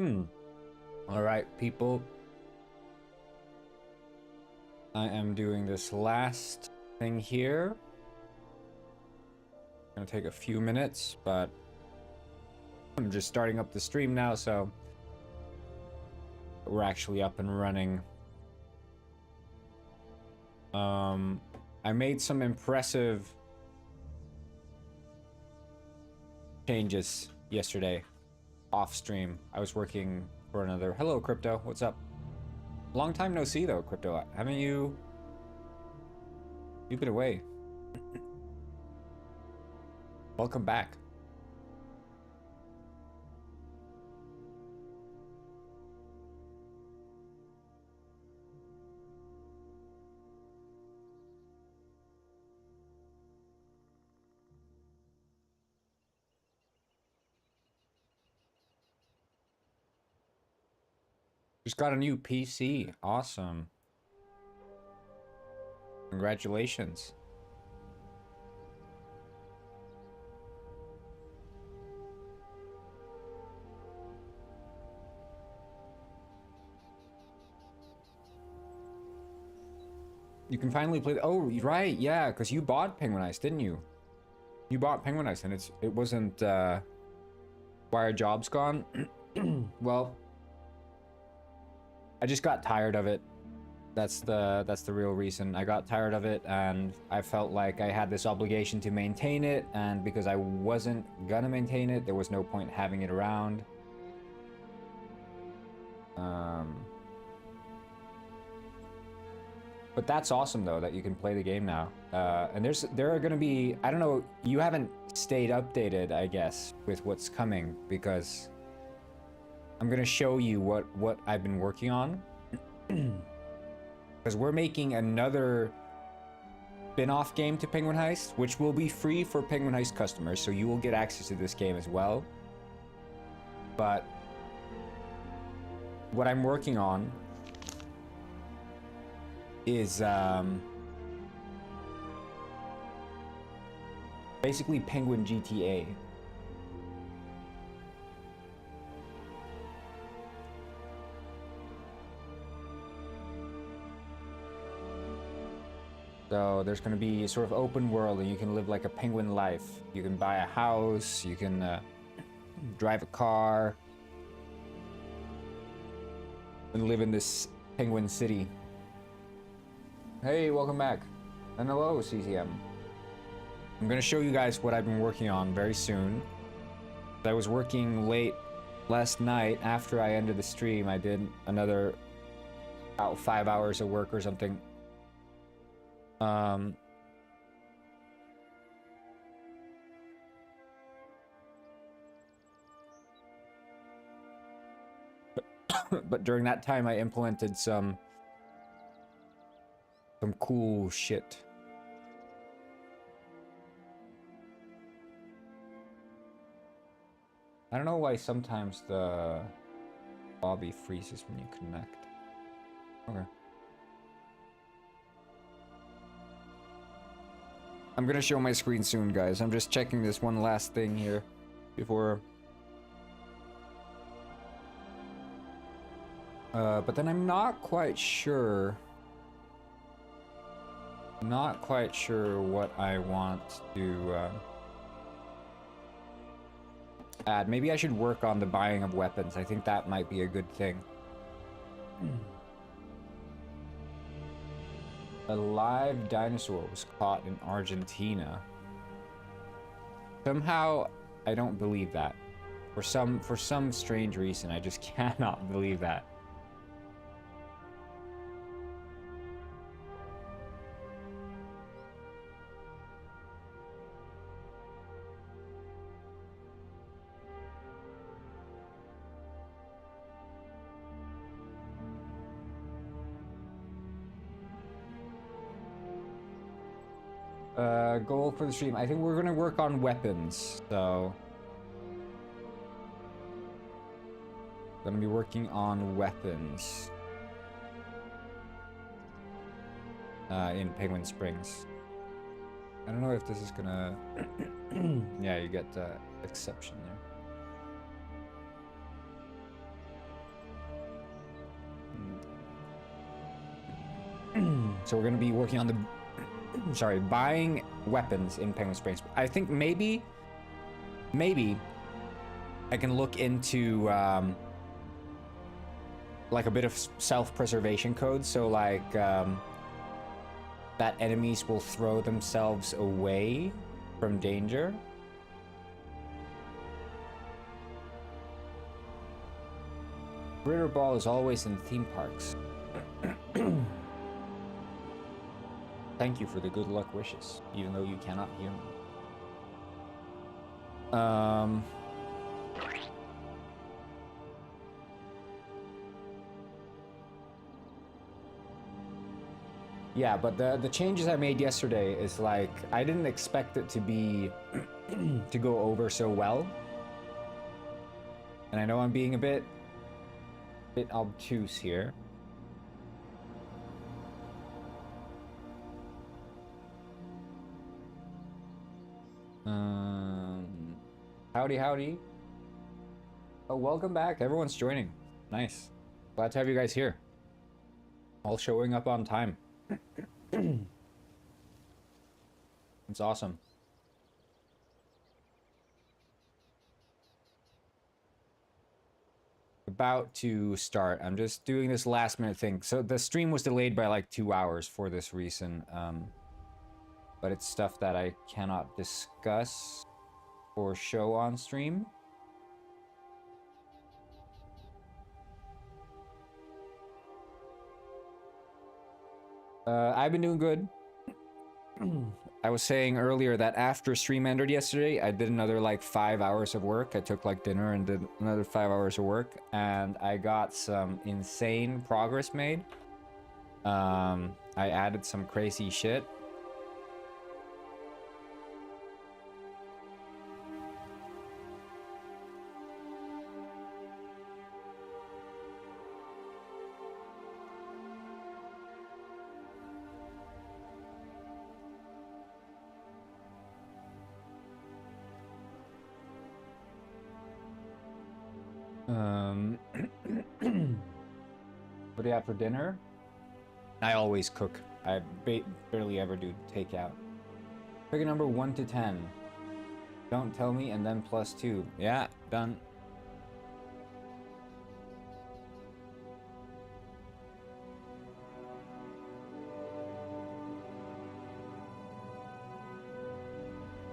All right, people. I am doing this last thing here. Gonna take a few minutes, but I'm just starting up the stream now, so we're actually up and running. I made some impressive changes yesterday off stream. I was working for another. Hello, Crypto. What's up? Long time no see, though, Crypto. Haven't you? You've been away. Welcome back. Just got a new PC. Awesome. Congratulations. You can finally play. Oh, right, yeah, because you bought Penguin Ice, didn't you? You bought Penguin Ice, and it wasn't. Why are jobs gone? Well, I just got tired of it. That's the real reason. I got tired of it, and I felt like I had this obligation to maintain it, and because I wasn't gonna maintain it, there was no point having it around. But that's awesome, though, that you can play the game now. And there are gonna be, I don't know, you haven't stayed updated, I guess, with what's coming, because I'm gonna show you what I've been working on. Because we're making another spin-off game to Penguin Heist, which will be free for Penguin Heist customers, so you will get access to this game as well. But what I'm working on is basically Penguin GTA. So there's going to be sort of open world, and you can live like a penguin life. You can buy a house, you can drive a car, and live in this penguin city. Hey, welcome back. And hello, CCM. I'm going to show you guys what I've been working on very soon. I was working late last night. After I ended the stream, I did another about 5 hours of work or something. But during that time, I implemented some cool shit. I don't know why sometimes the lobby freezes when you connect. Okay. I'm gonna show my screen soon, guys. I'm just checking this one last thing here before. But then I'm not quite sure. Not quite sure what I want to add. Maybe I should work on the buying of weapons. I think that might be a good thing. A live dinosaur was caught in Argentina. Somehow, I don't believe that. For some strange reason, I just cannot believe that. Goal for the stream. I think we're gonna work on weapons, so gonna be working on weapons in Penguin Springs. I don't know if this is gonna yeah, you get exception there. So we're gonna be working on the, sorry, buying weapons in Penguin Springs. I think maybe I can look into like a bit of self-preservation code. So like that enemies will throw themselves away from danger. Ritter Ball is always in theme parks. Thank you for the good luck wishes, even though you cannot hear me. Yeah, but the changes I made yesterday is like, I didn't expect it to be to go over so well. And I know I'm being a bit obtuse here. Howdy. Oh, welcome back. Everyone's joining. Nice. Glad to have you guys here. All showing up on time. It's awesome. About to start. I'm just doing this last minute thing. So the stream was delayed by like 2 hours for this reason. But it's stuff that I cannot discuss or show on stream. I've been doing good. I was saying earlier that after stream ended yesterday, I did another like 5 hours of work. I took like dinner and did another 5 hours of work, and I got some insane progress made. I added some crazy shit. What do you have for dinner? I always cook. I barely ever do takeout. Pick a number 1 to 10. Don't tell me, and then +2. Yeah, done.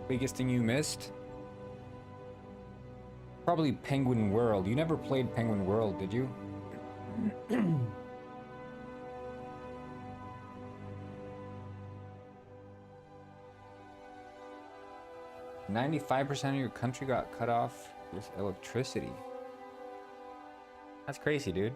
Biggest thing you missed? Probably Penguin World. You never played Penguin World, did you? 95% of your country got cut off with electricity. That's crazy, dude.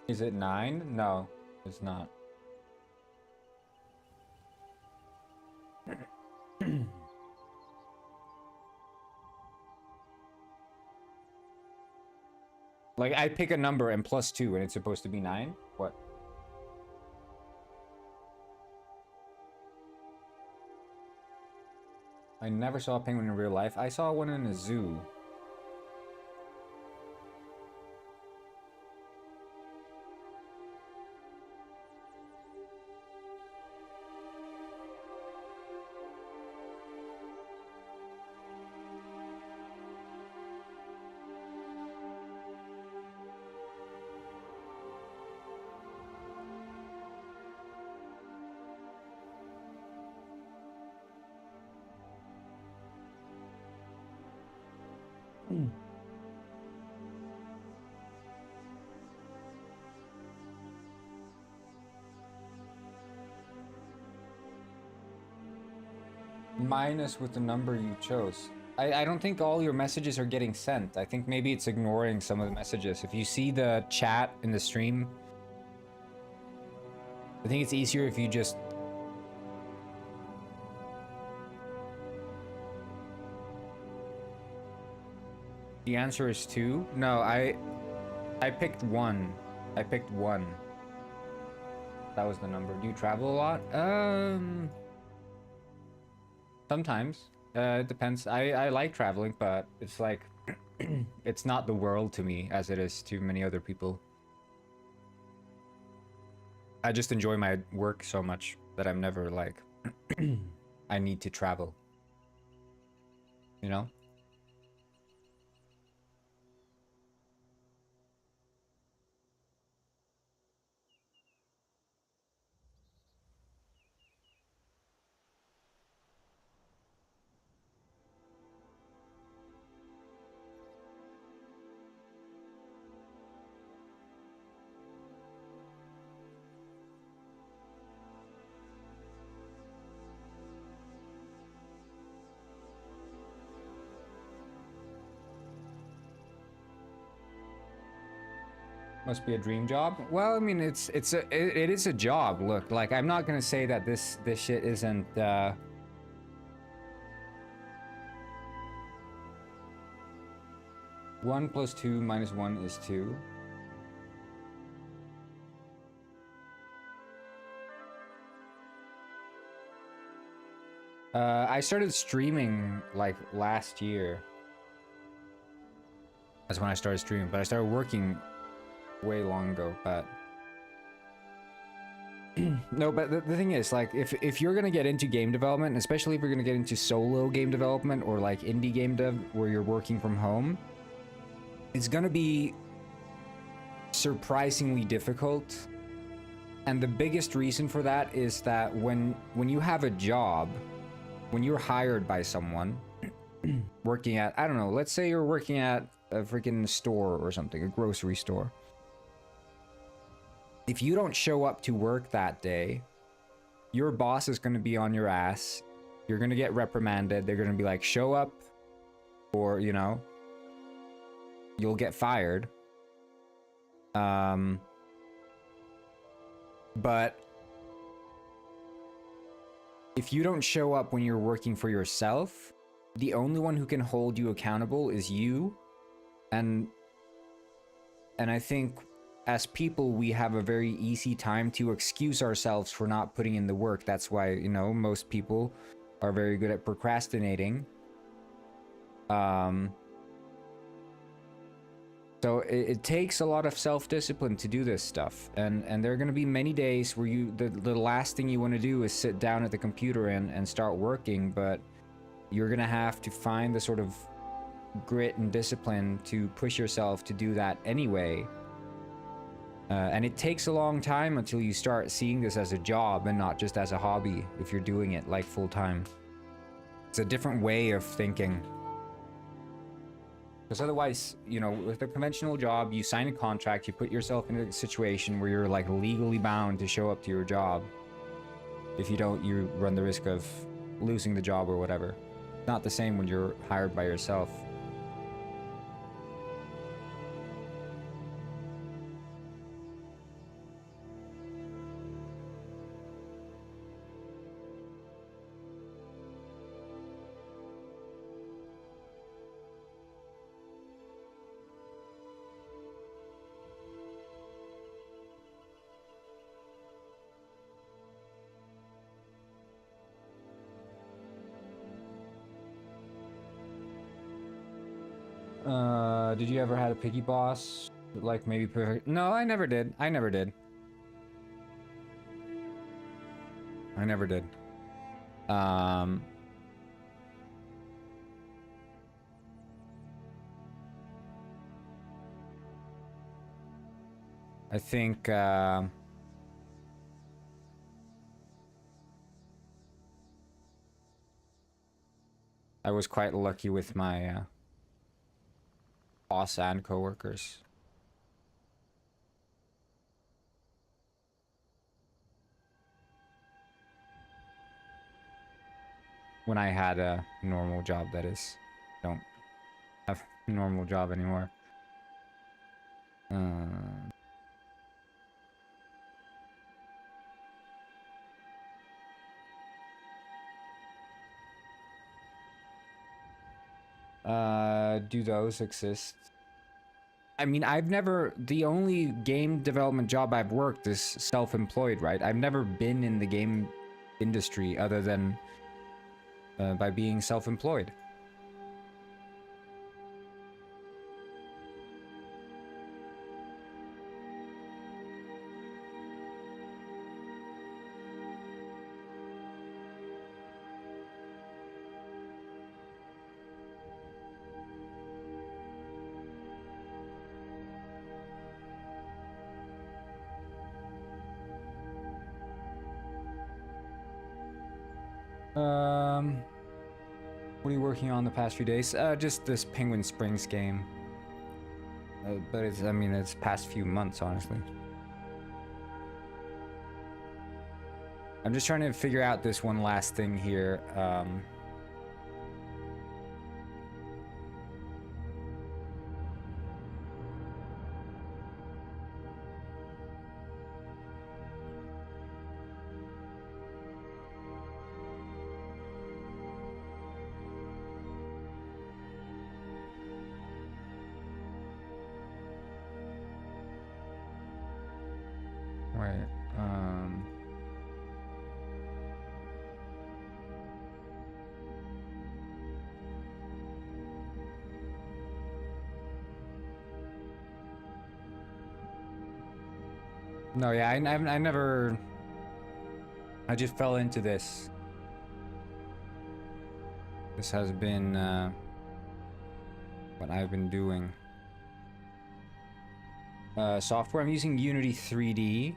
Is it 9? No, it's not. Like, I pick a number and +2 and it's supposed to be 9? What? I never saw a penguin in real life. I saw one in a zoo. Minus with the number you chose. I don't think all your messages are getting sent. I think maybe it's ignoring some of the messages. If you see the chat in the stream, I think it's easier if you just... The answer is 2? No, I picked 1. I picked 1. That was the number. Do you travel a lot? Sometimes. It depends. I like traveling, but it's like it's not the world to me as it is to many other people. I just enjoy my work so much that I'm never like I need to travel. You know? Must be a dream job. Well, I mean, it is a job. Look, like I'm not gonna say that this shit isn't. 1 plus 2 minus 1 is 2. I started streaming like last year. That's when I started streaming, but I started working way long ago, but no, but the thing is, like, if you're gonna get into game development, especially if you're gonna get into solo game development or like indie game dev where you're working from home, it's gonna be surprisingly difficult. And the biggest reason for that is that when you have a job, when you're hired by someone working at, I don't know, let's say you're working at a freaking store or something, a grocery store. If you don't show up to work that day, your boss is going to be on your ass. You're going to get reprimanded. They're going to be like, show up, or, you know, you'll get fired. But if you don't show up when you're working for yourself, the only one who can hold you accountable is you. And I think as people, we have a very easy time to excuse ourselves for not putting in the work. That's why, you know, most people are very good at procrastinating. So it takes a lot of self-discipline to do this stuff. And there are going to be many days where the last thing you want to do is sit down at the computer and start working, but you're going to have to find the sort of grit and discipline to push yourself to do that anyway. And it takes a long time until you start seeing this as a job and not just as a hobby if you're doing it like full-time. It's a different way of thinking. Because otherwise, you know, with a conventional job, you sign a contract, you put yourself in a situation where you're like legally bound to show up to your job. If you don't, you run the risk of losing the job or whatever. Not the same when you're hired by yourself. Did you ever had a picky boss? Like maybe perfect? No, I never did. I never did. I never did. I think, I was quite lucky with my, boss and coworkers. When I had a normal job, that is. Don't have a normal job anymore. Do those exist? I mean, the only game development job I've worked is self-employed, right? I've never been in the game industry other than by being self-employed. What are you working on the past few days? Just this Penguin Springs game. But it's, I mean, it's past few months, honestly. I'm just trying to figure out this one last thing here. Wait, no, yeah, I never... I just fell into this. This has been, what I've been doing. Software, I'm using Unity3D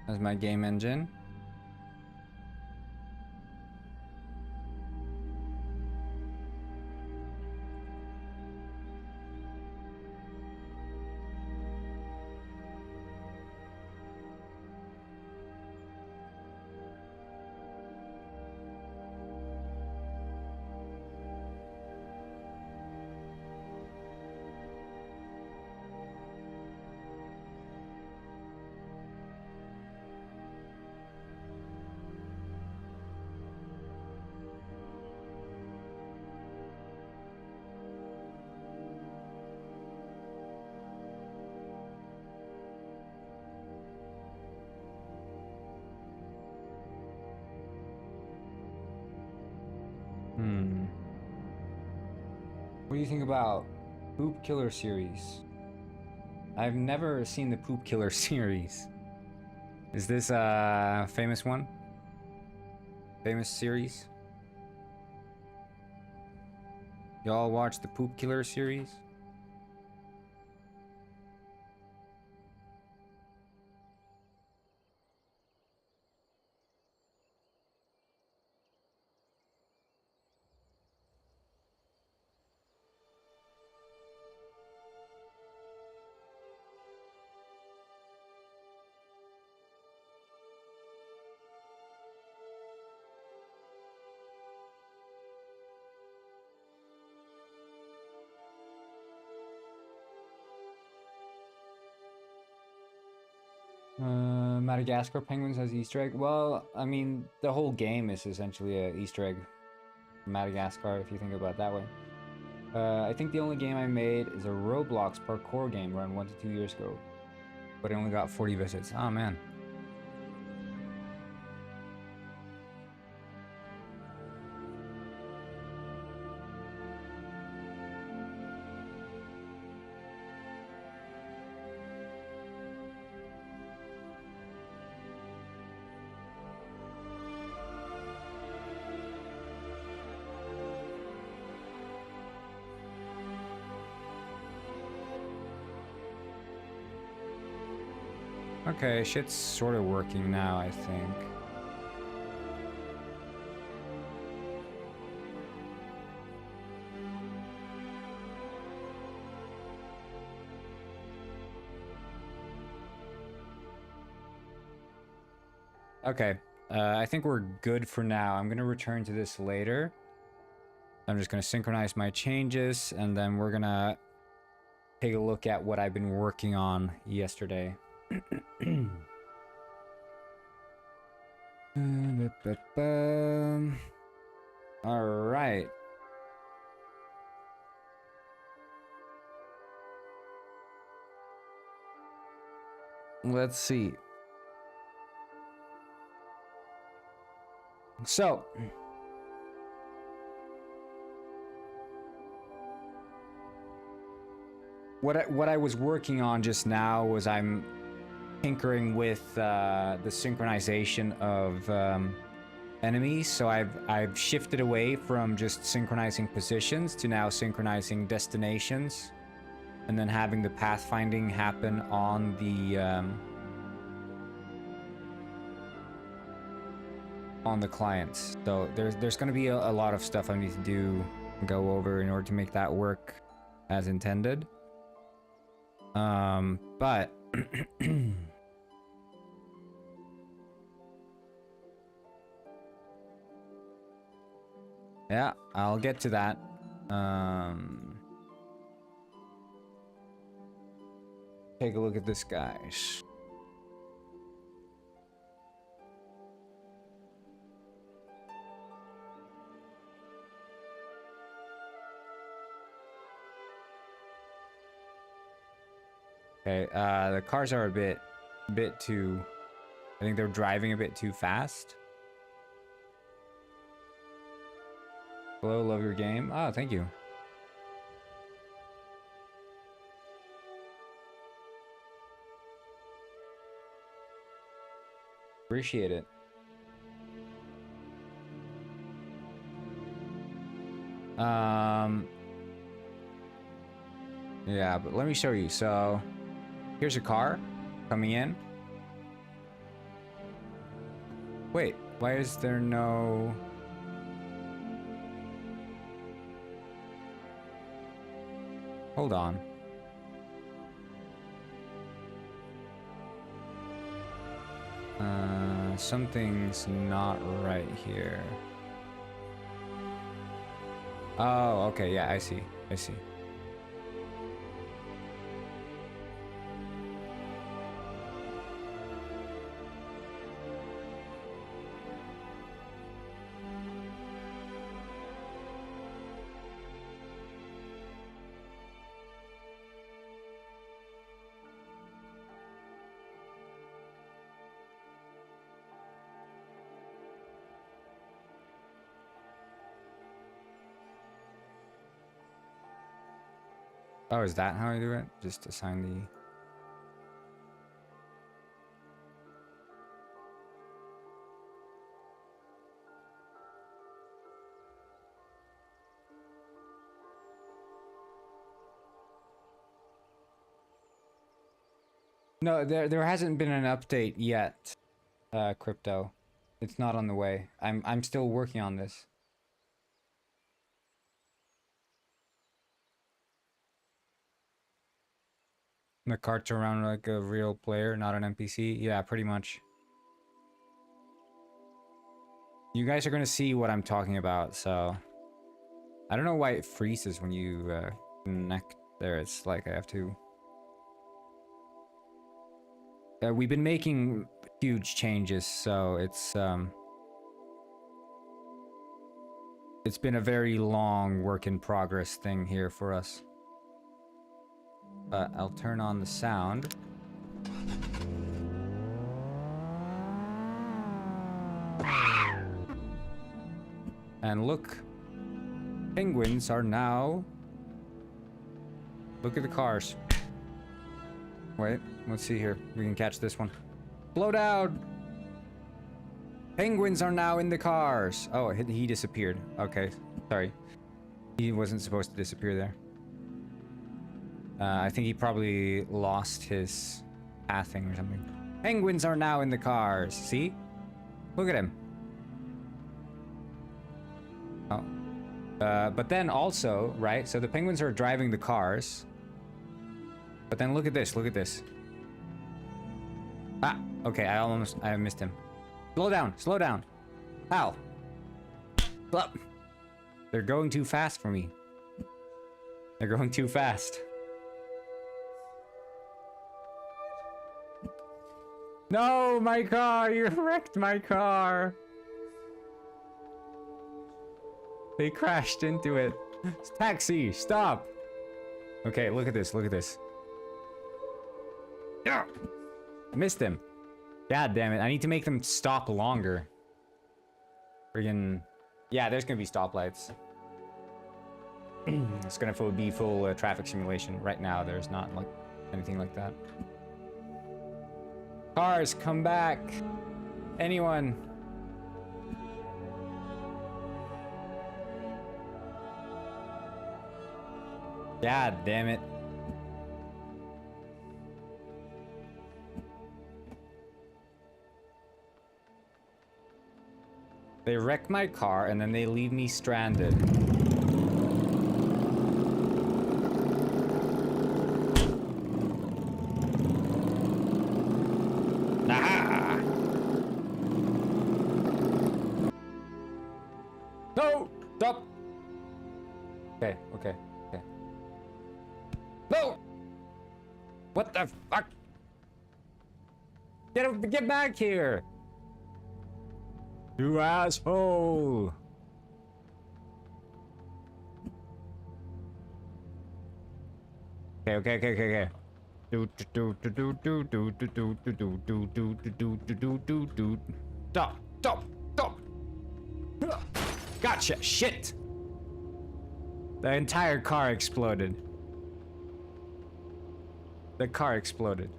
as my game engine. What do you think about Poop Killer series? I've never seen the Poop Killer series. Is this a famous one? Famous series? Y'all watch the Poop Killer series? Madagascar penguins has Easter egg. Well, I mean, the whole game is essentially an Easter egg from Madagascar, if you think about it that way. I think the only game I made is a Roblox parkour game run 1 to 2 years ago, but it only got 40 visits. Oh man. Okay, shit's sort of working now, I think. Okay, I think we're good for now. I'm gonna return to this later. I'm just gonna synchronize my changes, and then we're gonna take a look at what I've been working on yesterday. All right. Let's see. So, what I was working on just now was I'm tinkering with the synchronization of enemies. So I've shifted away from just synchronizing positions to now synchronizing destinations, and then having the pathfinding happen on the clients. So there's going to be a lot of stuff I need to do and go over in order to make that work as intended. But yeah, I'll get to that. Take a look at this, guys. Okay, the cars are a bit too... I think they're driving a bit too fast. Hello, love your game. Oh, thank you. Appreciate it. Yeah, but let me show you. So here's a car coming in. Wait, why is there no... Hold on. Something's not right here. Oh, okay, yeah, I see. I see. Oh, is that how I do it? Just assign the... No, there hasn't been an update yet, Crypto. It's not on the way. I'm still working on this. The carts around like a real player, not an NPC. Yeah, pretty much. You guys are gonna see what I'm talking about, so... I don't know why it freezes when you connect there. It's like I have to... we've been making huge changes, so it's been a very long work in progress thing here for us. But I'll turn on the sound. And look, penguins are now... Look at the cars. Wait, let's see here. We can catch this one. Slow down! Penguins are now in the cars. Oh, he disappeared. Okay, sorry. He wasn't supposed to disappear there. I think he probably lost his pathing or something. Penguins are now in the cars. See? Look at him. Oh. But then also, right? So the penguins are driving the cars. But then look at this. Look at this. Ah, okay. I missed him. Slow down. Slow down. Ow. Up. They're going too fast for me. They're going too fast. No, my car! You wrecked my car! They crashed into it. Taxi, stop! Okay, look at this, look at this. Yeah! I missed him. God damn it, I need to make them stop longer. Friggin... Yeah, there's gonna be stoplights. It's gonna be full traffic simulation. Right now, there's not like anything like that. Cars, come back! Anyone? God damn it. They wreck my car and then they leave me stranded. Aha! No! Stop! Okay, okay, okay. No! What the fuck? Get back here! You asshole! Okay. Stop! Gotcha! Shit! The entire car exploded. The car exploded.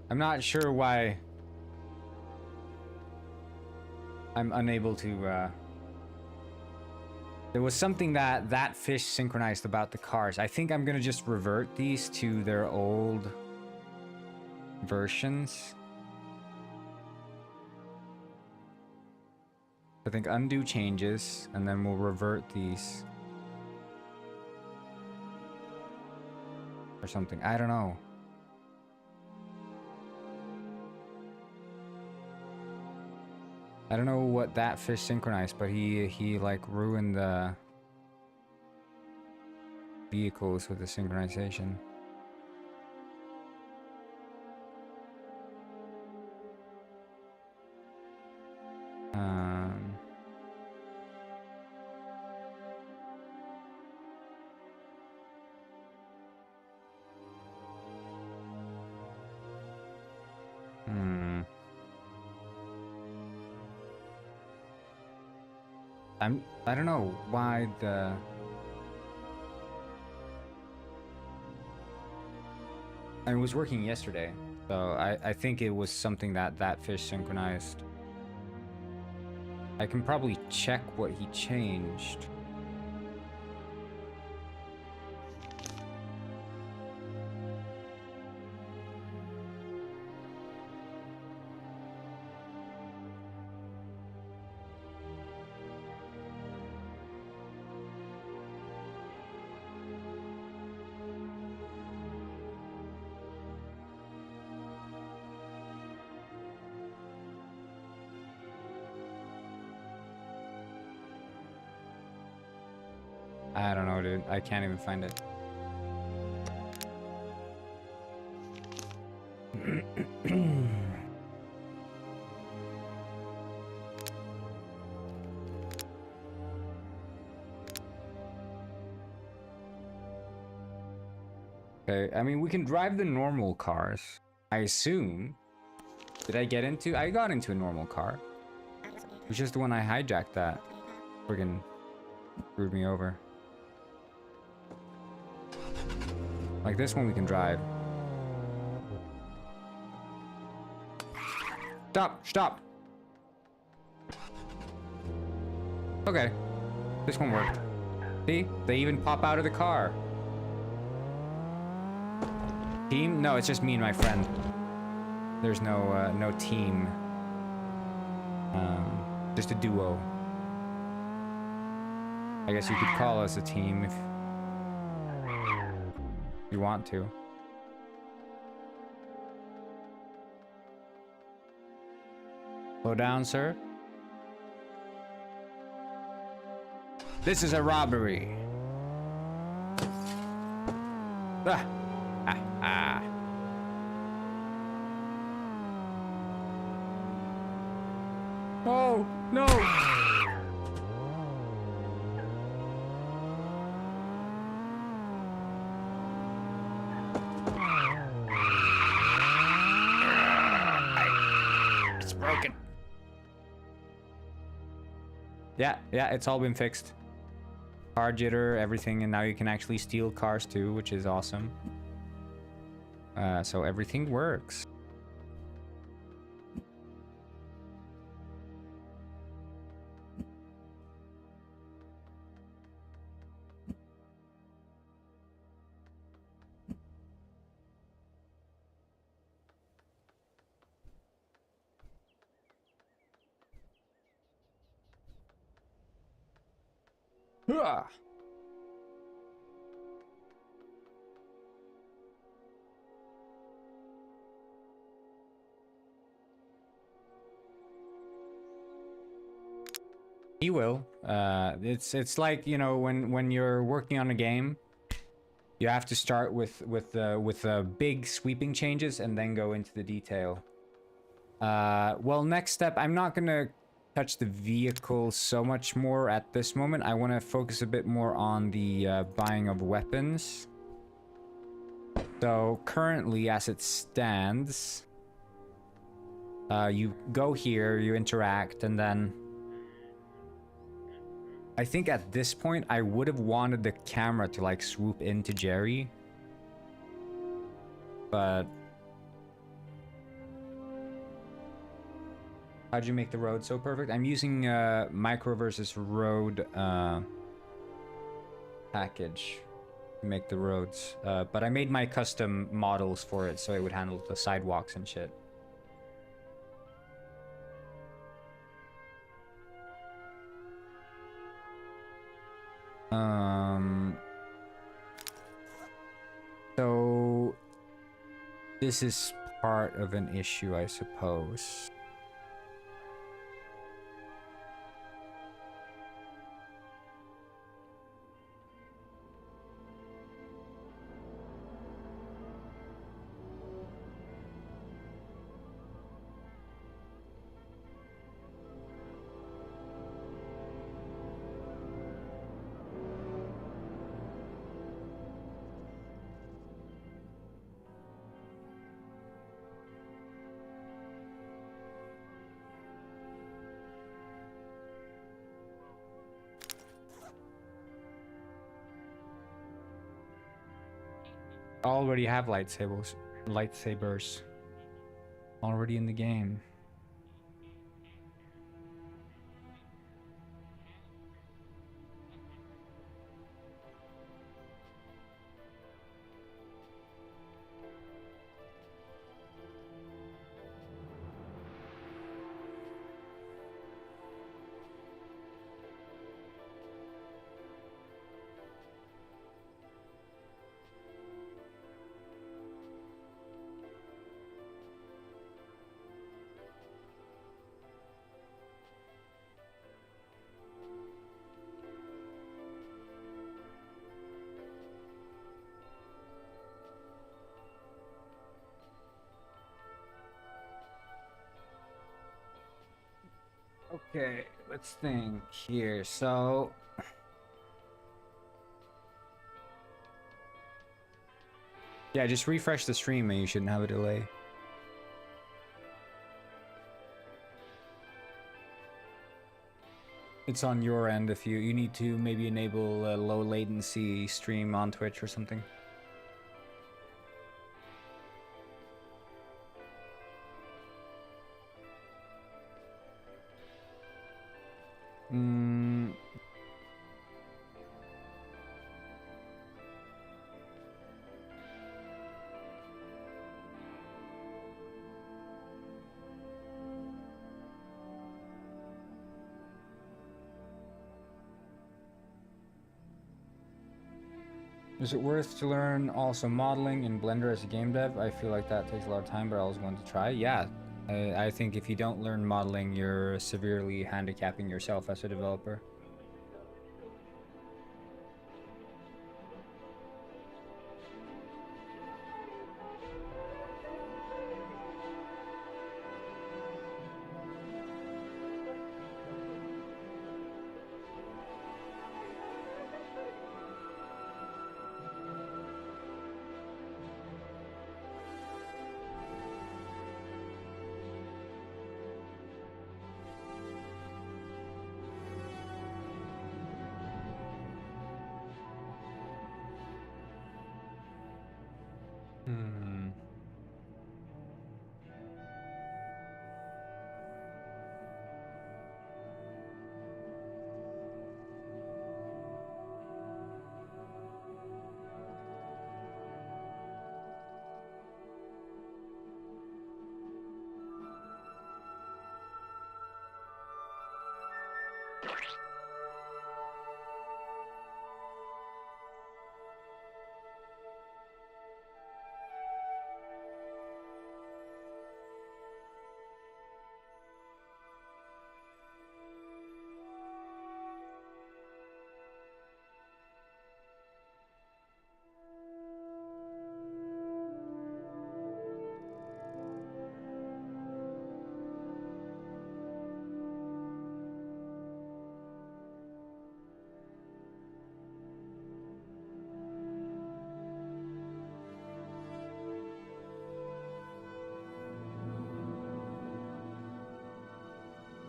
I'm not sure why I'm unable to, there was something that fish synchronized about the cars. I think I'm gonna just revert these to their old versions. I think undo changes, and then we'll revert these. Or something, I don't know. I don't know what that fish synchronized, but he like ruined the vehicles with the synchronization. I don't know why the... I was working yesterday, so I think it was something that fish synchronized. I can probably check what he changed. I don't know, dude. I can't even find it. Okay, I mean, we can drive the normal cars. I assume. Did I get into? I got into a normal car. It was just the one I hijacked that friggin' screwed me over. Like this one we can drive. Stop! Okay. This one worked. See? They even pop out of the car. Team? No, it's just me and my friend. There's no team. Just a duo. I guess you could call us a team if you want to. Slow down, sir. This is a robbery. Ah. Ah. Oh, no. Yeah, it's all been fixed. Car jitter, everything, and now you can actually steal cars too, which is awesome. So everything works. Hurrah! He will. It's like, you know, when you're working on a game, you have to start with big sweeping changes and then go into the detail. Well, next step, I'm not gonna touch the vehicle so much more at this moment. I want to focus a bit more on the buying of weapons. So currently, as it stands, you go here, you interact, and then I think at this point, I would have wanted the camera to like swoop into Jerry. But how'd you make the road so perfect? I'm using micro versus road package to make the roads. But I made my custom models for it so it would handle the sidewalks and shit. So this is part of an issue, I suppose. Already have lightsabers already in the game. Okay, let's think here. So yeah, just refresh the stream and you shouldn't have a delay. It's on your end if you need to maybe enable a low latency stream on Twitch or something. Is it worth to learn also modeling in Blender as a game dev? I feel like that takes a lot of time, but I always want to try. Yeah, I think if you don't learn modeling, you're severely handicapping yourself as a developer. Hmm.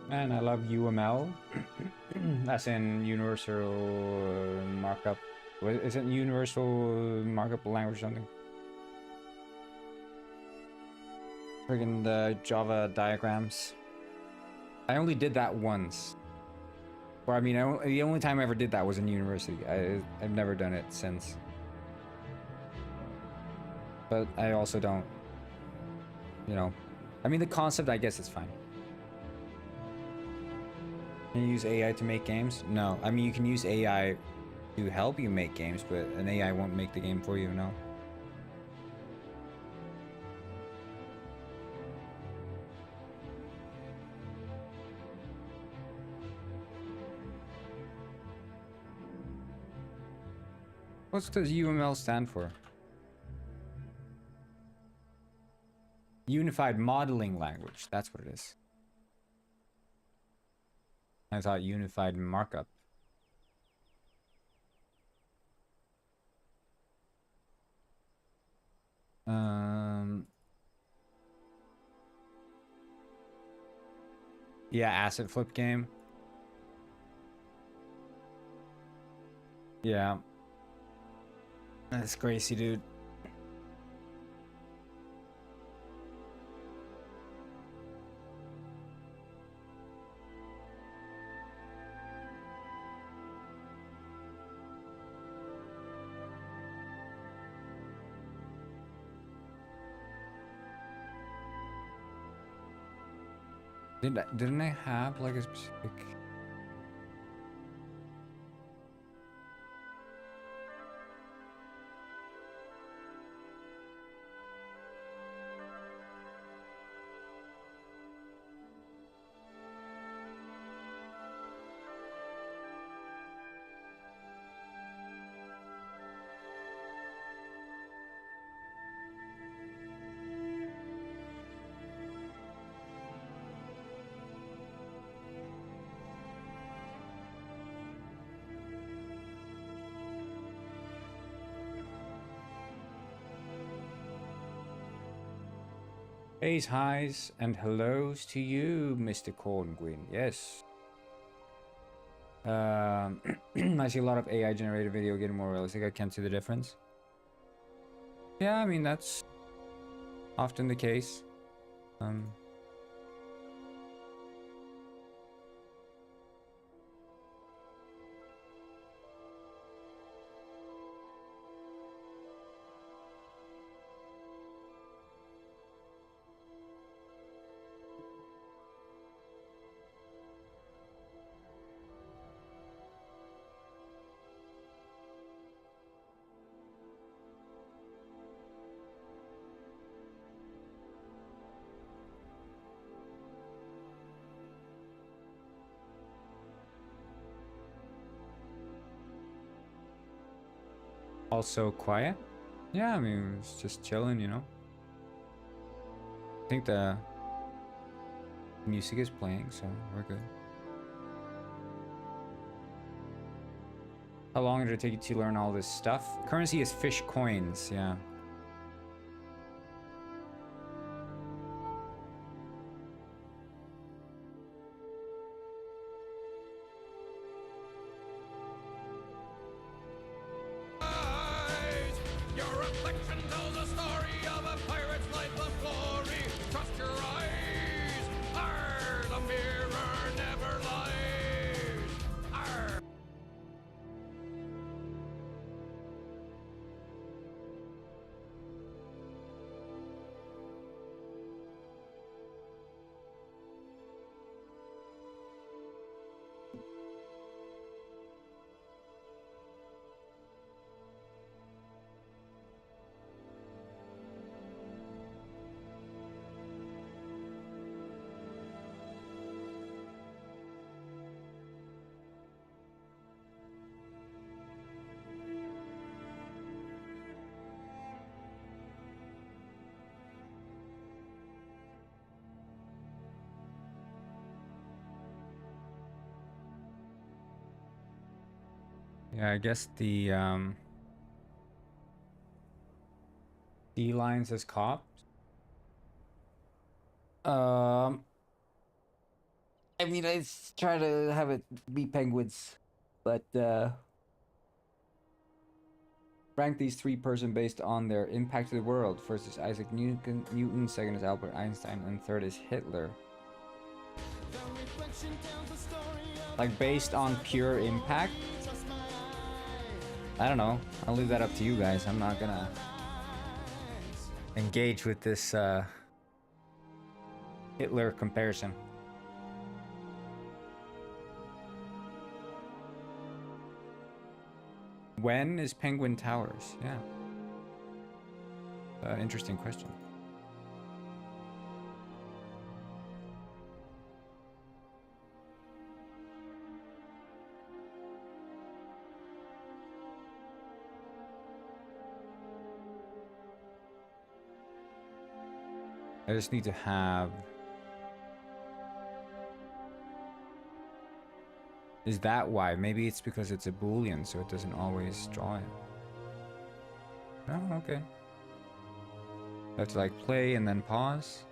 Man, I love UML. That's in Universal Markup. Is it Universal Markup Language or something? Friggin' the Java diagrams. I only did that once. Or I mean, the only time I ever did that was in university. I've never done it since. But I also don't, you know. I mean, the concept, I guess, is fine. Can you use AI to make games? No. I mean, you can use AI to help you make games, but an AI won't make the game for you, no. What does UML stand for? Unified Modeling Language. That's what it is. I thought Unified Markup. Yeah, asset flip game. Yeah. That's crazy, dude. Didn't I have like a specific... Hey, highs and hellos to you, Mr. Cornguin. Yes. I see a lot of AI generated video getting more realistic. I can't see the difference. Yeah, I mean, that's often the case. Also quiet. Yeah, I mean, it's just chilling, you know. I think the music is playing, so we're good. How long did it take you to learn all this stuff? Currency is fish coins, yeah. Your reflection tells a story of a pirate's life of glory. Trust your eyes. Arr, the mirror never lies. Arr. Yeah, I guess the sea lions as cops. I mean, I try to have it be penguins, but rank these three person based on their impact to the world. First is Isaac Newton, second is Albert Einstein, and third is Hitler. Like based on pure impact? I don't know. I'll leave that up to you guys. I'm not gonna engage with this Hitler comparison. When is Penguin Towers? Yeah. Interesting question. I just need to have... Is that why? Maybe it's because it's a boolean, so it doesn't always draw it. Oh, okay. I have to like play and then pause.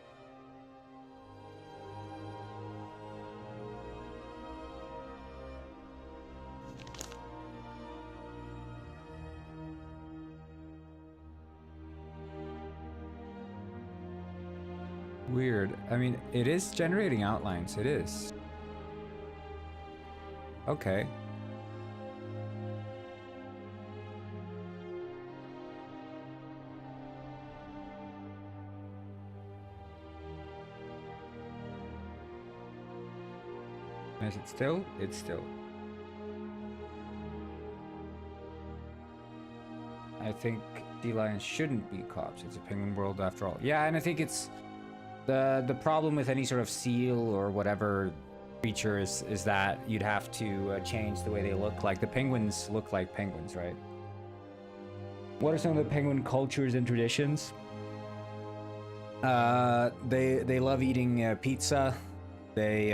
Weird. I mean, it is generating outlines. It is. Okay. Is it still? It's still. I think sea lions shouldn't be cops. It's a penguin world after all. Yeah, and I think it's the problem with any sort of seal or whatever creature is that you'd have to change the way they look. Like the penguins look like penguins, right? What are some of the penguin cultures and traditions? They love eating pizza. They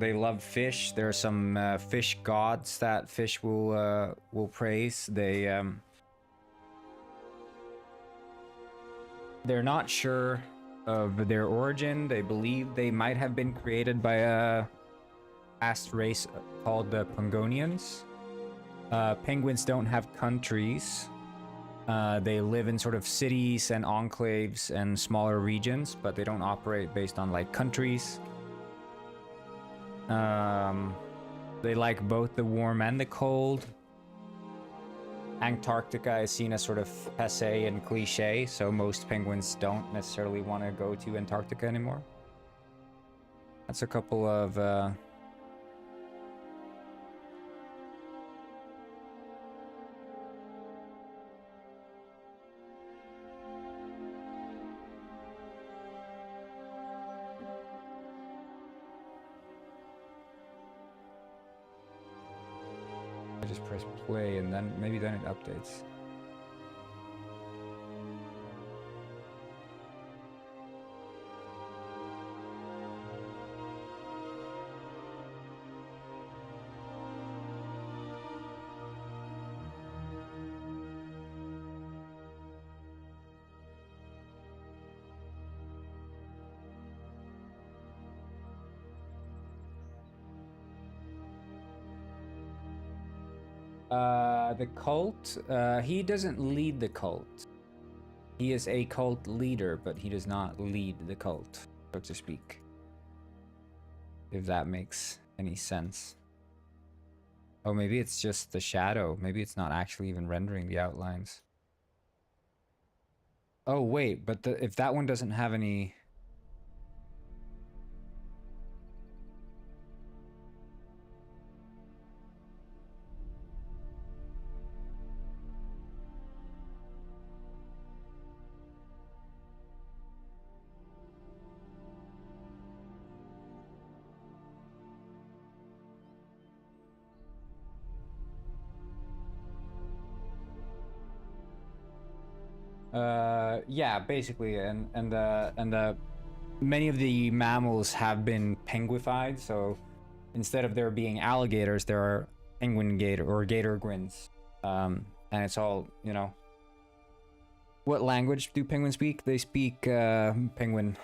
love fish. There are some fish gods that fish will praise. They're not sure of their origin. They believe they might have been created by a past race called the Pangonians. Penguins don't have countries. They live in sort of cities and enclaves and smaller regions, but they don't operate based on like countries. They like both the warm and the cold. Antarctica is seen as sort of passé and cliche, so most penguins don't necessarily want to go to Antarctica anymore. That's a couple of I just press play and then maybe then it updates. The cult, he doesn't lead the cult. He is a cult leader, but he does not lead the cult, so to speak. If that makes any sense. Oh, maybe it's just the shadow. Maybe it's not actually even rendering the outlines. Oh, wait, but if that one doesn't have any... Yeah, basically, and many of the mammals have been penguified, so instead of there being alligators, there are penguin gator or gator grins. And it's all, you know. What language do penguins speak? They speak penguin.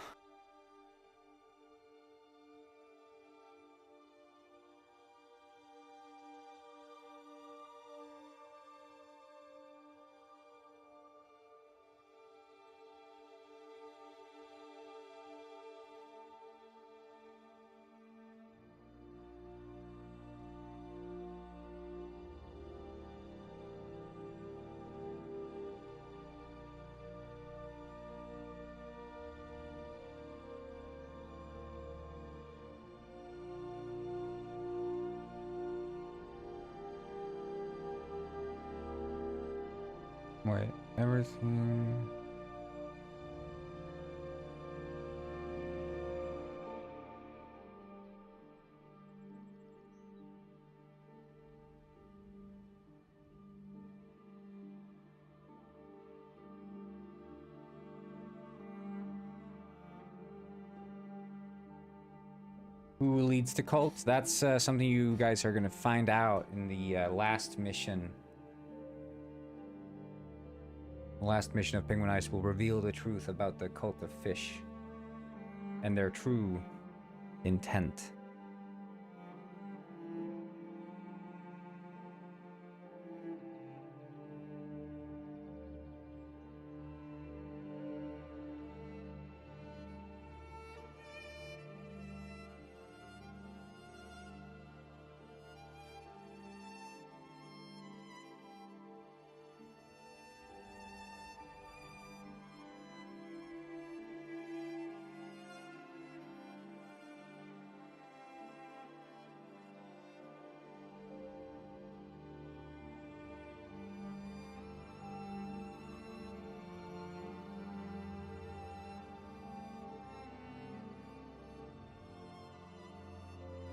Wait, everything... Who leads the cult? That's something you guys are gonna find out in the last mission. The last mission of Penguin Ice will reveal the truth about the cult of fish and their true intent.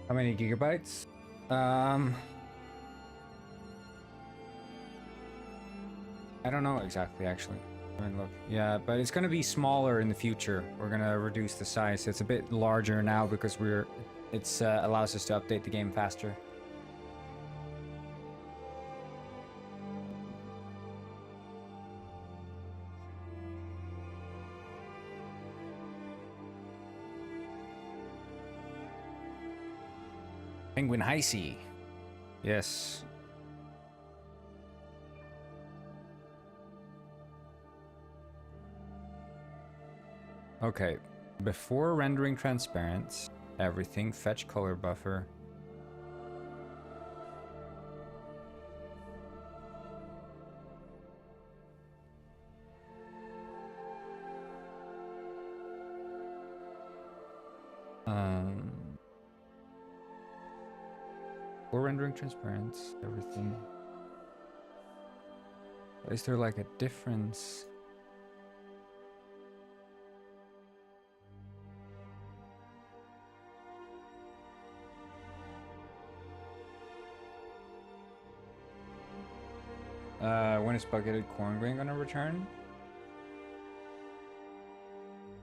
How many gigabytes? I don't know exactly, actually. I mean, look, yeah, but it's gonna be smaller in the future. We're gonna reduce the size. It's a bit larger now because it's allows us to update the game faster. Penguin Heisey. Yes. Okay. Before rendering transparent, everything, fetch color buffer. Before rendering transparent, everything. Is there like a difference? When is bucketed corn grain gonna return?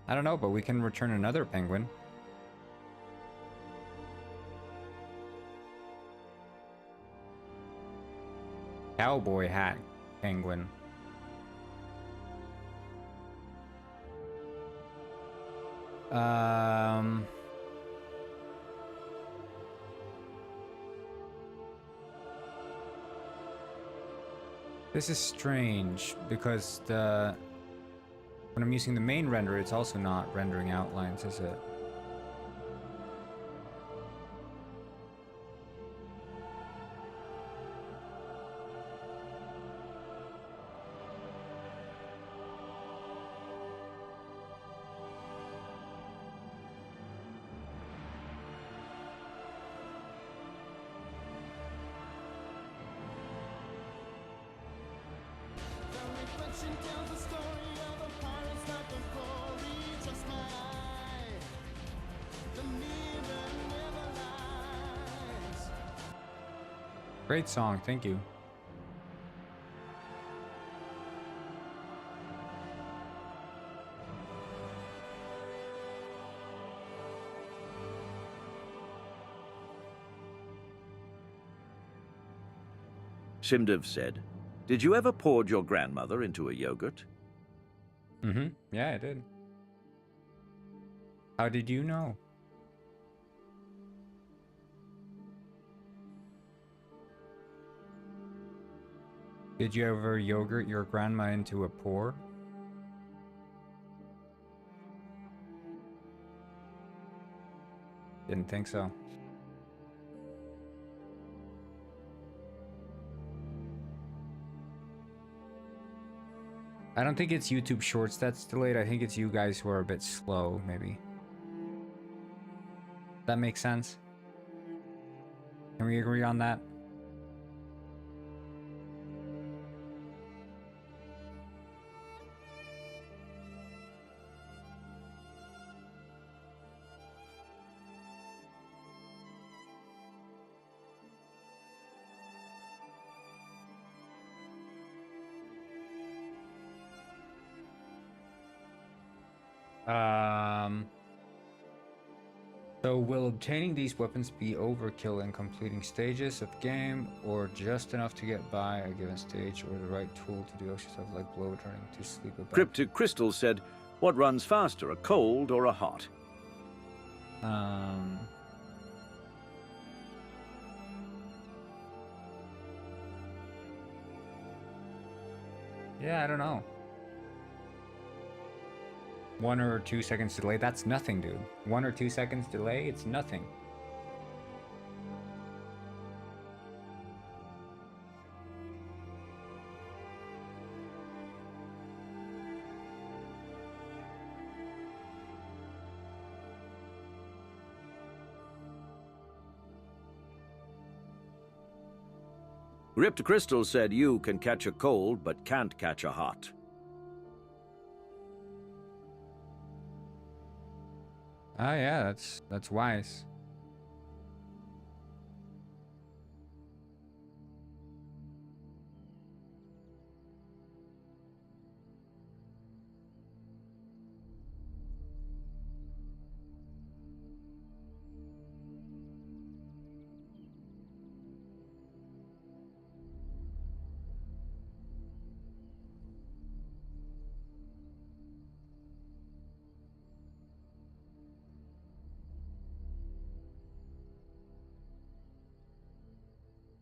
I don't know, but we can return another penguin. Cowboy hat penguin. This is strange because when I'm using the main render, it's also not rendering outlines, is it? Great song, thank you. GameDev said, "Did you ever pour your grandmother into a yogurt?" Mm-hmm. Yeah, I did. How did you know? Did you ever yogurt your grandma into a pour? Didn't think so. I don't think it's YouTube Shorts that's delayed. I think it's you guys who are a bit slow, maybe. That makes sense? Can we agree on that? So will obtaining these weapons be overkill in completing stages of game, or just enough to get by a given stage, or the right tool to do extra stuff like blow turning to sleep above? Cryptic Crystal said, "What runs faster, a cold or a hot?" Yeah, I don't know. 1 or 2 seconds delay, that's nothing, dude. 1 or 2 seconds delay, it's nothing. Cryptic Crystal said, "You can catch a cold, but can't catch a hot." Ah, yeah, that's wise.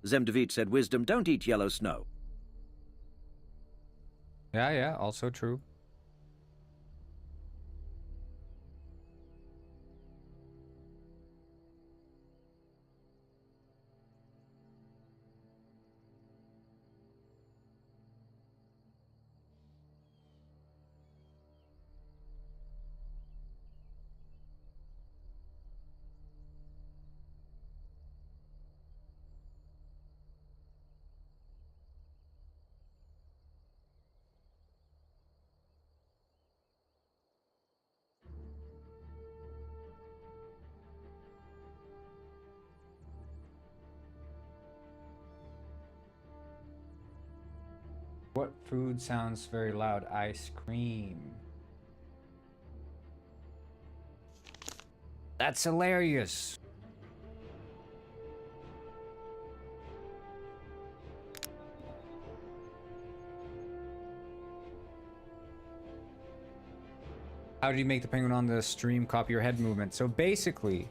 Zemdevit said, "Wisdom, don't eat yellow snow." Yeah, also true. What food sounds very loud? Ice cream. That's hilarious. How do you make the penguin on the stream copy your head movement? So basically,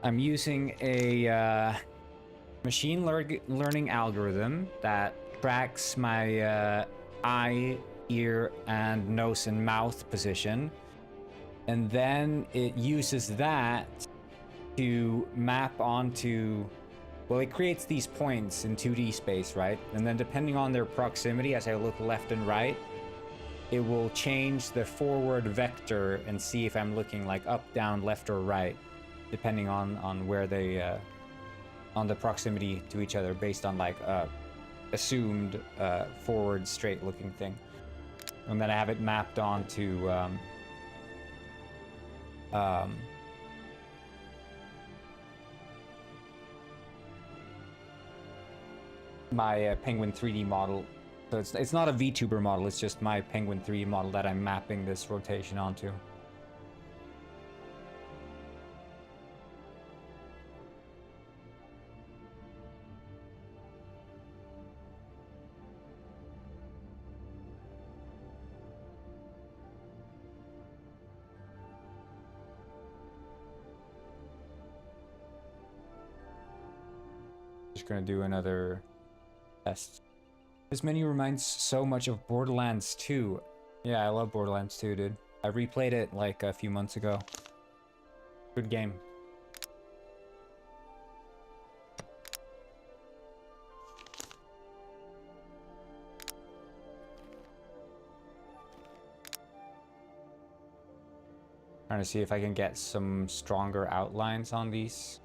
I'm using a machine learning algorithm that tracks my eye, ear, and nose and mouth position. And then it uses that to map onto, well, it creates these points in 2D space, right? And then depending on their proximity, as I look left and right, it will change the forward vector and see if I'm looking like up, down, left, or right, depending on where they, on the proximity to each other, based on like assumed forward straight looking thing. And then I have it mapped onto my Penguin 3D model. So it's not a VTuber model, it's just my Penguin 3D model that I'm mapping this rotation onto. Just gonna do another test. This menu reminds so much of Borderlands 2. Yeah, I love Borderlands 2, dude. I replayed it like a few months ago. Good game. Trying to see if I can get some stronger outlines on these.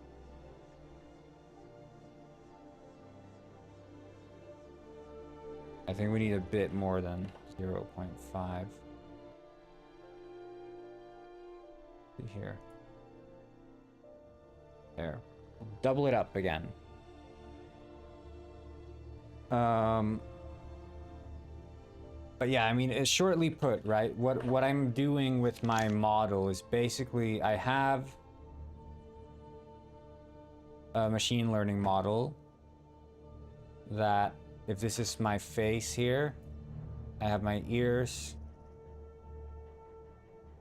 I think we need a bit more than 0.5. Here. There. Double it up again. But yeah, I mean, shortly put, right? What I'm doing with my model is basically I have a machine learning model that, if this is my face here, I have my ears,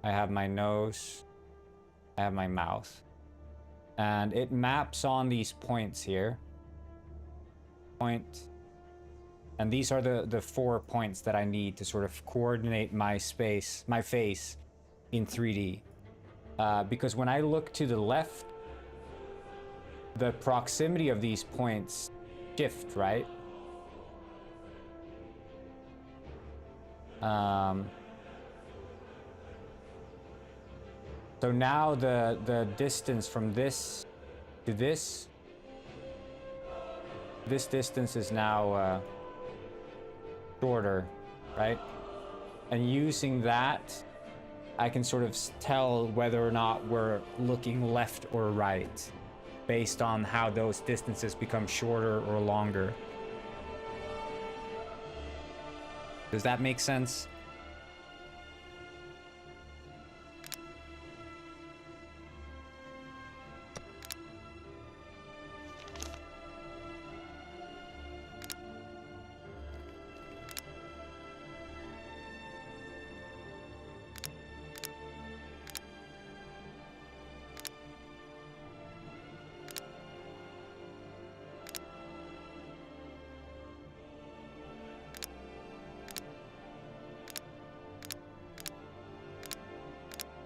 I have my nose, I have my mouth, and it maps on these points here. Point. And these are the 4 points that I need to sort of coordinate my face in 3D. Because when I look to the left, the proximity of these points shift, right? So now the distance from this to this distance is now shorter, right? And using that, I can sort of tell whether or not we're looking left or right based on how those distances become shorter or longer. Does that make sense?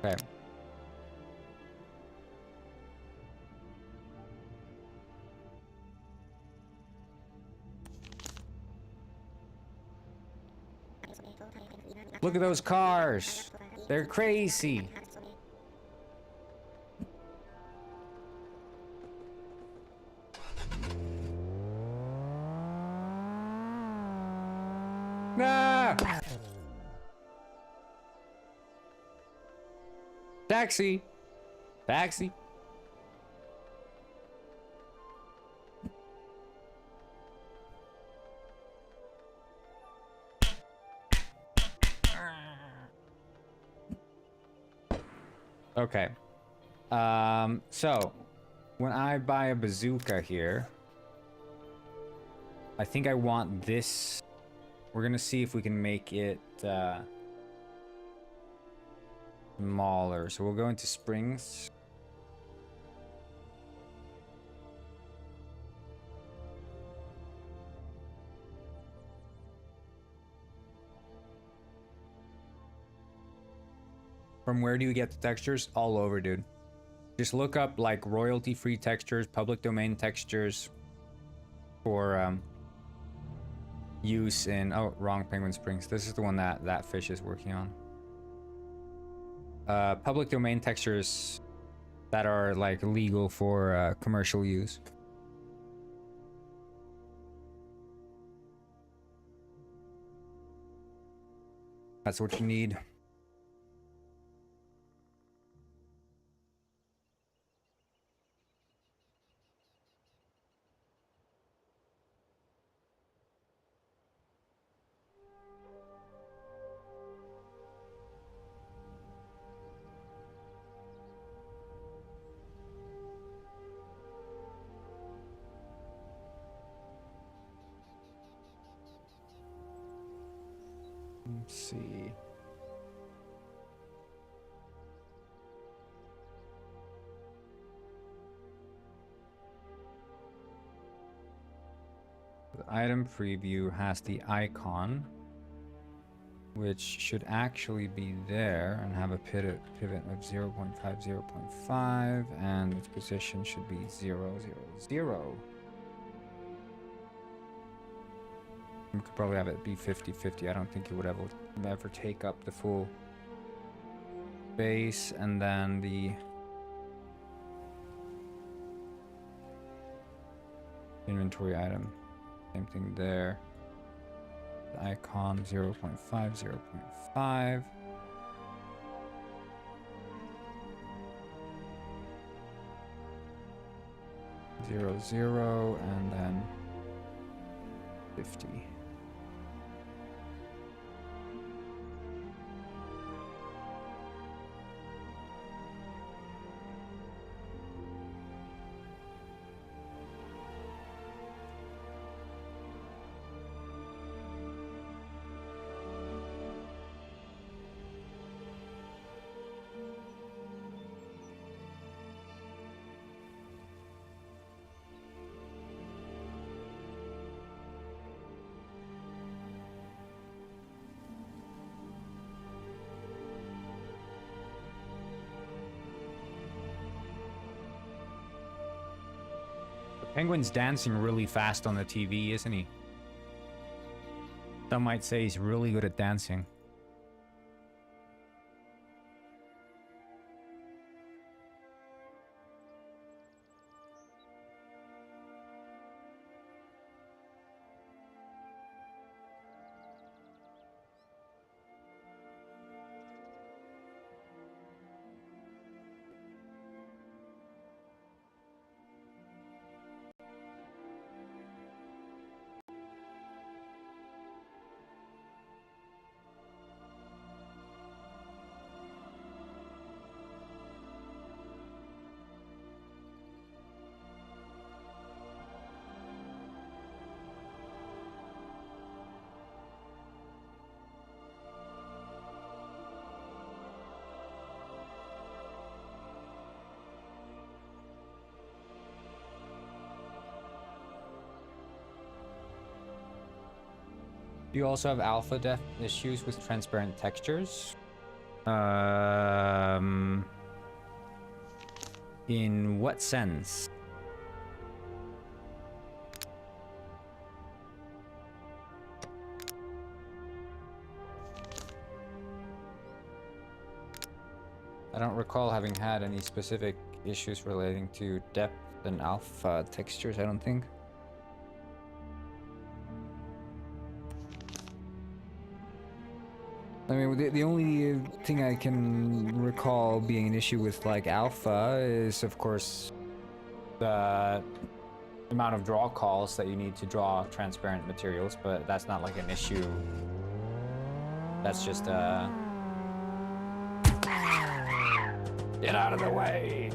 Okay. Look at those cars. They're crazy. Ah! Taxi. Taxi. Okay. So when I buy a bazooka here, I think I want this. We're gonna see if we can make it smaller. So we'll go into springs. From where do you get the textures? All over, dude. Just look up like royalty-free textures, public domain textures for use in, oh, wrong, Penguin Springs. This is the one that fish is working on. Public domain textures that are like legal for commercial use. That's what you need. Let's see. The item preview has the icon, which should actually be there and have a pivot of 0.5, 0.5, and its position should be 0, 0, 0. We could probably have it be 50-50. I don't think it would ever take up the full base, and then the inventory item, same thing there. The icon 0.5, 0.5. Zero, zero, and then 50. Penguin's dancing really fast on the TV, isn't he? Some might say he's really good at dancing. Do you also have alpha depth issues with transparent textures? In what sense? I don't recall having had any specific issues relating to depth and alpha textures, I don't think. I mean, the only thing I can recall being an issue with like alpha is, of course, the amount of draw calls that you need to draw transparent materials, but that's not like an issue. That's just get out of the way.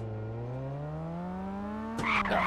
No.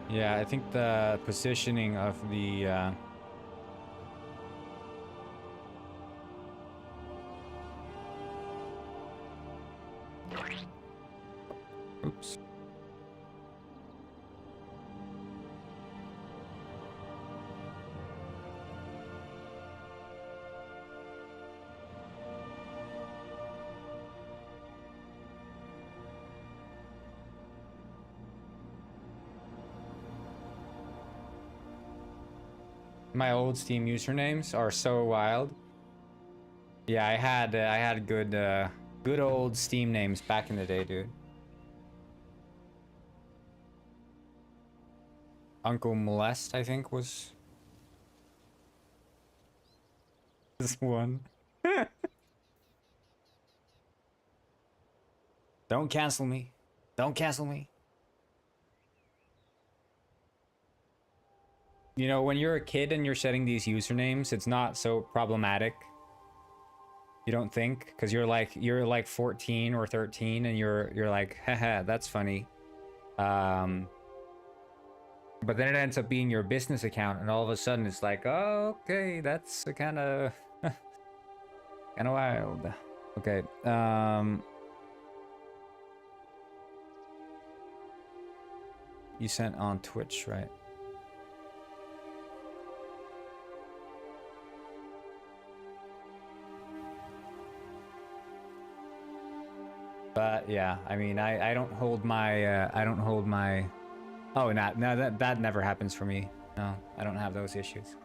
Yeah, I think the positioning of the oops. My old Steam usernames are so wild. Yeah, I had good old Steam names back in the day, dude. Uncle Molest, I think, was this one. Don't cancel me. Don't cancel me. You know, when you're a kid and you're setting these usernames, it's not so problematic. You don't think? Because you're like 14 or 13 and you're like, haha, that's funny. But then it ends up being your business account and all of a sudden it's like, oh, okay, that's kind of kind of wild. Okay. You sent on Twitch, right? But yeah, I mean, I don't hold my oh, no, that never happens for me. No, I don't have those issues.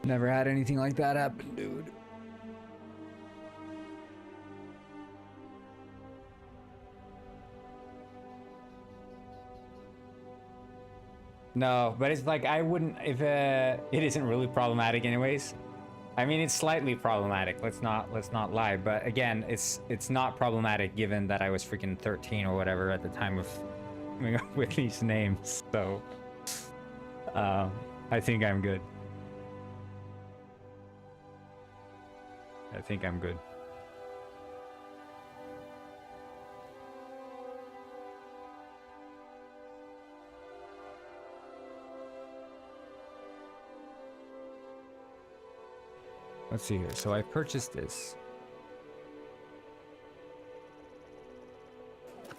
Never had anything like that happen, dude. No, but it's like I wouldn't if it isn't really problematic anyways. I mean, it's slightly problematic. Let's not lie. But again, it's not problematic given that I was freaking 13 or whatever at the time of coming up with these names. So, I think I'm good. I think I'm good. Let's see here. So I purchased this.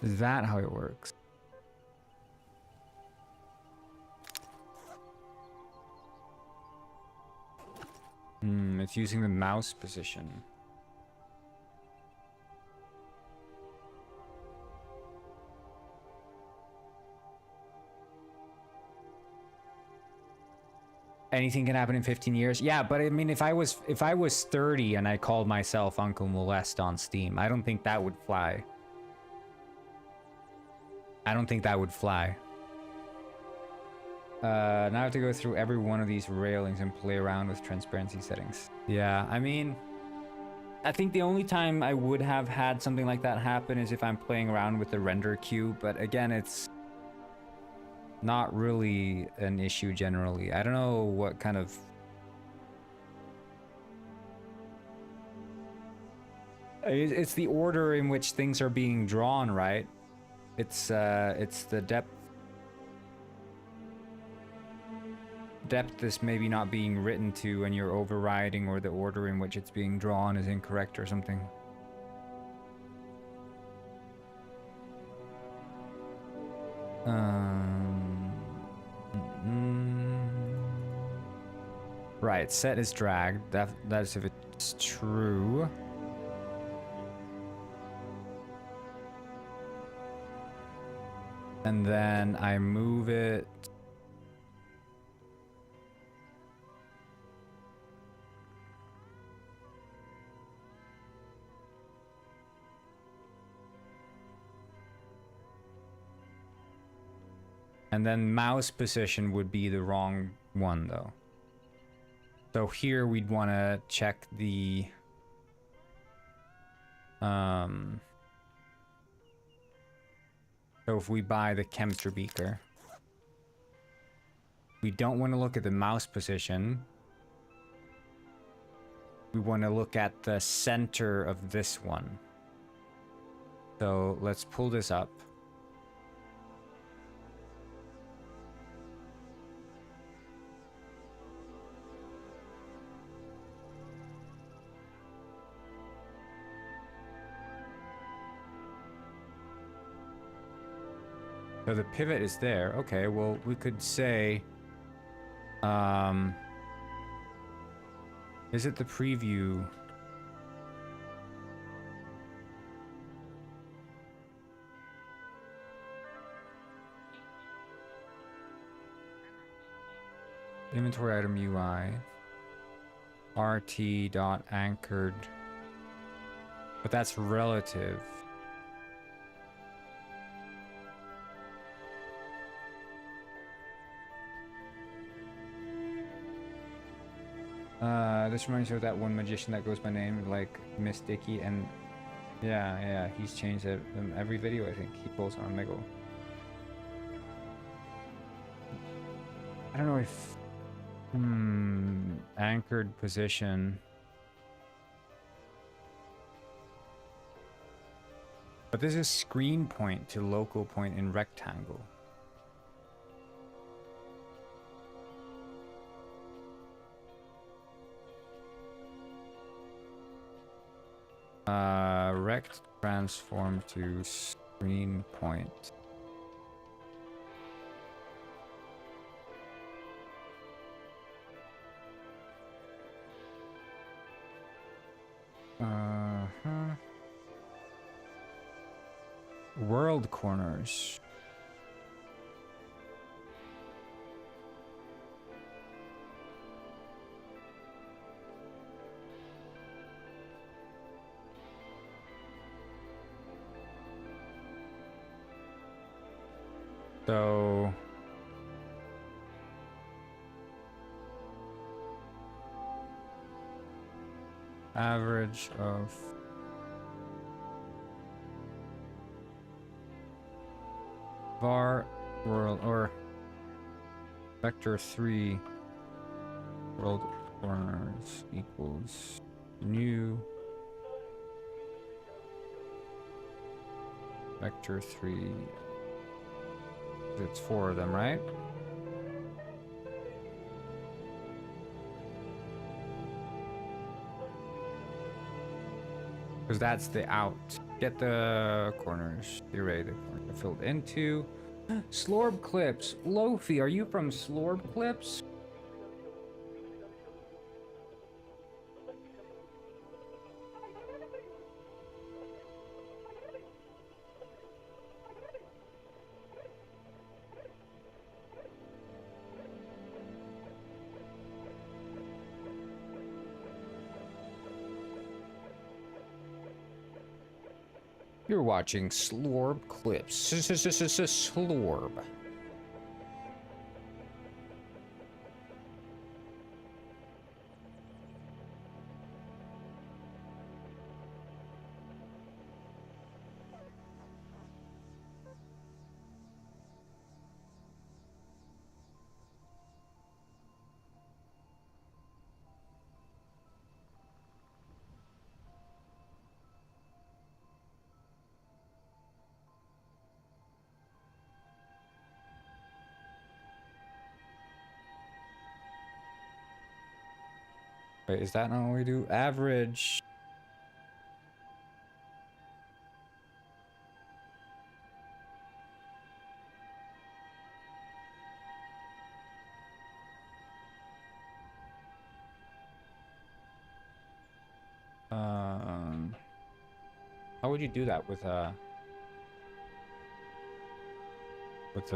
Is that how it works? It's using the mouse position. Anything can happen in 15 years. Yeah, but I mean, if I was 30 and I called myself Uncle Molest on Steam, I don't think that would fly. I don't think that would fly. Now I have to go through every one of these railings and play around with transparency settings. Yeah, I mean, I think the only time I would have had something like that happen is if I'm playing around with the render queue, but again, it's not really an issue generally. I don't know what kind of... It's the order in which things are being drawn, right? It's the depth is maybe not being written to and you're overriding, or the order in which it's being drawn is incorrect or something. Right, set is dragged. That's if it's true. And then I move it. And then mouse position would be the wrong one though. So here we'd want to check the so if we buy the chemistry beaker, we don't want to look at the mouse position. We want to look at the center of this one. So let's pull this up. So the pivot is there. Okay, well, we could say, is it the preview? Inventory item UI. RT.anchored. But that's relative. This reminds me of that one magician that goes by name like Miss Dicky, and yeah, he's changed it in every video. I think he pulls on Mego. I don't know if anchored position, but this is screen point to local point in rectangle. Rect transform to screen point. World corners. So average of var world or vector 3 world corners equals new vector 3. It's 4 of them, right? Because that's the out. Get the corners. The array the corners are filled into. Slorb clips. Lofi, are you from Slorb clips? You're watching Slorb clips. Slorb. Wait, is that not what we do? Average. How would you do that with the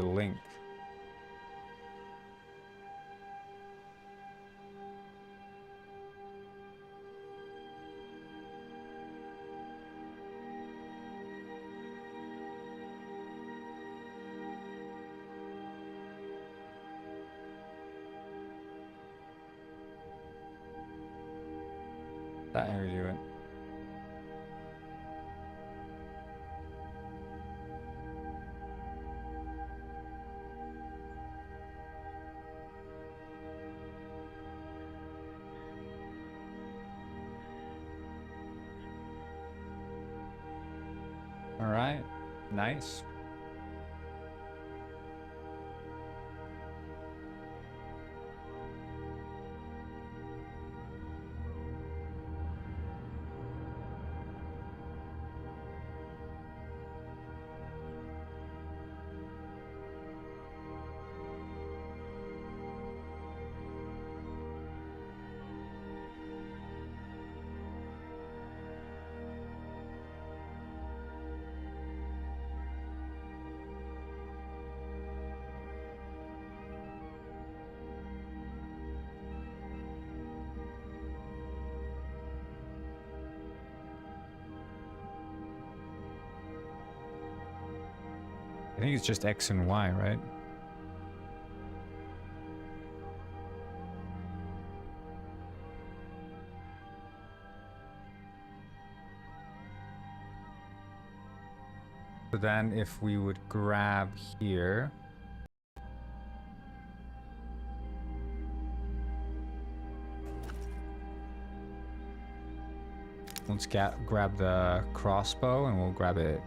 link? That how you do it. Nice. I think it's just X and Y, right? So then if we would grab here. Let's grab the crossbow and we'll grab it.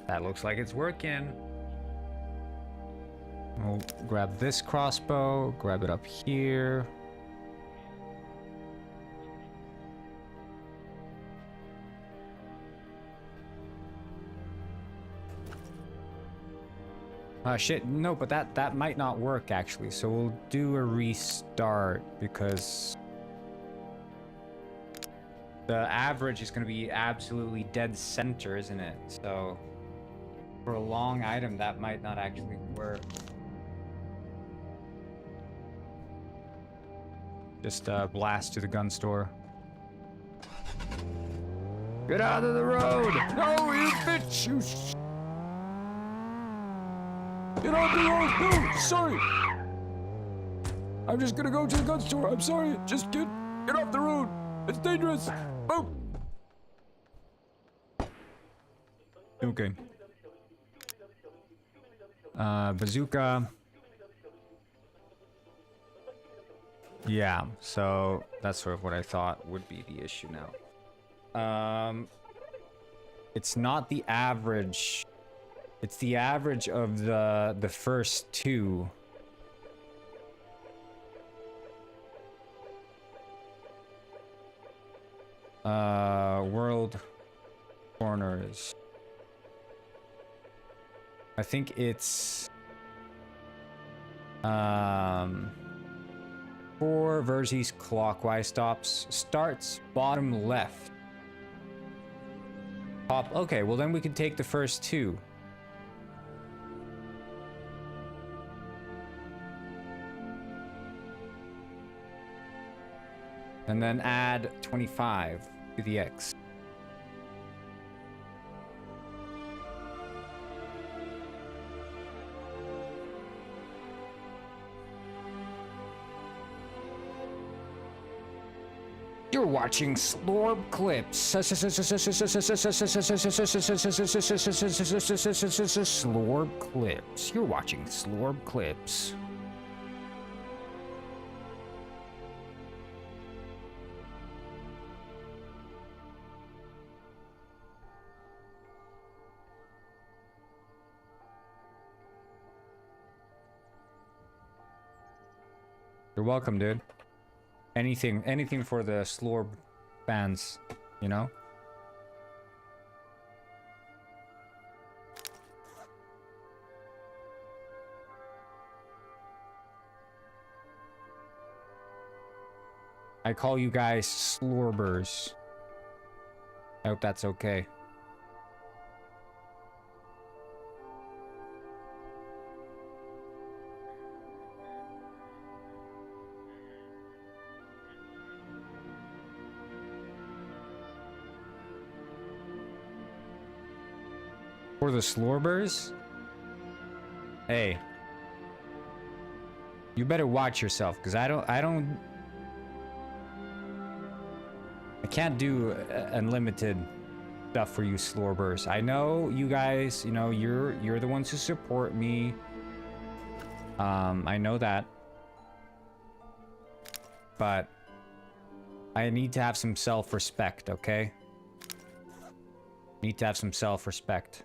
That looks like it's working. We'll grab this crossbow, grab it up here. Shit, no, but that might not work actually. So we'll do a restart because the average is going to be absolutely dead center, isn't it? So for a long item, that might not actually work. Just blast to the gun store. Get out of the road! No, you bitch! You Get off the road! No! Sorry! I'm just gonna go to the gun store. I'm sorry. Just get off the road. It's dangerous. Boom! Okay. Bazooka. Yeah, so that's sort of what I thought would be the issue now. It's not the average. It's the average of the first two. World corners. I think it's 4 versus clockwise starts bottom left. Top. Okay, well then we can take the first 2. And then add 25 to the X. You're watching Slorb Clips. Slorb Clips. You're watching Slorb Clips. You're welcome, dude. Anything for the Slorb fans, you know? I call you guys Slorbers. I hope that's okay. For the Slorbers? Hey. You better watch yourself, because I can't do unlimited stuff for you Slorbers. I know you guys, you know, you're the ones who support me. I know that. But I need to have some self-respect, okay? Need to have some self-respect.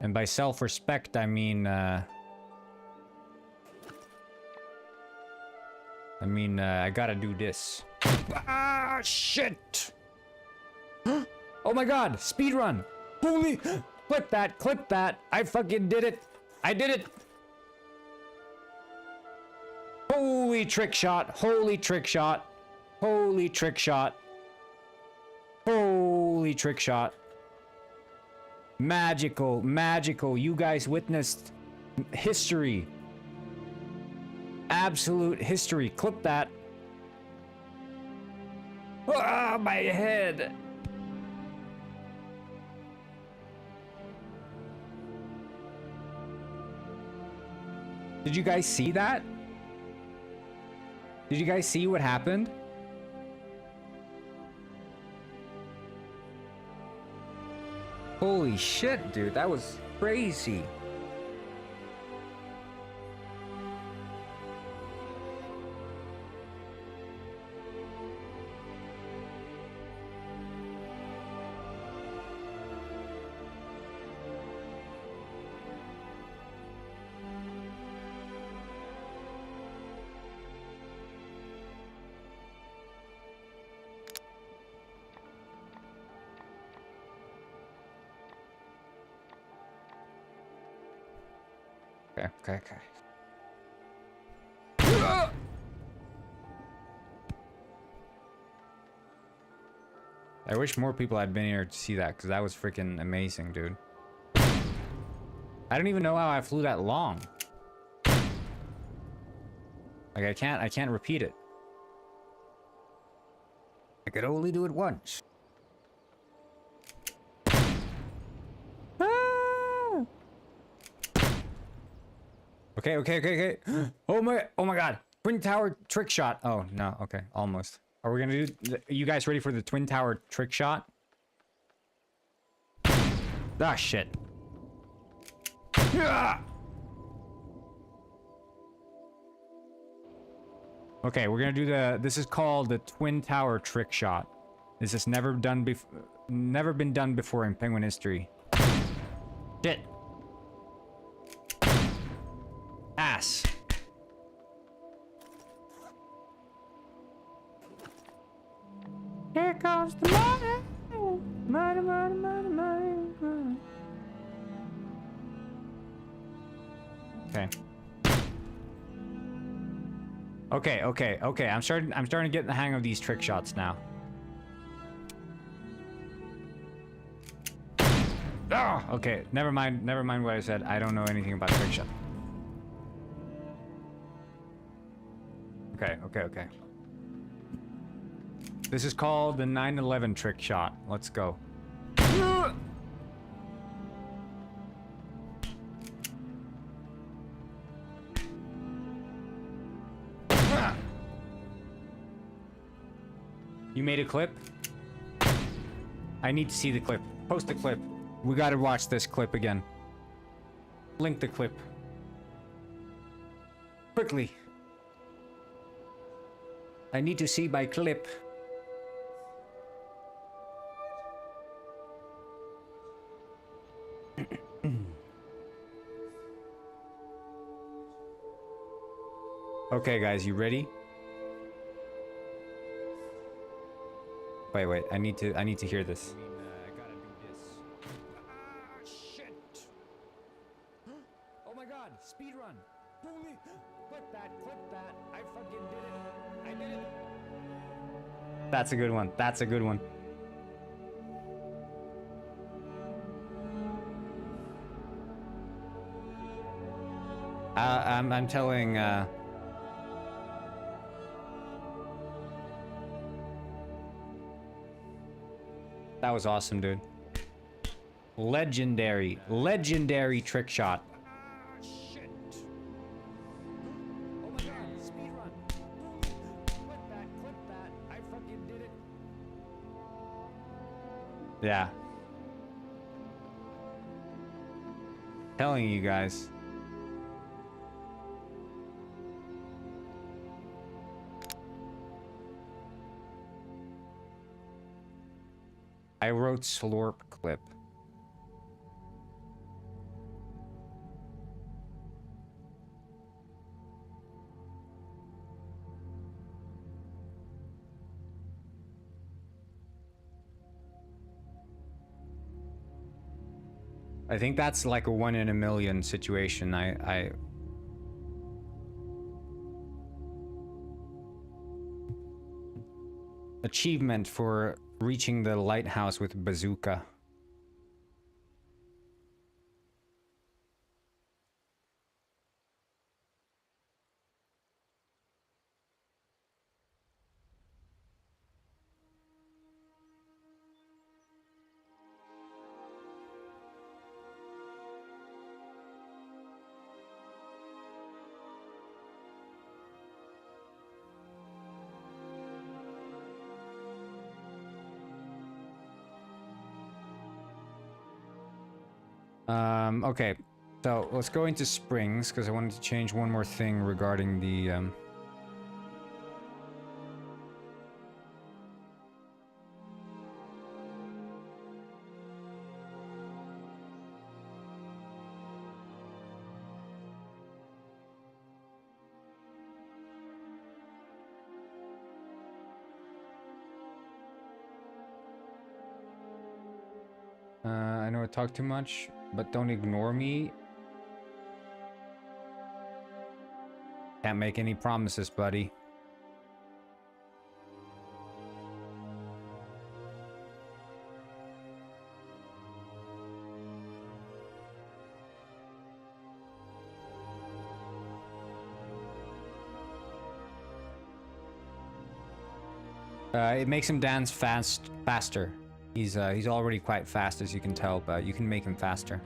And by self-respect, I mean, I gotta do this. Ah, shit! Oh my god, speedrun! Holy, clip that, I fucking did it! I did it! Holy trick shot, holy trick shot, holy trick shot, holy trick shot. Magical, magical. You guys witnessed history. Absolute history. Clip that. Ah, my head. Did you guys see that? Did you guys see what happened? Holy shit, dude, that was crazy. Okay. I wish more people had been here to see that, because that was freaking amazing, dude. I don't even know how I flew that long. Like, I can't repeat it. I could only do it once. Okay. Oh my god. Twin tower trick shot. Oh, no. Okay, almost. Are we gonna do... You guys ready for the twin tower trick shot? Ah, shit. Ah! Okay, we're gonna do the... This is called the twin tower trick shot. This has never been done before in Penguin history. Shit. Ass. Here comes the money. Money. Okay. I'm starting to get the hang of these trick shots now. Oh, okay. Never mind what I said. I don't know anything about trick shot. Okay. This is called the 9/11 trick shot. Let's go. You made a clip? I need to see the clip. Post the clip. We gotta watch this clip again. Link the clip. Quickly. I need to see my clip. Okay, guys, you ready? Wait, I need to hear this. I gotta do this. Ah, shit! Oh my god, speedrun! Holy, clip that! I fucking did it! I did it! That's a good one. I'm telling, that was awesome, dude. Legendary trick shot. Ah, shit. Oh my god, speedrun. Clip that. I fucking did it. Yeah. Telling you guys. I wrote slurp clip. I think that's like a 1 in a million situation. I achievement for reaching the lighthouse with bazooka. Okay, so let's go into Springs because I wanted to change one more thing regarding the I know I talk too much, but don't ignore me. Can't make any promises, buddy. It makes him dance faster. He's already quite fast, as you can tell, but you can make him faster.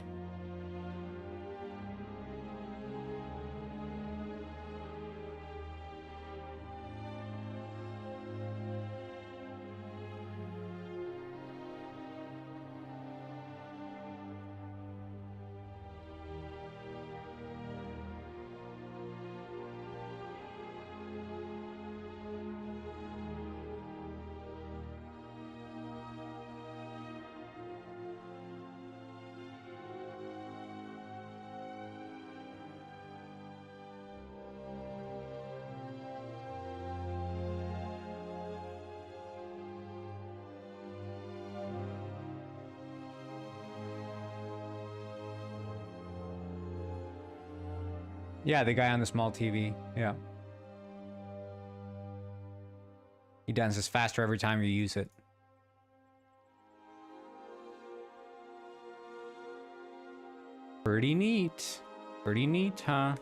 Yeah, the guy on the small TV. Yeah. He dances faster every time you use it. Pretty neat. Pretty neat, huh?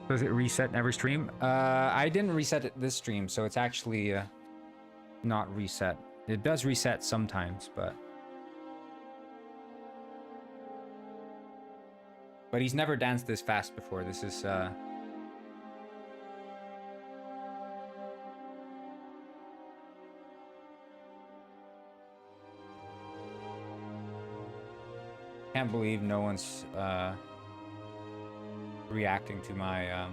Does it reset in every stream? I didn't reset it this stream, so it's actually not reset. It does reset sometimes, but he's never danced this fast before. This is can't believe no one's reacting to my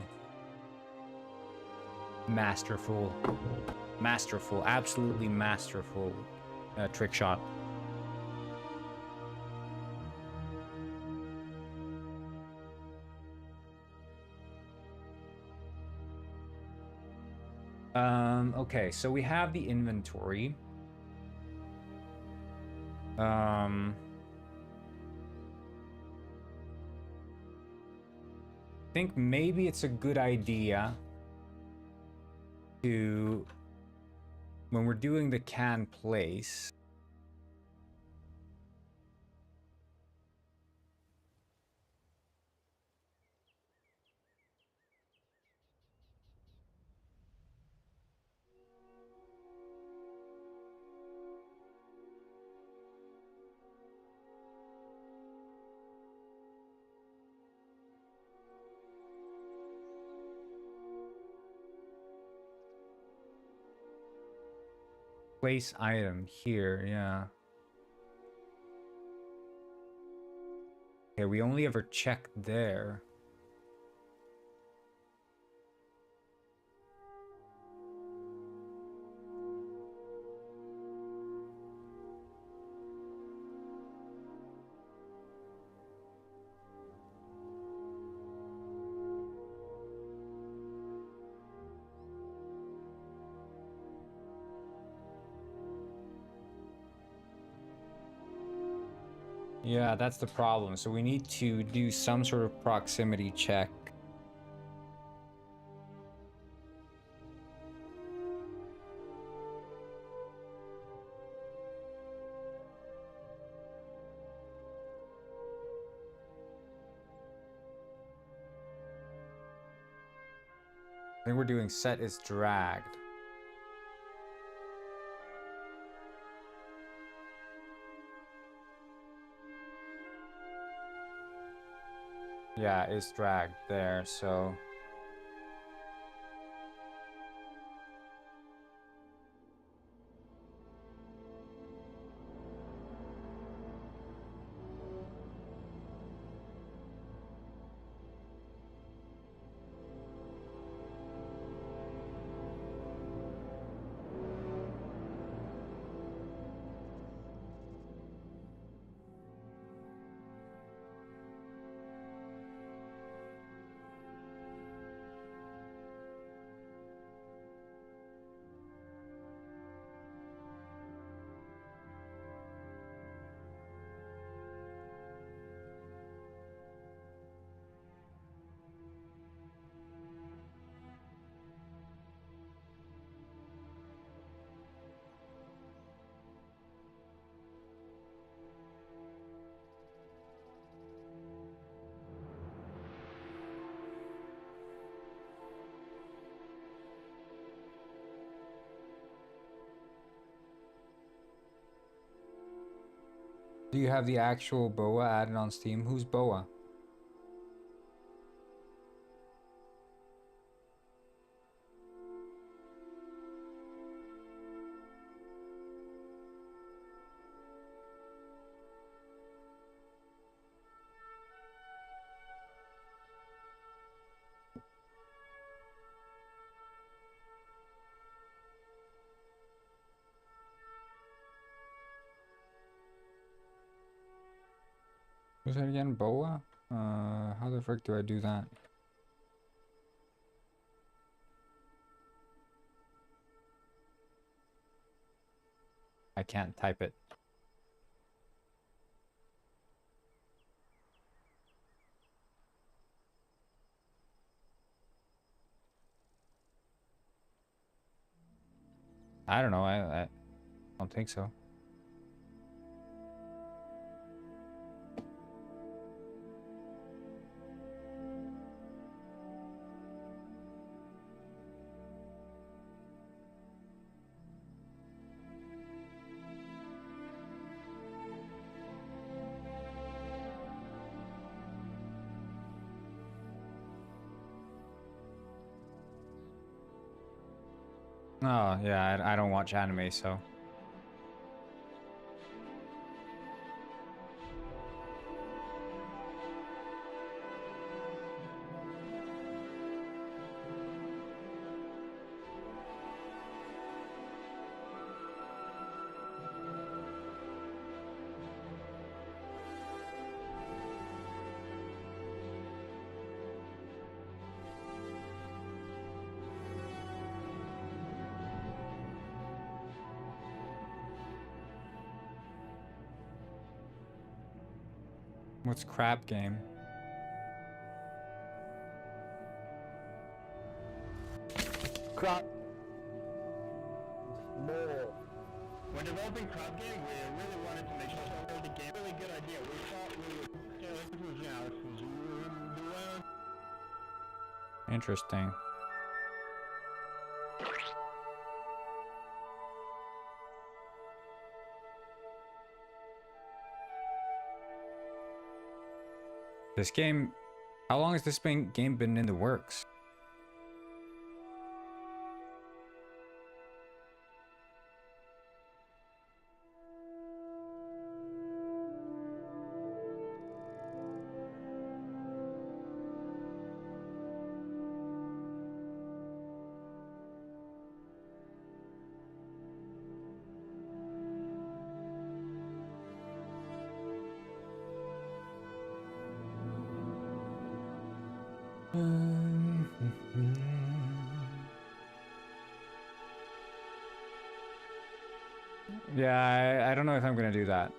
masterful, absolutely masterful trick shot. Okay, so we have the inventory. I think maybe it's a good idea to, when we're doing the can place, Place item here, yeah. Okay, we only ever check there. Yeah, that's the problem. So we need to do some sort of proximity check. I think we're doing set is dragged. Yeah, it's dragged there, so... Do you have the actual BOA added on Steam? Who's BOA? Who's that again? BOA? How the frick do I do that? I can't type it. I don't know. I don't think so. Oh, yeah, I don't watch anime, so... What's crap game? Crop. More. When developing crop game, we really wanted to make sure the game really good idea. We thought we would, this was Interesting. This game, how long has this game been in the works? Yeah, I don't know if I'm gonna do that.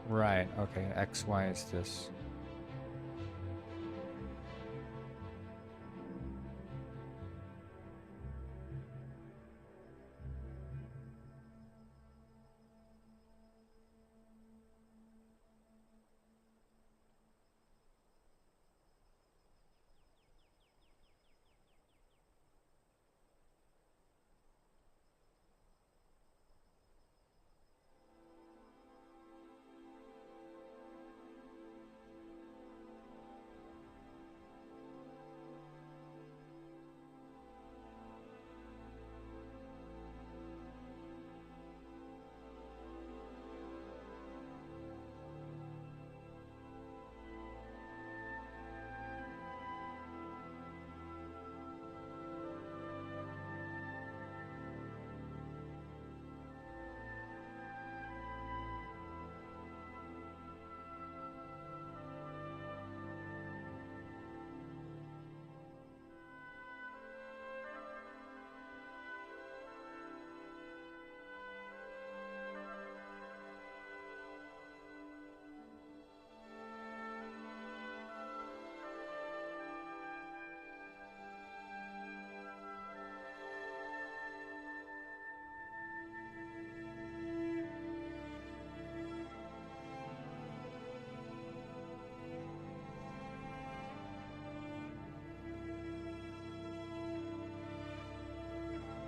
Right, okay, XY is this.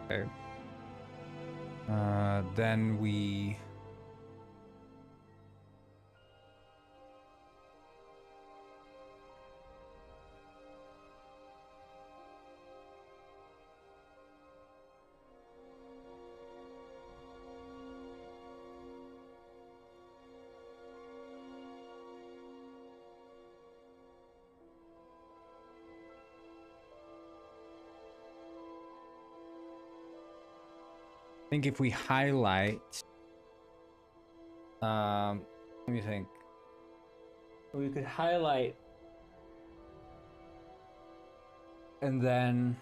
Okay. Then we... I think if we highlight, let me think. We could highlight and then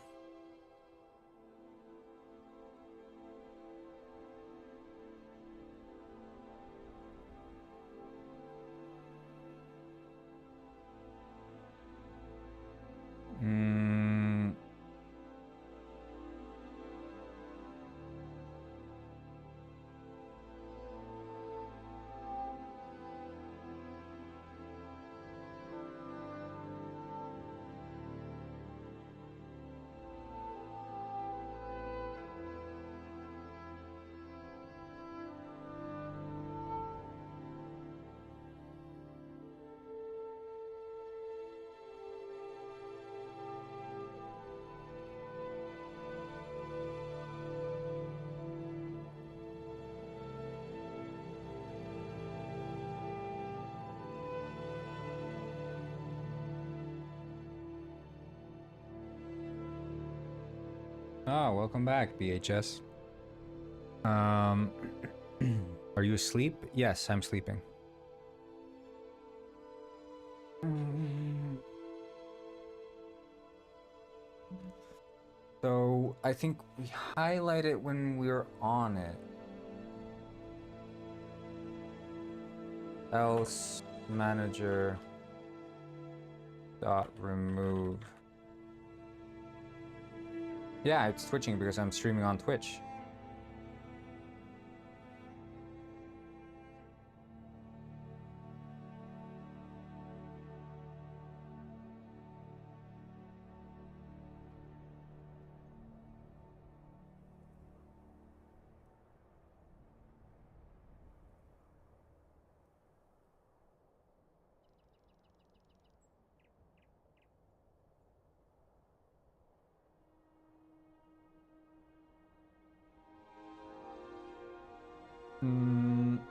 welcome back, BHS. Are you asleep? Yes, I'm sleeping. So I think we highlight it when we're on it. Else manager dot remove. Yeah, it's twitching because I'm streaming on Twitch.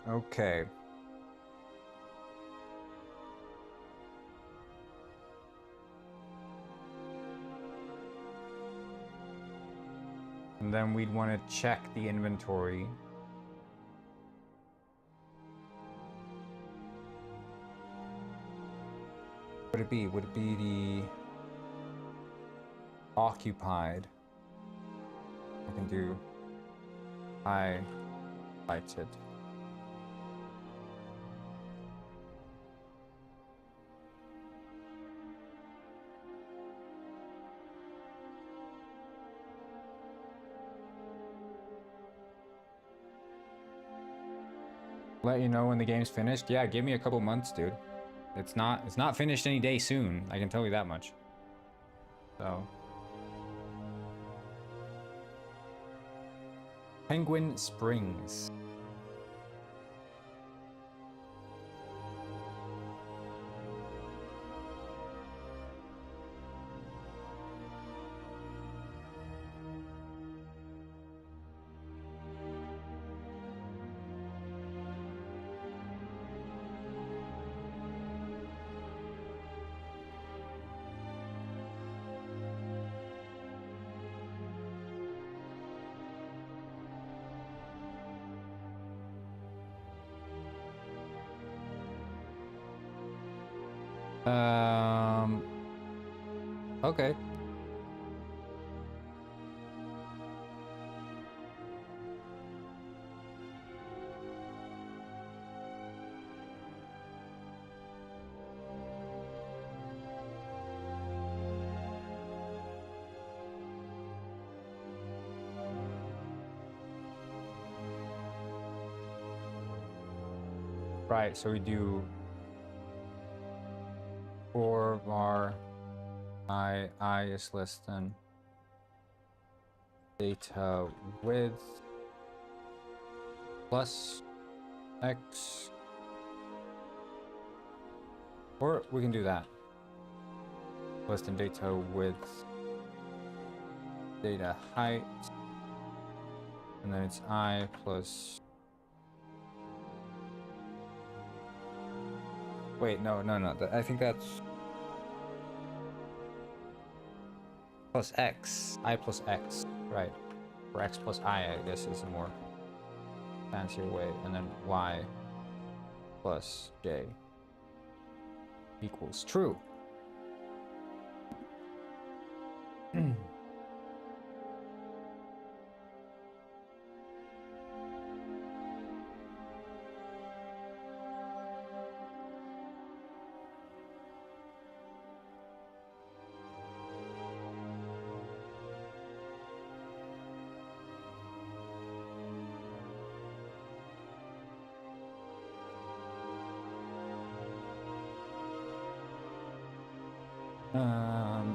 Okay. And then we'd want to check the inventory. Would it be? Would it be the occupied? I can do highlighted. Let you know when the game's finished. Yeah, give me a couple months, dude. It's not finished any day soon. I can tell you that much. So Penguin Springs. Okay. Right, so we do 4 var I is less than data width plus x, or we can do that, less than data width data height, and then it's I plus, wait, no, I think that's plus x, I plus x, right, or x plus I guess is a more fancier way, and then y plus j equals true.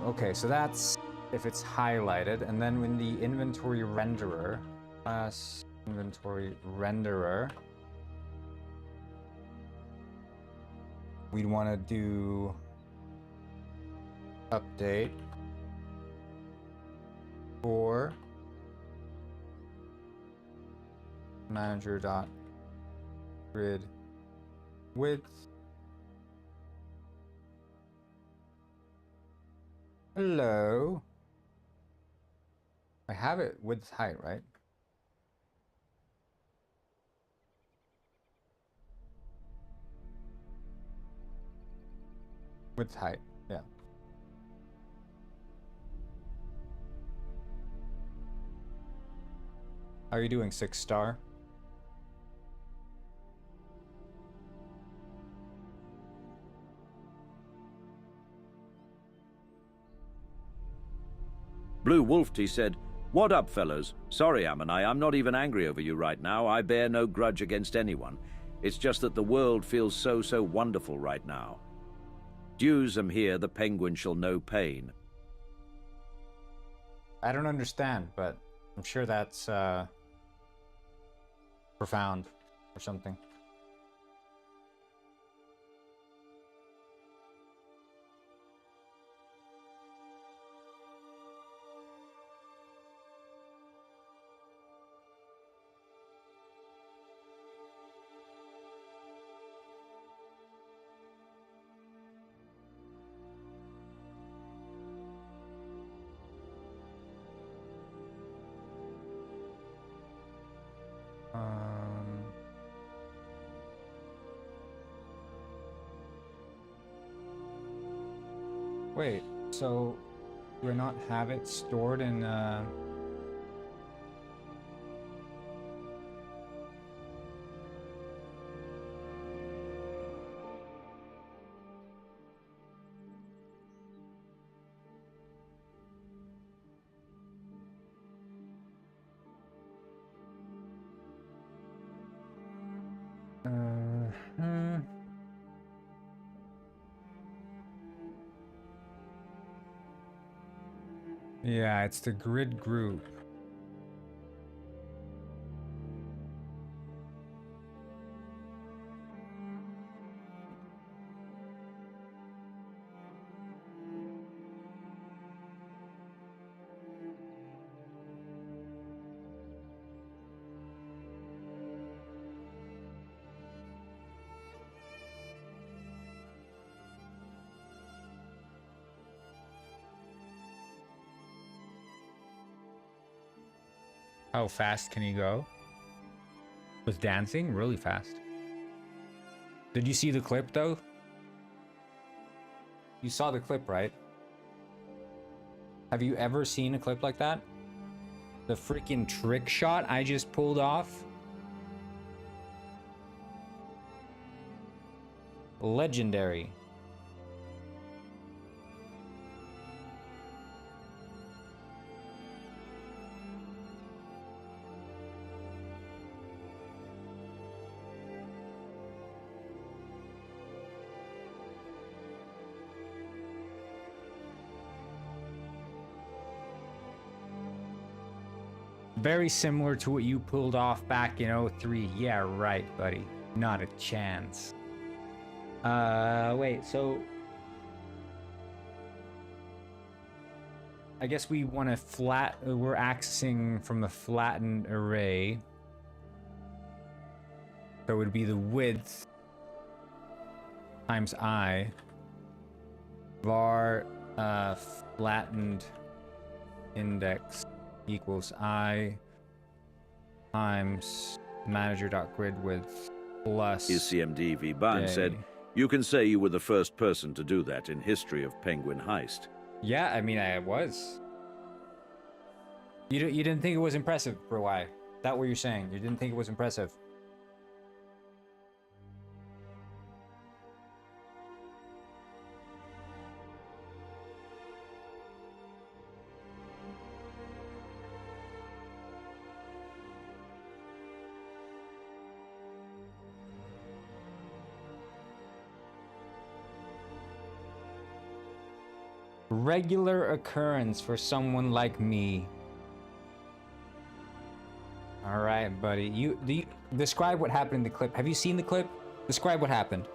Okay, so that's if it's highlighted, and then when the inventory renderer, class inventory renderer, we'd want to do update for manager dot grid width. Hello. I have it width height, right? Width height, yeah. How are you doing, 6-star? Blue Wolfty said, "What up, fellows? Sorry, Ammonai, I'm not even angry over you right now. I bear no grudge against anyone. It's just that the world feels so wonderful right now. Dues am here, the penguin shall know pain." I don't understand, but I'm sure that's profound or something. Wait, so do I not have it stored in hmm. Yeah, it's the grid group. How fast can he go? With dancing? Really fast. Did you see the clip though? You saw the clip, right? Have you ever seen a clip like that? The freaking trick shot I just pulled off? Legendary. Very similar to what you pulled off back in '03. Yeah, right, buddy. Not a chance. Wait, so... I guess we want to we're accessing from the flattened array. So it would be the width times I. Var flattened index equals I times manager.gridWidth plus His CMD V-Bun said, "You can say you were the first person to do that in history of Penguin Heist." Yeah, I mean, I was. You didn't think it was impressive, bro? Why? That what you're saying? You didn't think it was impressive? Regular occurrence for someone like me. All right, buddy. You describe what happened in the clip. Have you seen the clip? Describe what happened.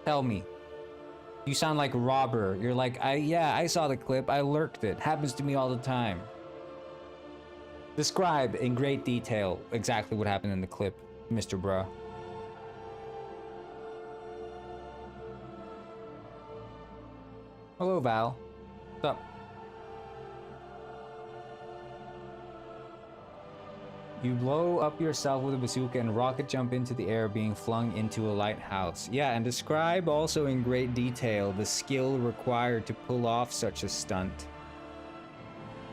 Tell me. You sound like a robber. You're like, yeah, I saw the clip. I lurked it. Happens to me all the time. Describe in great detail exactly what happened in the clip, Mr. Bruh. Hello, Val. What's up? You blow up yourself with a bazooka and rocket jump into the air, being flung into a lighthouse. Yeah, and describe also in great detail the skill required to pull off such a stunt.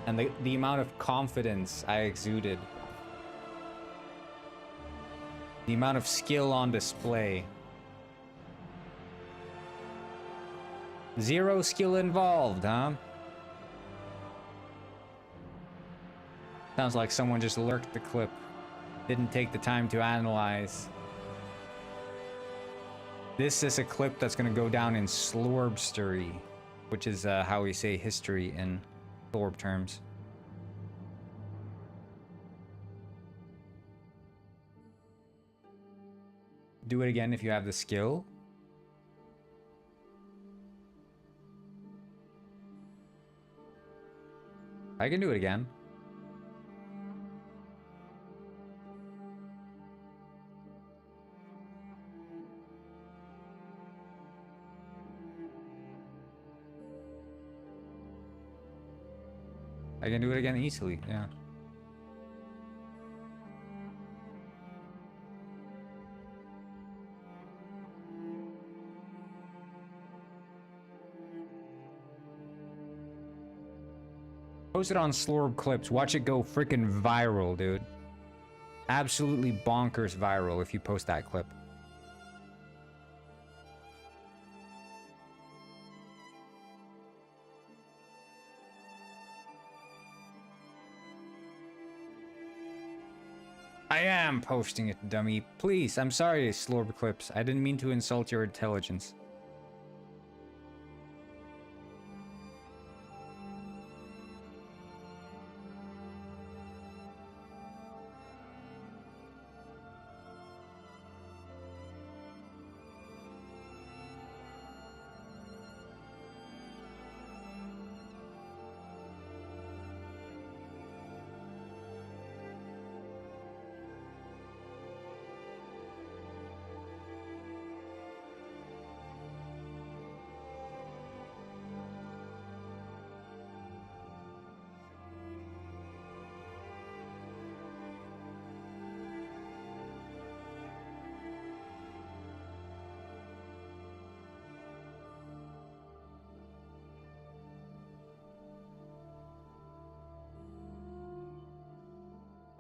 And the amount of confidence I exuded. The amount of skill on display. Zero skill involved, huh? Sounds like someone just lurked the clip. Didn't take the time to analyze. This is a clip that's gonna go down in slorbstery, which is how we say history in Slorb terms. Do it again if you have the skill. I can do it again. I can do it again easily, yeah. Post it on Slurb Clips. Watch it go freaking viral, dude. Absolutely bonkers viral if you post that clip. I am posting it, dummy. Please, I'm sorry, Slurb Clips. I didn't mean to insult your intelligence.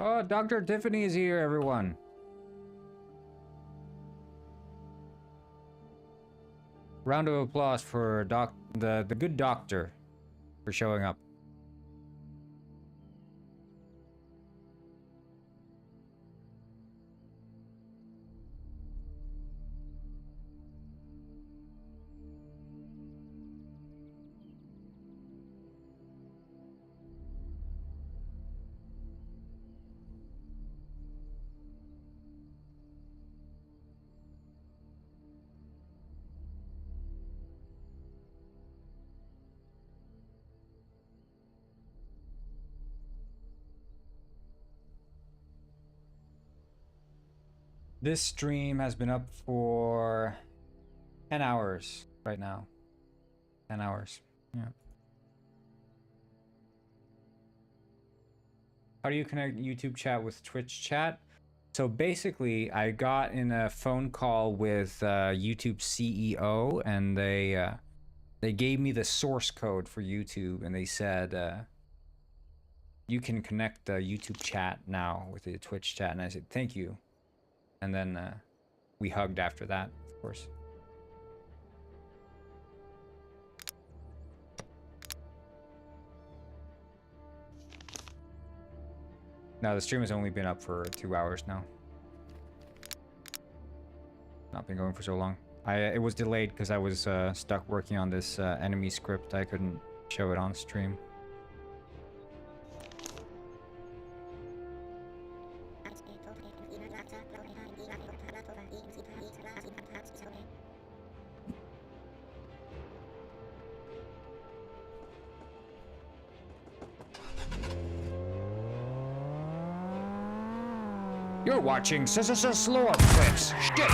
Oh, Dr. Tiffany is here, everyone. Round of applause for the good doctor for showing up. This stream has been up for 10 hours right now. 10 hours. Yeah. How do you connect YouTube chat with Twitch chat? So basically, I got in a phone call with YouTube CEO, and they gave me the source code for YouTube, and they said you can connect the YouTube chat now with the Twitch chat, and I said thank you. And then we hugged after that, of course. Now the stream has only been up for 2 hours now. Not been going for so long. It was delayed because I was stuck working on this enemy script. I couldn't show it on stream. You're watching Slurb Clips. Shit!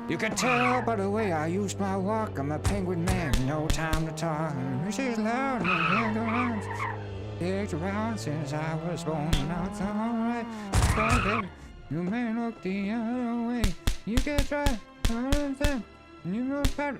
You can tell by the way I use my walk. I'm a penguin man, no time to talk. She's loud and it's around since I was born. Now it's alright. Okay. You may look the other way. You can try other thing. You know better.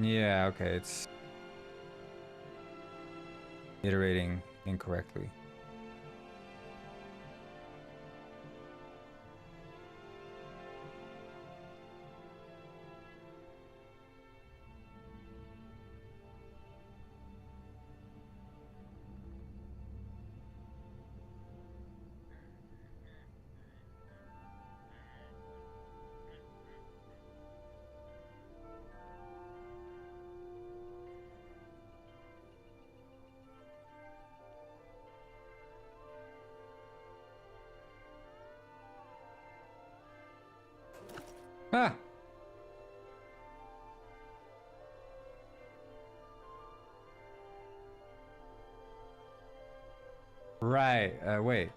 Yeah, okay, it's iterating incorrectly. Ah! Right, wait.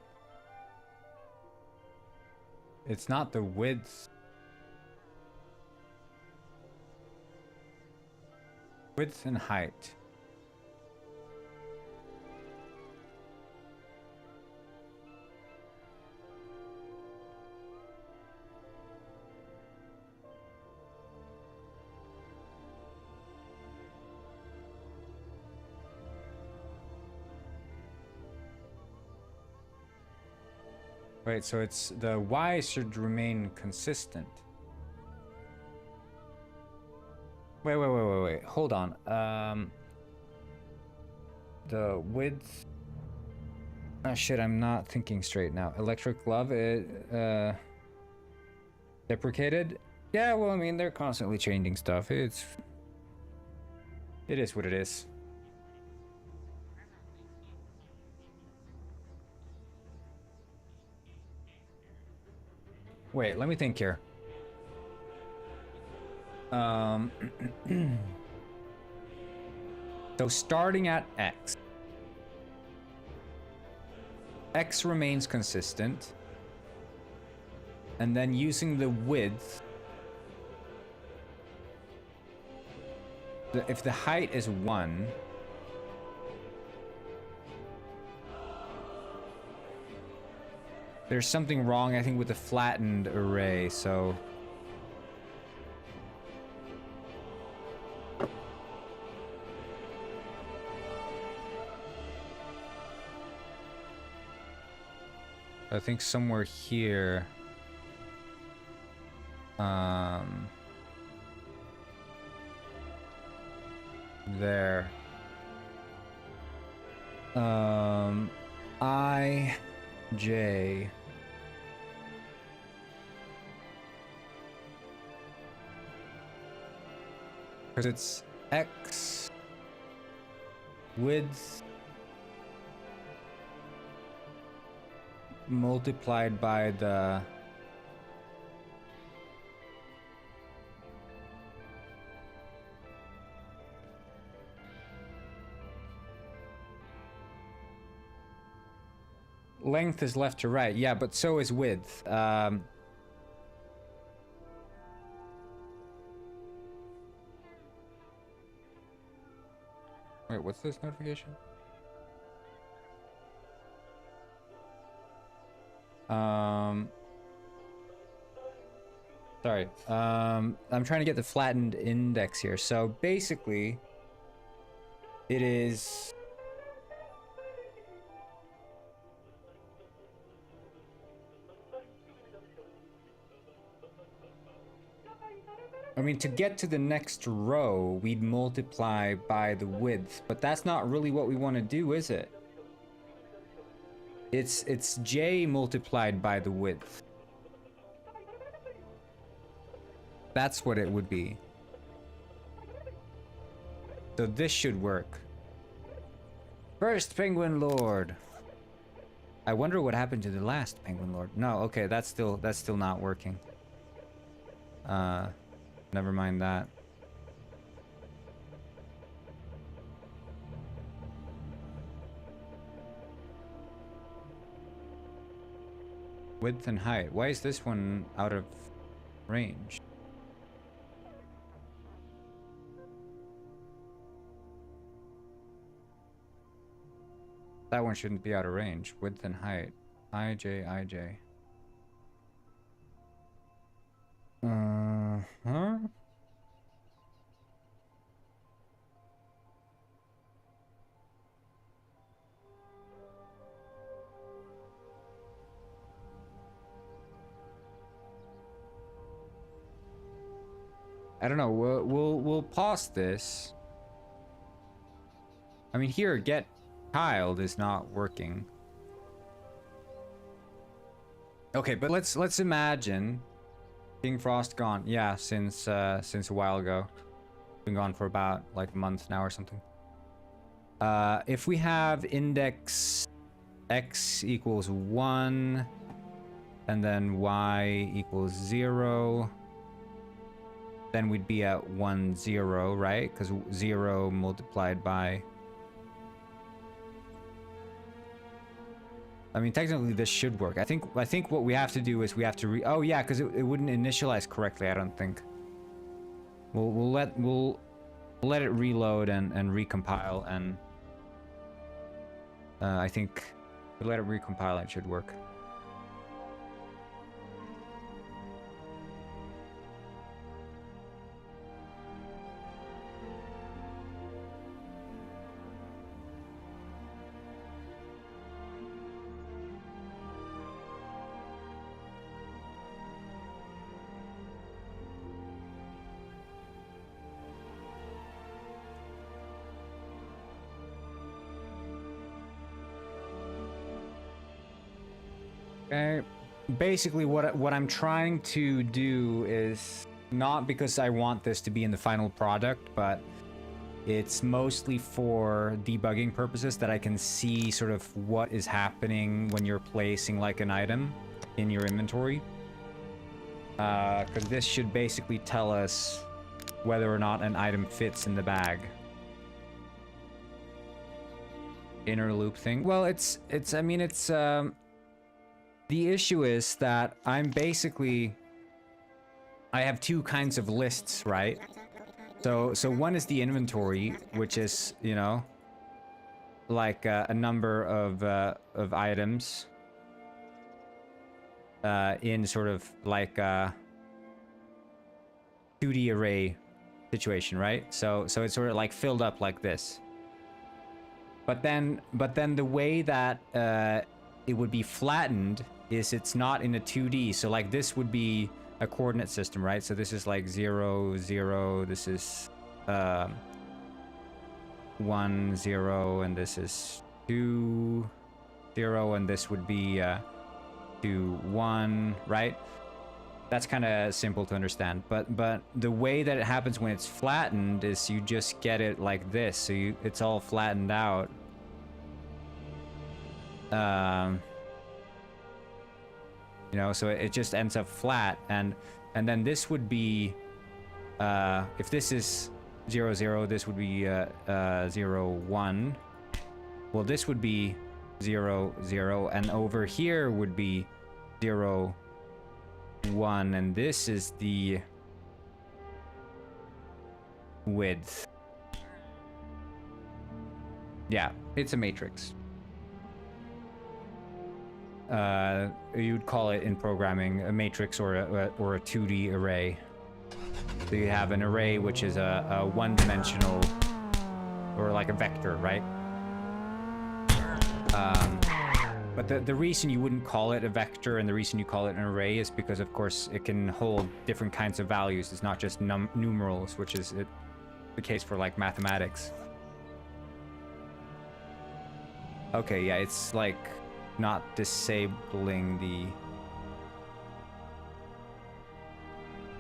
It's not the width. Width and height. Wait, so it's the Y should remain consistent. Wait. Hold on. The width. Oh shit, I'm not thinking straight now. Electric glove, deprecated? Yeah, well, I mean, they're constantly changing stuff. It is what it is. Wait, let me think here. So starting at X. X remains consistent. And then using the width. If the height is 1. There's something wrong, I think, with the flattened array, so... I think somewhere here... There. I... J... Because it's X width multiplied by the length is left to right. Yeah, but so is width. Wait, what's this notification? Sorry. I'm trying to get the flattened index here. So basically, it is... I mean, to get to the next row, we'd multiply by the width, but that's not really what we want to do, is it? It's J multiplied by the width. That's what it would be. So this should work. First Penguin Lord. I wonder what happened to the last Penguin Lord. No, okay, that's still not working. Never mind that. Width and height. Why is this one out of range? That one shouldn't be out of range. Width and height. IJ. Huh? I don't know. We'll pause this. I mean, here, get child is not working. Okay, but let's imagine King Frost gone. Yeah, since a while ago. Been gone for about like a month now or something. If we have index x equals 1 and then y equals 0, then we'd be at 1, 0, right? Because 0 multiplied by... I mean, technically this should work. I think what we have to do is we have to oh yeah, because it wouldn't initialize correctly, I don't think. We'll let it reload and recompile, and I think if we let it recompile, it should work. Okay. Basically, what I'm trying to do is not because I want this to be in the final product, but it's mostly for debugging purposes, that I can see sort of what is happening when you're placing like an item in your inventory. Because this should basically tell us whether or not an item fits in the bag. Inner loop thing. Well, I mean, it's the issue is that I have two kinds of lists, right? So one is the inventory, which is, you know, like a number of items in sort of like a 2D array situation, right? So it's sort of like filled up like this. But then the way that it would be flattened is it's not in a 2D. So like this would be a coordinate system, right? So this is like 0, 0, this is 1, 0, and this is 2, 0, and this would be 2, 1, right? That's kind of simple to understand. But the way that it happens when it's flattened is you just get it like this. So it's all flattened out. You know, so it just ends up flat, and then this would be if this is 0, 0, this would be 0, 1. Well, this would be 0, 0, and over here would be 0, 1, and this is the width. Yeah, it's a matrix. You'd call it in programming a matrix or a 2D array. So you have an array which is a one-dimensional, or like a vector, right? But the reason you wouldn't call it a vector and the reason you call it an array is because, of course, it can hold different kinds of values. It's not just numerals, which is the case for like mathematics. Okay, yeah, it's like not disabling the...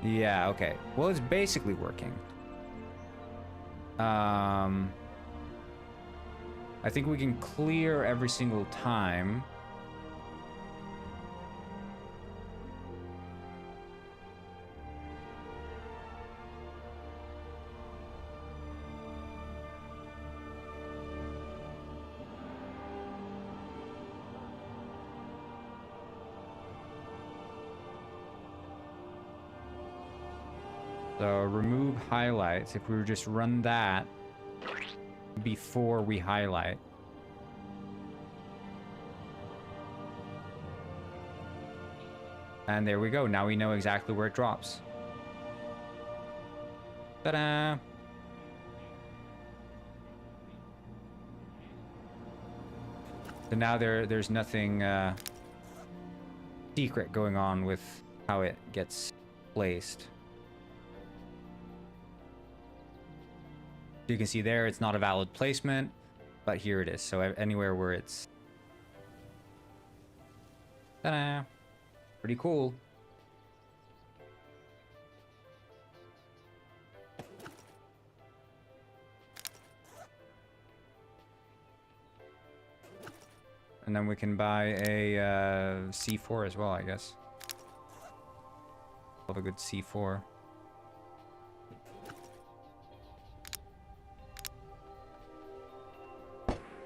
Yeah, okay. Well, it's basically working. I think we can clear every single time. So remove highlights. If we were just run that before we highlight. And there we go. Now we know exactly where it drops. Ta-da! So now there's nothing secret going on with how it gets placed. You can see there, it's not a valid placement, but here it is. So anywhere where it's... Ta-da! Pretty cool. And then we can buy a C4 as well, I guess. Love a good C4.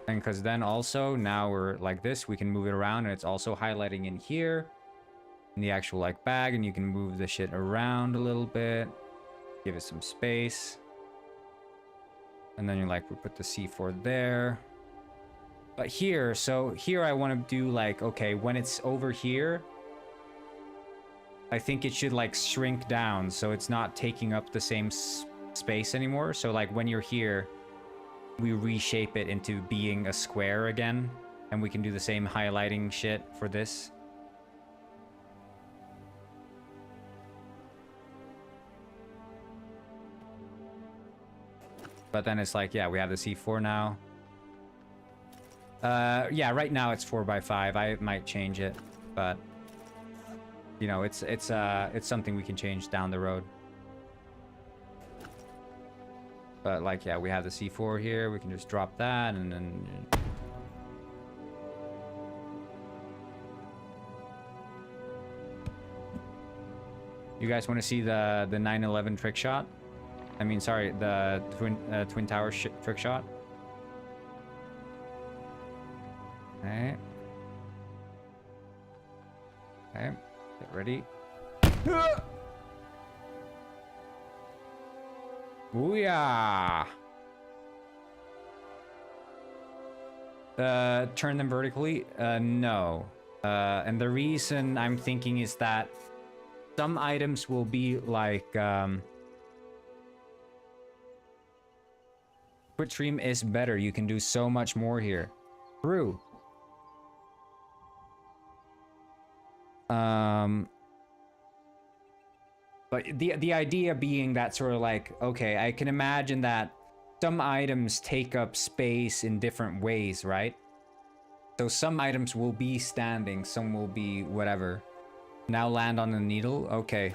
And because then also, now we're like this, we can move it around, and it's also highlighting in here, in the actual like bag, and you can move the shit around a little bit, give it some space. And then you're like, we put the C4 there. But here, so here I want to do like, okay, when it's over here, I think it should like shrink down so it's not taking up the same space anymore. So like when you're here, we reshape it into being a square again. And we can do the same highlighting shit for this. But then it's like, yeah, we have the C4 now. Yeah, right now it's 4x5. I might change it, but you know, it's something we can change down the road. But like, yeah, we have the C4 here. We can just drop that and then. You guys want to see the 9/11 trick shot? I mean, sorry, the Twin Tower trick shot. Okay. Okay. Get ready. Booyah! Turn them vertically? No. And the reason I'm thinking is that some items will be like, Twitch stream is better. You can do so much more here. True. But the idea being that sort of like, okay, I can imagine that some items take up space in different ways, right? So some items will be standing, some will be whatever. Now land on the needle. Okay.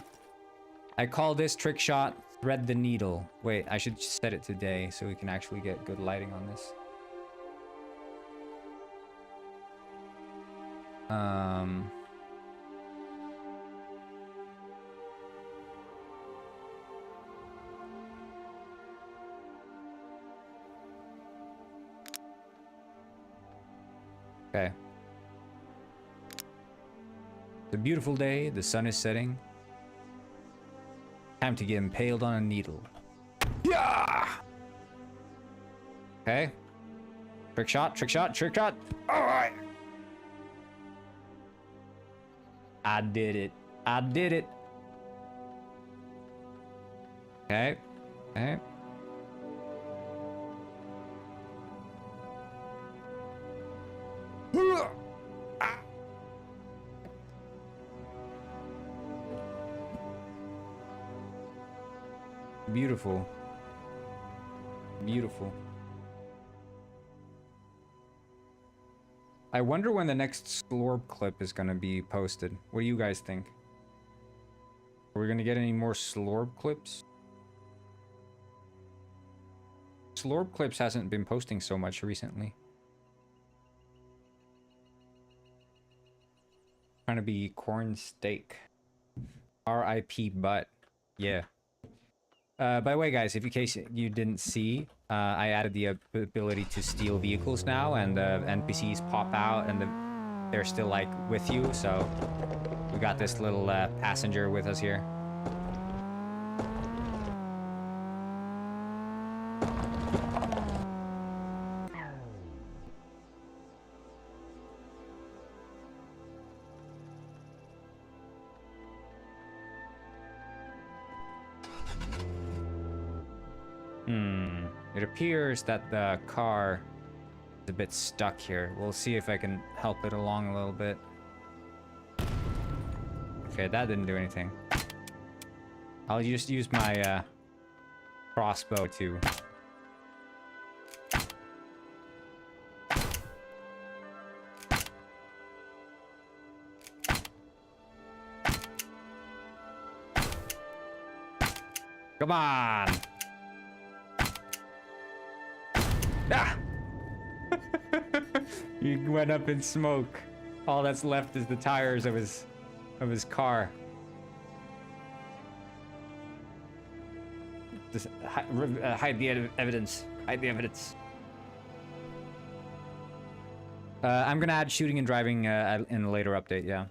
I call this trick shot thread the needle. Wait, I should set it to day so we can actually get good lighting on this. Okay. It's a beautiful day, the sun is setting. Time to get impaled on a needle. Yeah! Okay. Trick shot, trick shot, trick shot. Alright! I did it. I did it. Okay. Okay. Beautiful. Beautiful. I wonder when the next Slorb clip is gonna be posted. What do you guys think? Are we gonna get any more Slorb clips? Slorb clips hasn't been posting so much recently. Trying to be corn steak. R.I.P. butt. Yeah. By the way, guys, if in case you didn't see, I added the ability to steal vehicles now, and the NPCs pop out, and they're still, like, with you, so we got this little passenger with us here. It appears that the car is a bit stuck here. We'll see if I can help it along a little bit. Okay, that didn't do anything. I'll just use my crossbow to... Come on! Ah! He went up in smoke. All that's left is the tires of his car. Just hide the evidence. Hide the evidence. I'm gonna add shooting and driving in a later update. Yeah.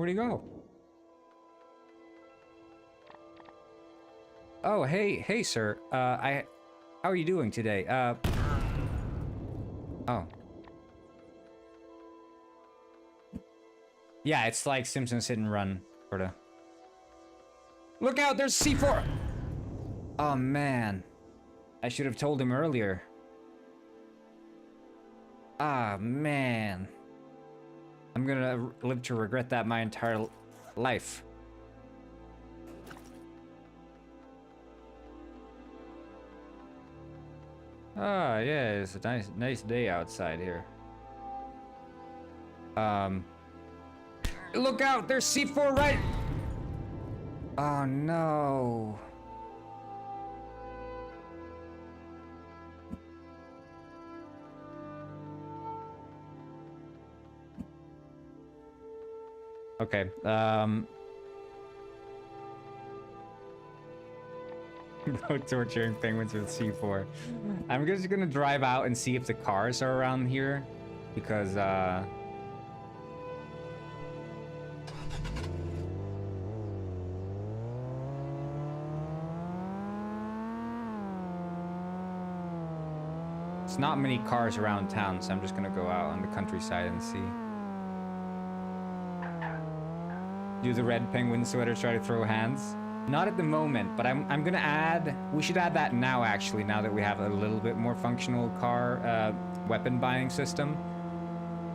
Where'd he go? Oh, hey, sir. How are you doing today? Oh. Yeah, it's like Simpsons Hit and Run, sorta. Look out, there's C4! Oh, man. I should have told him earlier. Ah, man. I'm gonna live to regret that my entire life. Ah, yeah, it's a nice day outside here. Look out, there's C4 right. Oh no. Okay, no torturing penguins with C4. I'm just gonna drive out and see if the cars are around here, because it's not many cars around town, so I'm just gonna go out on the countryside and see. Do the red penguin sweater try to throw hands? Not at the moment, but I'm gonna add, we should add that now actually, now that we have a little bit more functional car weapon buying system.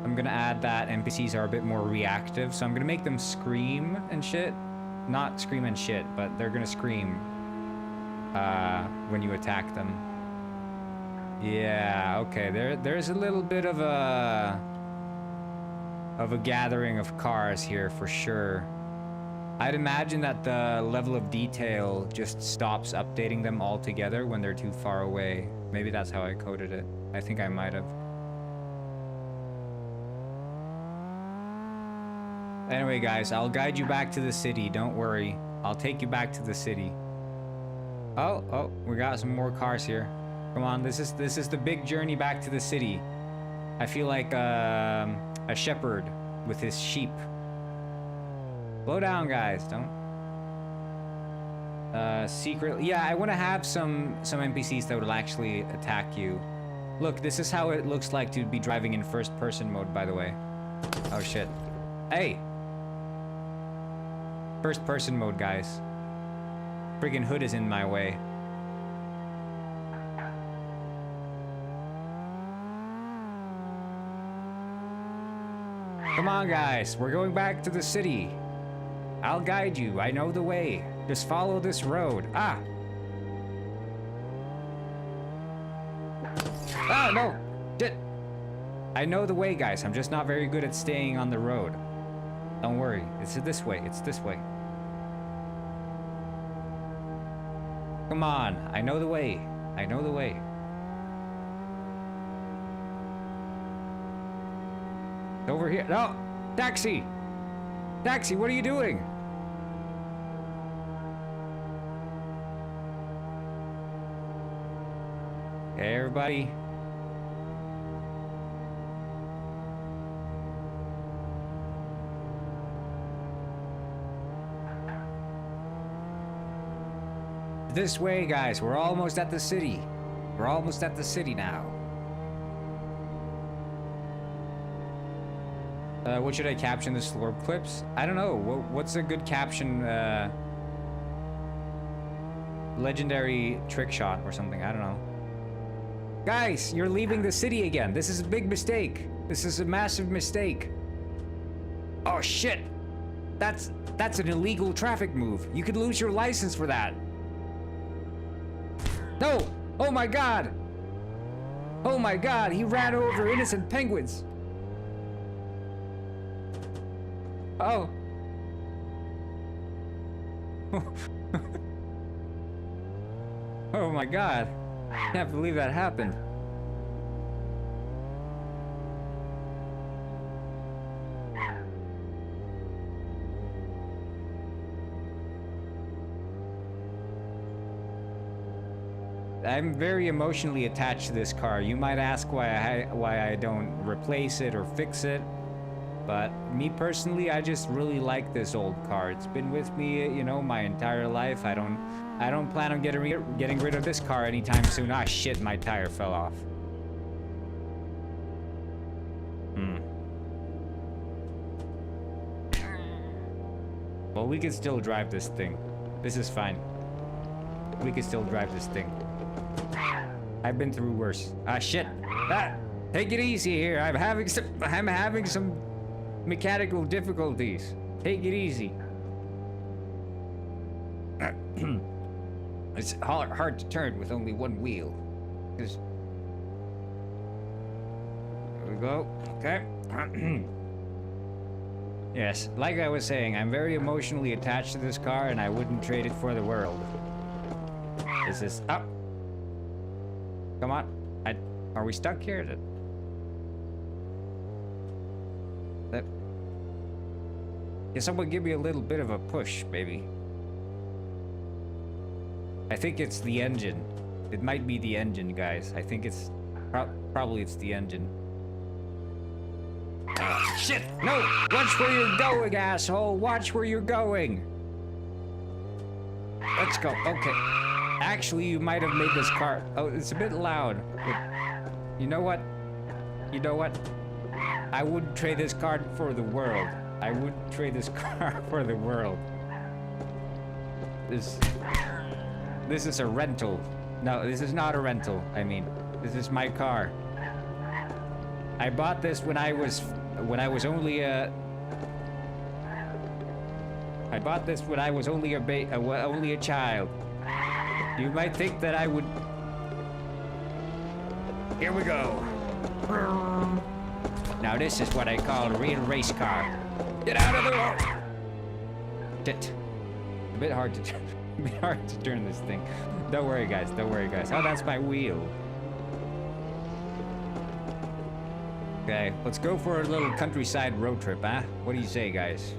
I'm gonna add that NPCs are a bit more reactive, so I'm gonna make them scream and shit. Not scream and shit, but they're gonna scream when you attack them. Yeah, okay, there's a little bit of a gathering of cars here for sure. I'd imagine that the level of detail just stops updating them altogether when they're too far away. Maybe that's how I coded it. I think I might have. Anyway, guys, I'll guide you back to the city. Don't worry. I'll take you back to the city. Oh, we got some more cars here. Come on, this is the big journey back to the city. I feel like a shepherd with his sheep. Slow down, guys. Don't. Secretly, yeah, I want to have some NPCs that will actually attack you. Look, this is how it looks like to be driving in first-person mode, by the way. Oh shit. Hey. First-person mode, guys. Friggin' hood is in my way. Come on, guys. We're going back to the city. I'll guide you. I know the way. Just follow this road. Ah! Ah, no! Shit! I know the way, guys. I'm just not very good at staying on the road. Don't worry. It's this way. It's this way. Come on. I know the way. I know the way. It's over here. No! Taxi! Taxi, what are you doing? Okay, everybody. This way, guys. We're almost at the city. We're almost at the city now. What should I caption the slurp clips? I don't know. What's a good caption? Legendary trick shot or something. I don't know. Guys, you're leaving the city again. This is a big mistake. This is a massive mistake. Oh shit. That's an illegal traffic move. You could lose your license for that. No! Oh my god! Oh my god, he ran over innocent penguins. Oh. Oh my god. I can't believe that happened. I'm very emotionally attached to this car. You might ask why I don't replace it or fix it. But me personally, I just really like this old car. It's been with me, you know, my entire life. I don't plan on getting rid of this car anytime soon. Ah, shit, my tire fell off. Well, we can still drive this thing. This is fine. We can still drive this thing. I've been through worse. Ah, shit. Ah, take it easy here. I'm having some mechanical difficulties. Take it easy. It's hard to turn with only one wheel. There we go. Okay. Yes, like I was saying, I'm very emotionally attached to this car, and I wouldn't trade it for the world. This is up. Come on. Are we stuck here? Can someone give me a little bit of a push, baby? I think it's the engine. It might be the engine, guys. I think it's... probably it's the engine. Shit! No! Watch where you're going, asshole! Watch where you're going! Let's go. Okay. Actually, you might have made this car... Oh, it's a bit loud. But you know what? You know what? I wouldn't trade this car for the world. I wouldn't trade this car for the world. This is a rental. No, this is not a rental. I mean, this is my car. I bought this when I was only a... I bought this when I was only a child. You might think that I would... Here we go. Now this is what I call a real race car. Get out of the road! Shit. A bit hard to turn. A bit hard to turn this thing. Don't worry, guys. Don't worry, guys. Oh, that's my wheel. Okay, let's go for a little countryside road trip, huh? What do you say, guys?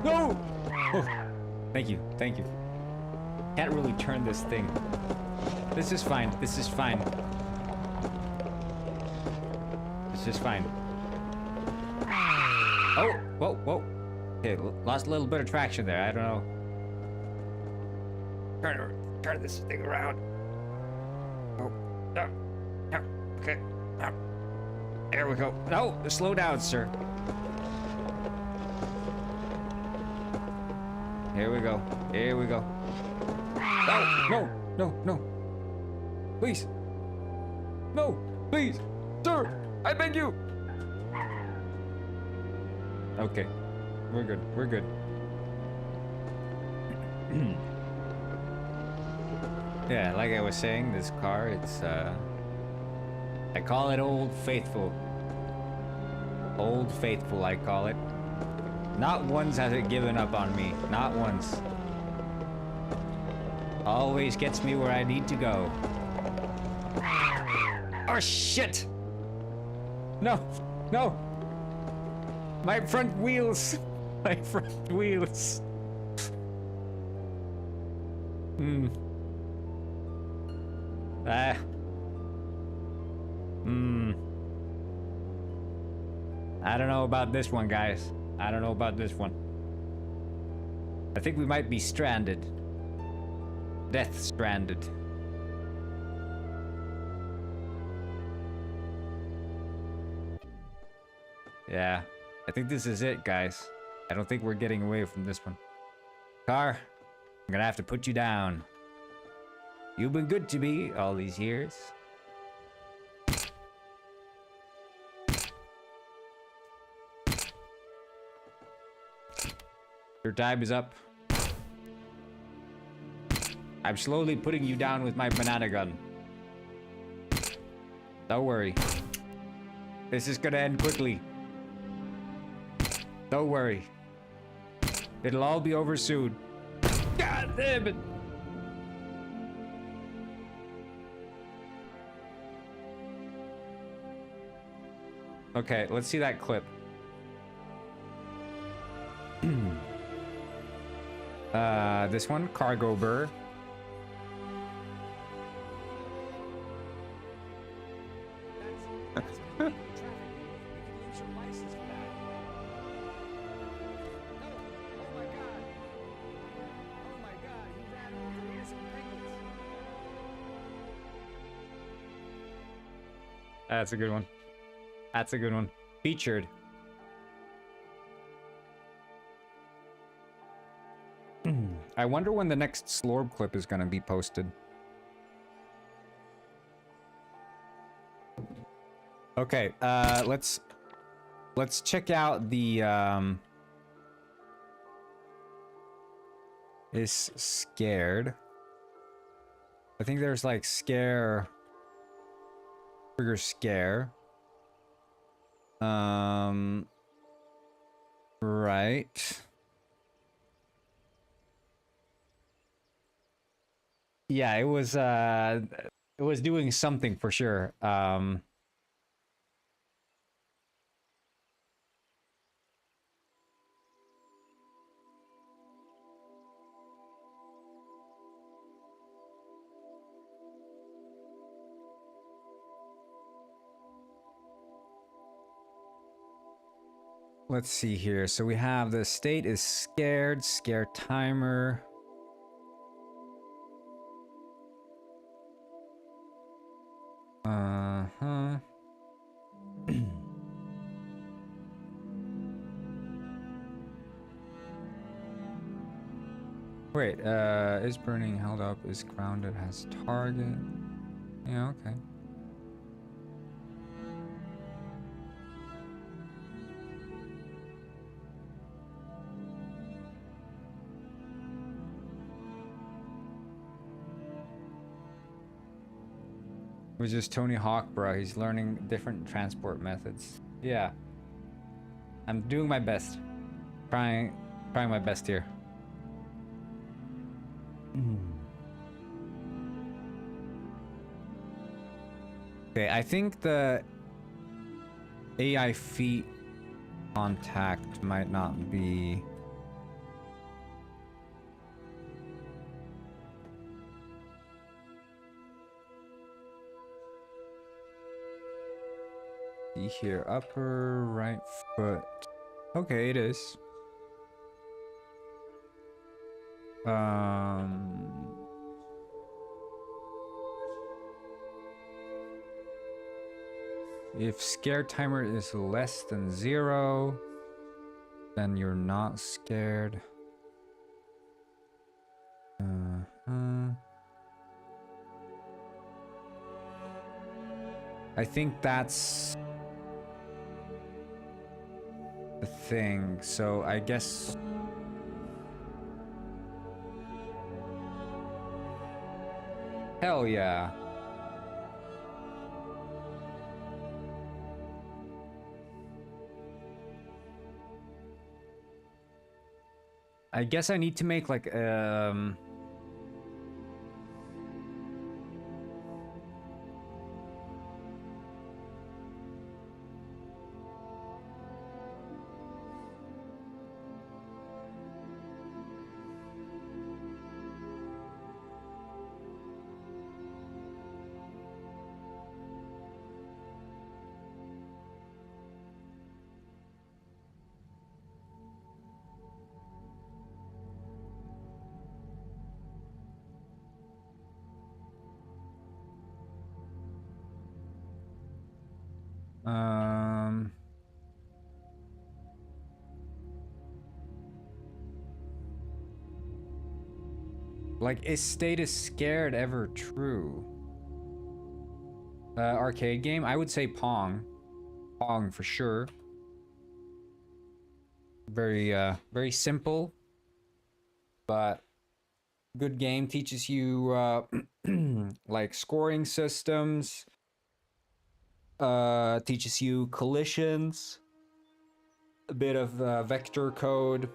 No! Oh, thank you, thank you. Can't really turn this thing. This is fine, this is fine. This is fine. Oh, whoa, whoa. Okay, lost a little bit of traction there, I don't know. Turn this thing around. Oh, no, no, okay. No. There we go. No, slow down, sir. Here we go. Here we go. No, no, no, no. Please. No, please. Sir, I beg you. Okay. We're good. We're good. Yeah, like I was saying, this car, it's, I call it Old Faithful. Old Faithful, I call it. Not once has it given up on me. Not once. Always gets me where I need to go. Oh, shit! No! No! My front wheels! My front wheels! I don't know about this one, guys. I don't know about this one. I think we might be stranded. Death stranded. Yeah, I think this is it, guys. I don't think we're getting away from this one. Car, I'm gonna have to put you down. You've been good to me all these years. Your time is up. I'm slowly putting you down with my banana gun. Don't worry. This is gonna end quickly. Don't worry. It'll all be over soon. God damn it! Okay, let's see that clip. This one, Cargo Burr. That's a good one. That's a good one. Featured. I wonder when the next Slorb clip is gonna be posted. Okay, let's check out the is scared. I think there's like scare, trigger scare. Right. Yeah, it was doing something for sure. Let's see here. So we have the state is scared, scare timer. Uh-huh. Wait, is burning held up, is grounded, has target. Yeah, okay. It was just Tony Hawk, bro. He's learning different transport methods. Yeah. I'm doing my best. Trying my best here. Okay, I think the AI feet contact might not be... See here, upper right foot. Okay, it is. If scare timer is less than 0, then you're not scared. I think that's the thing. So I guess hell yeah. I guess I need to make like like, is status scared ever true? Arcade game? I would say Pong. Pong for sure. Very, very simple. But good game. Teaches you, like, scoring systems. Teaches you collisions. A bit of, vector code.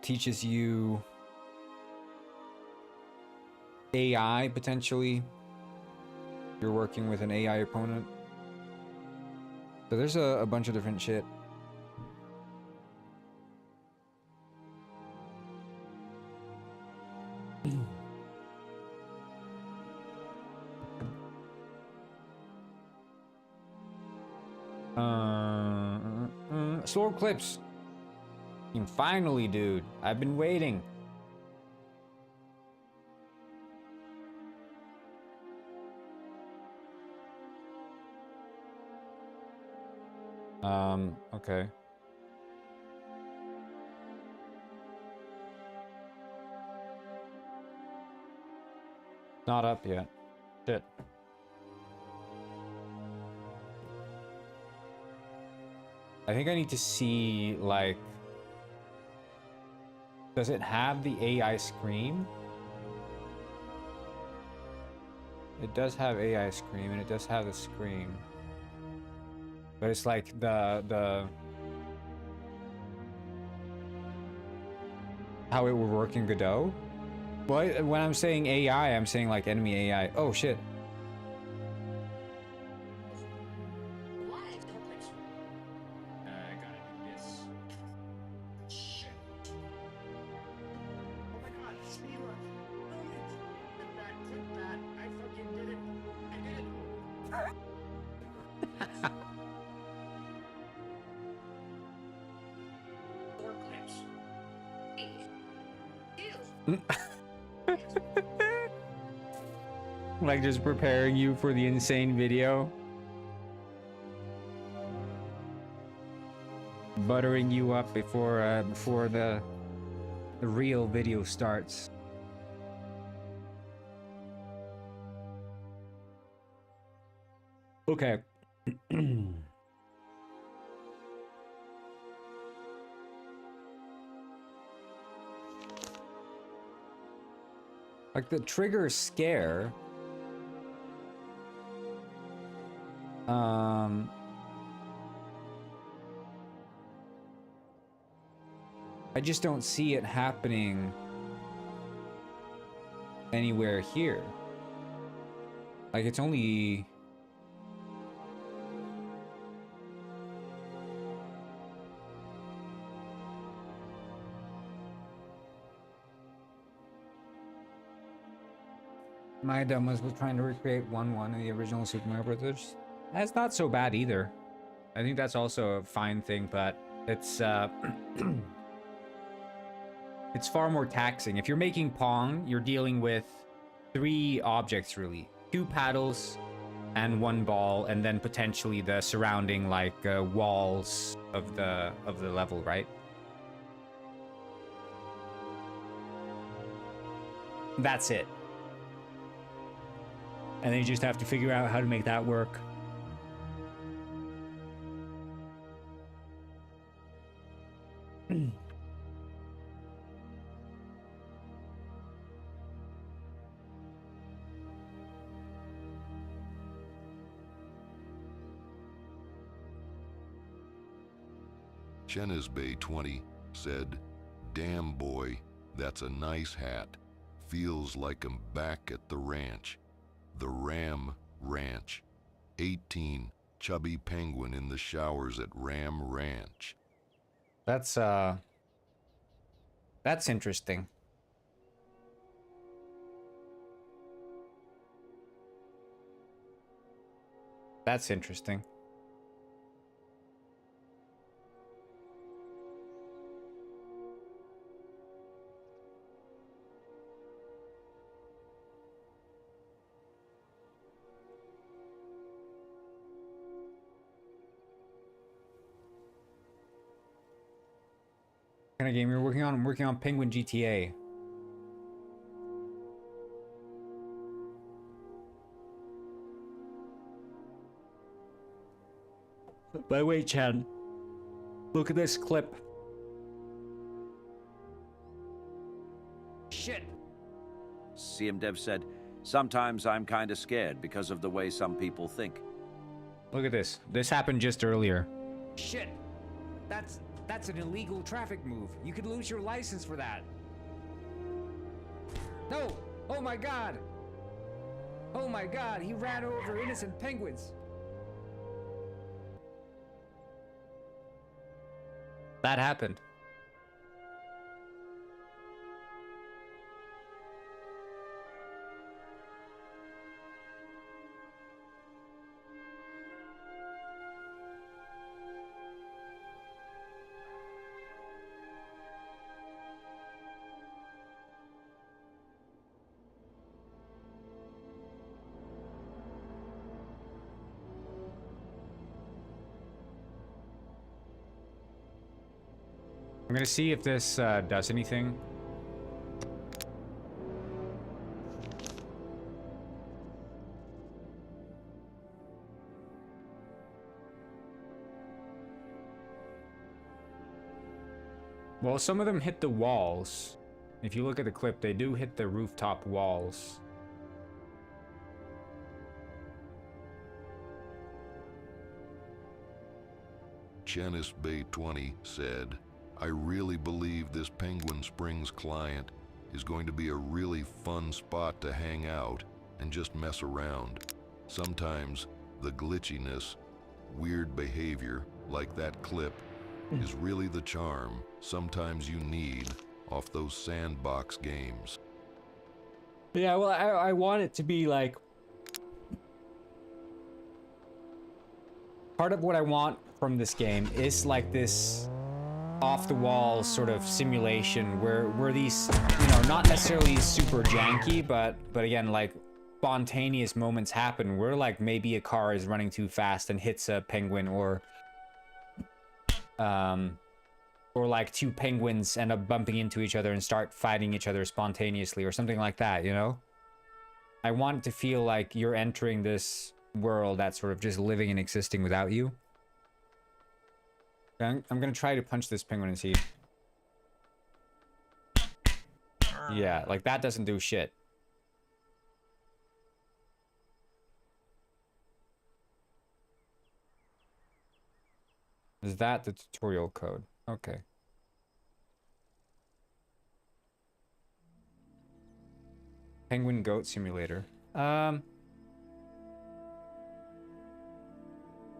Teaches you AI, potentially. You're working with an AI opponent. So there's a bunch of different shit. Sword clips. And finally, dude. I've been waiting. Okay. Not up yet. Shit. I think I need to see, like... Does it have the AI scream? It does have AI scream, and it does have the scream. But it's like the... How it would work in Godot? Well, when I'm saying AI, I'm saying like enemy AI. Oh, shit. I gotta do this. Shit. Oh my god, speedrun. Brilliant. Click that. I fucking did it. I did it. Four clips. Like just preparing you for the insane video. Buttering you up before the real video starts. Okay. Like the trigger scare. I just don't see it happening anywhere here. Like it's only... My dumbass was trying to recreate 1-1 in the original Super Mario Brothers. That's not so bad either. I think that's also a fine thing, but it's it's far more taxing. If you're making Pong, you're dealing with 3 objects really. 2 paddles and 1 ball, and then potentially the surrounding like walls of the level, right? That's it. And then you just have to figure out how to make that work. Chenisbay20 said, "Damn boy, that's a nice hat. Feels like I'm back at the ranch. The Ram Ranch. 18, chubby penguin in the showers at Ram Ranch." That's interesting. That's interesting. What kind of game you're working on? I'm working on Penguin GTA. By the way, Chad, look at this clip. Shit. GameDev said, "Sometimes I'm kinda scared because of the way some people think." Look at this. This happened just earlier. Shit. That's an illegal traffic move. You could lose your license for that. No! Oh my god! Oh my god, he ran over innocent penguins. That happened. I'm gonna see if this does anything. Well, some of them hit the walls. If you look at the clip, they do hit the rooftop walls. Chenis Bay 20 said, I really believe this Penguin Springs client is going to be a really fun spot to hang out and just mess around. Sometimes the glitchiness, weird behavior, like that clip, is really the charm sometimes you need off those sandbox games. Yeah, well, I want it to be like... Part of what I want from this game is like this off-the-wall sort of simulation where these, you know, not necessarily super janky, but again, like spontaneous moments happen where like maybe a car is running too fast and hits a penguin, or like two penguins end up bumping into each other and start fighting each other spontaneously or something like that, you know? I want it to feel like you're entering this world that's sort of just living and existing without you. I'm gonna try to punch this penguin and see. Yeah, like that doesn't do shit. Is that the tutorial code? Okay. Penguin Goat Simulator.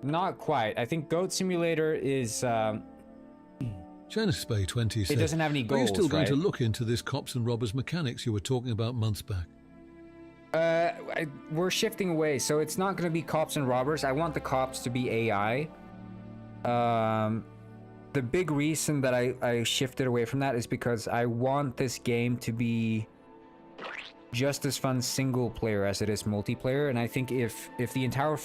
Not quite. I think Goat Simulator is, Janice Bay 20 said, it doesn't have any are goals, you still going right? to look into this cops and robbers mechanics you were talking about months back? We're shifting away, so it's not going to be cops and robbers. I want the cops to be AI. The big reason that I shifted away from that is because I want this game to be just as fun single player as it is multiplayer, and I think if the entire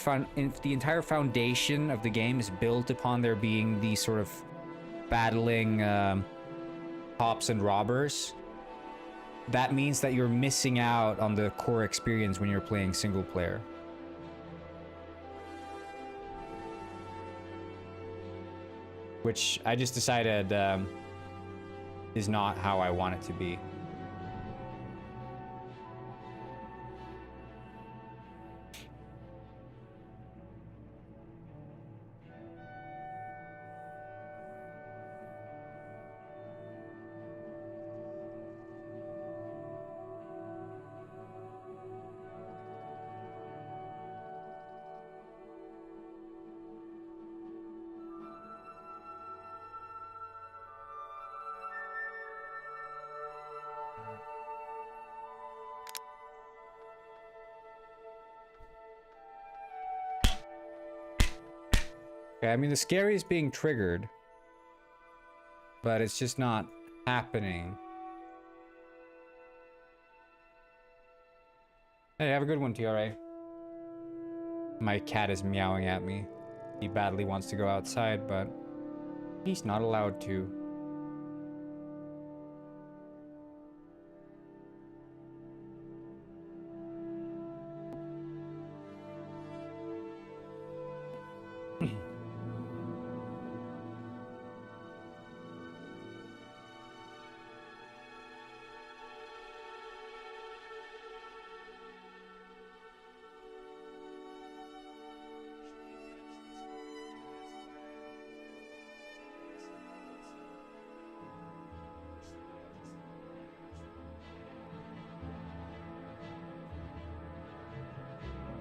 foundation of the game is built upon there being these sort of battling cops and robbers, that means that you're missing out on the core experience when you're playing single player. Which I just decided is not how I want it to be. Okay, I mean, the scary is being triggered, but it's just not happening. Hey, have a good one, TRA. My cat is meowing at me. He badly wants to go outside, but he's not allowed to.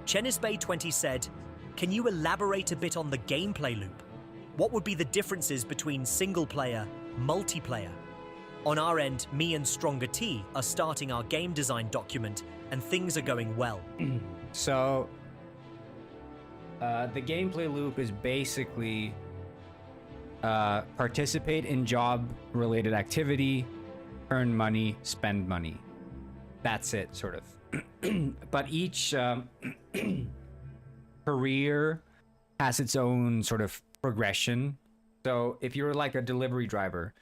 Chenis Bay 20 said, can you elaborate a bit on the gameplay loop? What would be the differences between single player, multiplayer? On our end, me and Stronger T are starting our game design document and things are going well. So, the gameplay loop is basically participate in job-related activity, earn money, spend money. That's it, sort of. But each career has its own sort of progression. So if you're like a delivery driver,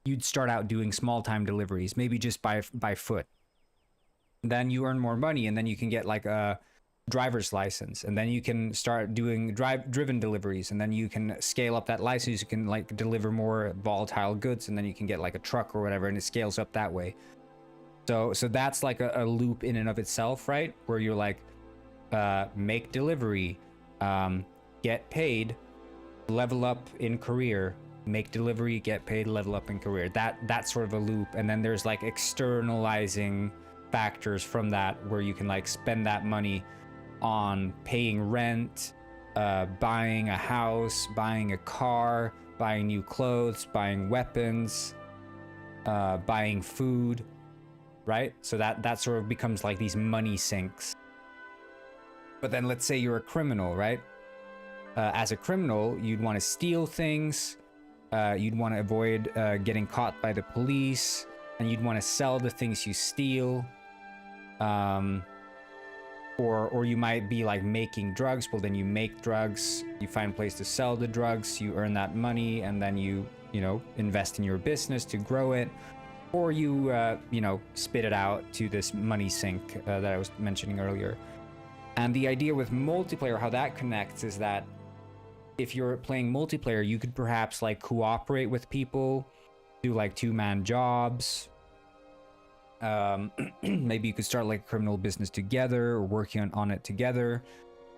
you'd start out doing small time deliveries, maybe just by foot. Then you earn more money, and then you can get like a driver's license, and then you can start doing driven deliveries, and then you can scale up that license. You can like deliver more volatile goods, and then you can get like a truck or whatever, and it scales up that way. So that's like a loop in and of itself, right? Where you're like, make delivery, get paid, level up in career, make delivery, get paid, level up in career. That's sort of a loop. And then there's like externalizing factors from that, where you can like spend that money on paying rent, buying a house, buying a car, buying new clothes, buying weapons, buying food, right? So that sort of becomes like these money sinks. But then let's say you're a criminal, right? As a criminal, you'd want to steal things, you'd want to avoid getting caught by the police, and you'd want to sell the things you steal. Or you might be like making drugs. Well, then you make drugs, you find a place to sell the drugs, you earn that money, and then you know, invest in your business to grow it. Or you, you know, spit it out to this money sink that I was mentioning earlier. And the idea with multiplayer, how that connects, is that if you're playing multiplayer, you could perhaps like cooperate with people, do like 2-man jobs. Maybe you could start like a criminal business together, or working on it together.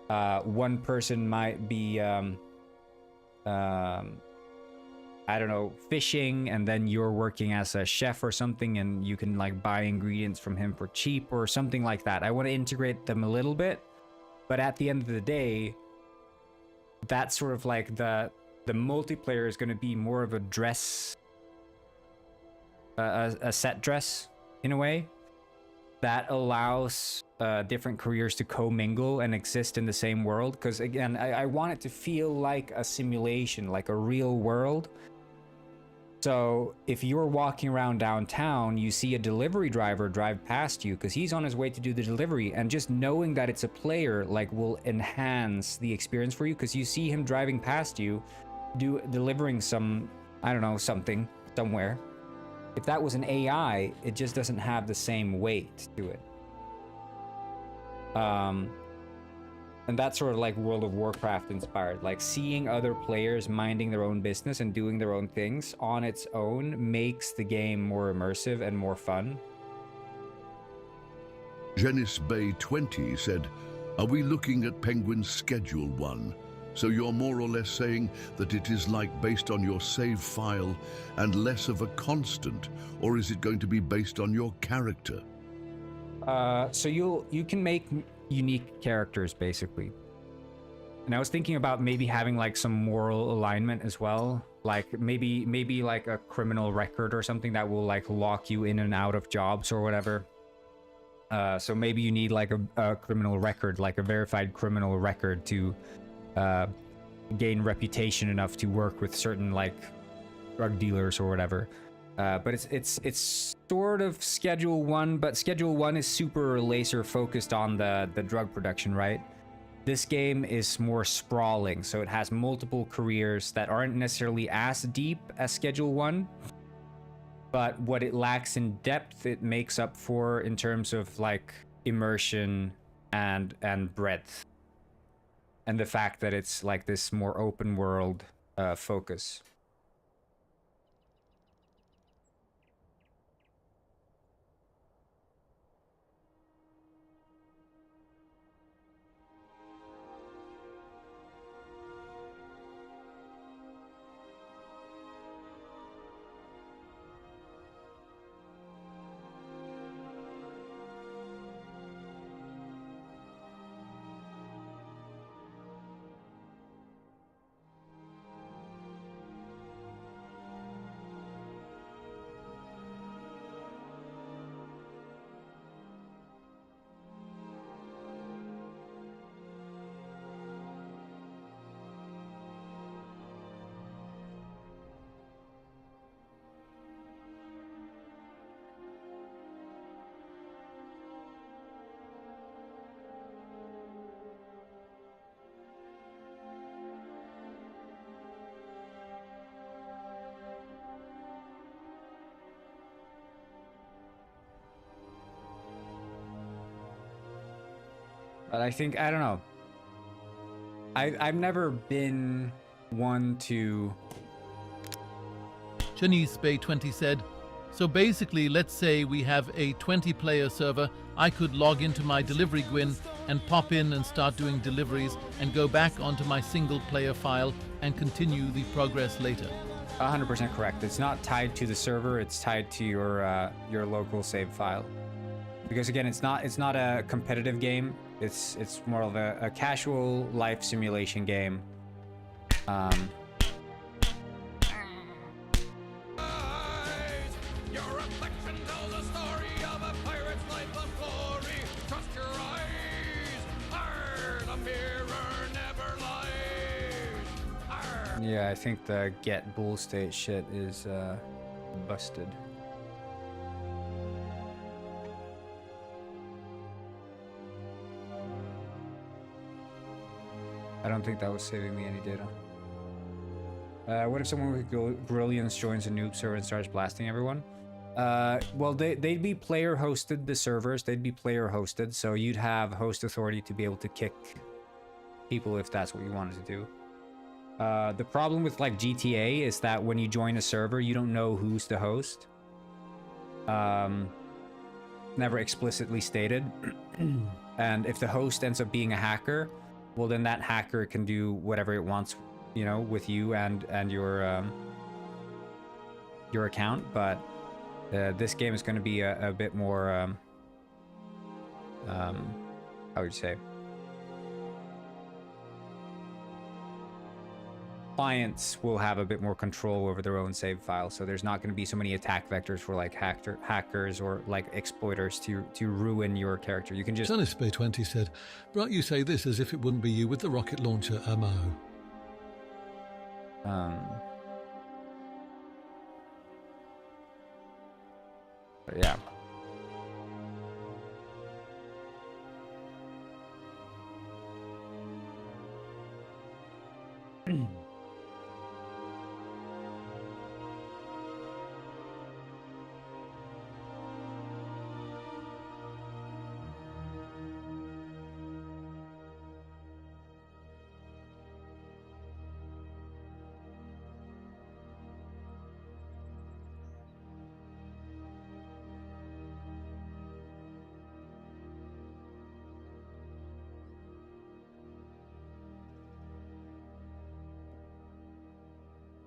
One person might be, I don't know, fishing, and then you're working as a chef or something, and you can like buy ingredients from him for cheap or something like that. I want to integrate them a little bit, but at the end of the day, that's sort of like the multiplayer is going to be more of a dress, a set dress in a way that allows different careers to commingle and exist in the same world. Because again, I want it to feel like a simulation, like a real world. So if you're walking around downtown, you see a delivery driver drive past you because he's on his way to do the delivery, and just knowing that it's a player like will enhance the experience for you, because you see him driving past you, delivering some, I don't know, something somewhere. If that was an AI, it just doesn't have the same weight to it. And that's sort of like World of Warcraft inspired, like seeing other players minding their own business and doing their own things on its own makes the game more immersive and more fun. Genis Bay 20 said, "Are we looking at Penguin's Schedule 1? So you're more or less saying that it is like based on your save file and less of a constant, or is it going to be based on your character?" So you can make unique characters basically. And I was thinking about maybe having like some moral alignment as well, like maybe like a criminal record or something that will like lock you in and out of jobs or whatever. So maybe you need like a criminal record, like a verified criminal record to gain reputation enough to work with certain like drug dealers or whatever. But it's sort of Schedule 1, but Schedule 1 is super laser focused on the drug production, right? This game is more sprawling, so it has multiple careers that aren't necessarily as deep as Schedule 1, but what it lacks in depth, it makes up for in terms of like immersion and breadth, and the fact that it's like this more open world focus. But I think, I don't know. I've never been one to... Janice Bay 20 said, so basically, let's say we have a 20-player server. I could log into my delivery Gwyn and pop in and start doing deliveries and go back onto my single-player file and continue the progress later. 100% correct. It's not tied to the server. It's tied to your local save file. Because again, it's not a competitive game. It's more of a casual life simulation game. Your reflection tells a story of a pirate's life of glory. Trust your eyes. Arr, the mirror never lies. Arr. Yeah, I think the get bull state shit is busted. I don't think that was saving me any data. What if someone with brilliance joins a noob server and starts blasting everyone? Well, they'd be player hosted, the servers, they'd be player hosted, so you'd have host authority to be able to kick people if that's what you wanted to do. The problem with like GTA is that when you join a server, you don't know who's the host. Never explicitly stated. And if the host ends up being a hacker, well then that hacker can do whatever it wants, you know, with you and your account. But this game is going to be a bit more how would you say, clients will have a bit more control over their own save file, so there's not going to be so many attack vectors for like hackers or like exploiters to ruin your character. You can just... Janice Bay 20 said, right, you say this as if it wouldn't be you with the rocket launcher ammo. But yeah.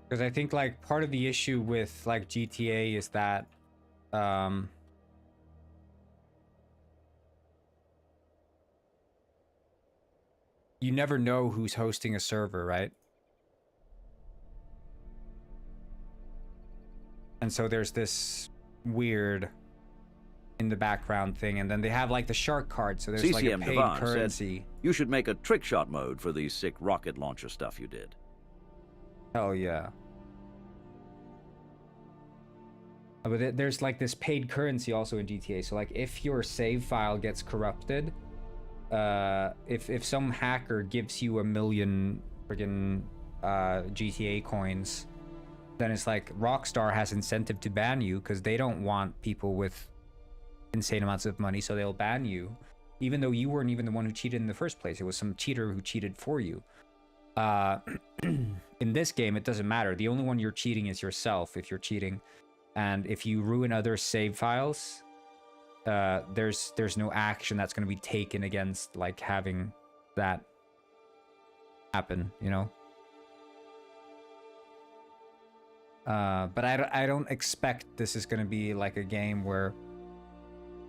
Because I think like part of the issue with like GTA is that you never know who's hosting a server, right? And so there's this weird in the background thing, and then they have like the shark card, so there's like a CCM paid Devan currency. said, you should make a trick shot mode for these sick rocket launcher stuff you did. Hell yeah. But there's like this paid currency also in GTA. So like if your save file gets corrupted, if some hacker gives you 1 million friggin' GTA coins, then it's like Rockstar has incentive to ban you because they don't want people with insane amounts of money, so they'll ban you, even though you weren't even the one who cheated in the first place. It was some cheater who cheated for you. In this game, it doesn't matter. The only one you're cheating is yourself if you're cheating. And if you ruin other save files, there's no action that's going to be taken against like having that happen, you know. But I don't expect this is going to be like a game where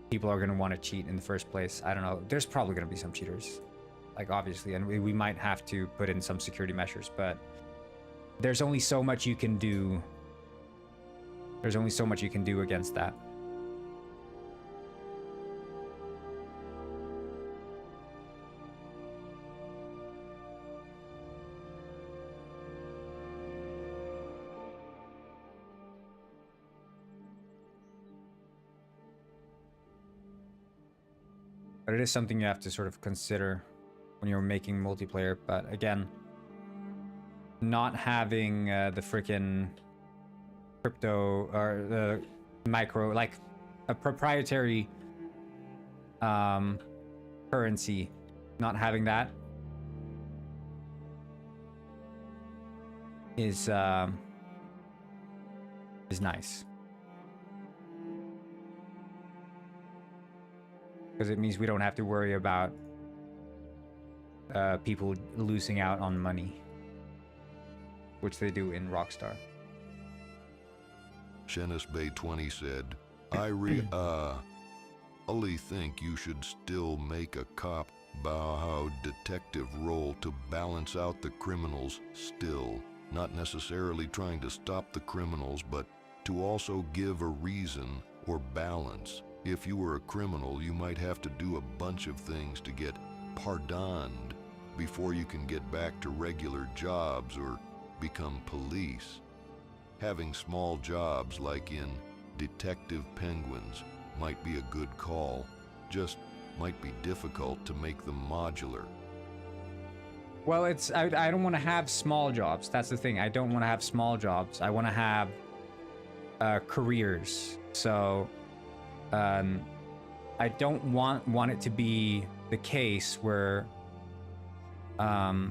people are going to want to cheat in the first place. I don't know. There's probably going to be some cheaters, like obviously, and we might have to put in some security measures. But there's only so much you can do. There's only so much you can do against that. But it is something you have to sort of consider when you're making multiplayer. But again, not having the frickin' crypto or the micro, like a proprietary currency not having that is nice. Because it means we don't have to worry about people losing out on money, which they do in Rockstar. Shennis Bay 20 said, I really think you should still make a cop how detective role to balance out the criminals still. Not necessarily trying to stop the criminals, but to also give a reason or balance. If you were a criminal, you might have to do a bunch of things to get pardoned before you can get back to regular jobs or become police. Having small jobs like in Detective Penguins might be a good call, just might be difficult to make them modular. Well, I don't want to have small jobs. That's the thing. I don't want to have small jobs. I want to have careers. So I don't want it to be the case where I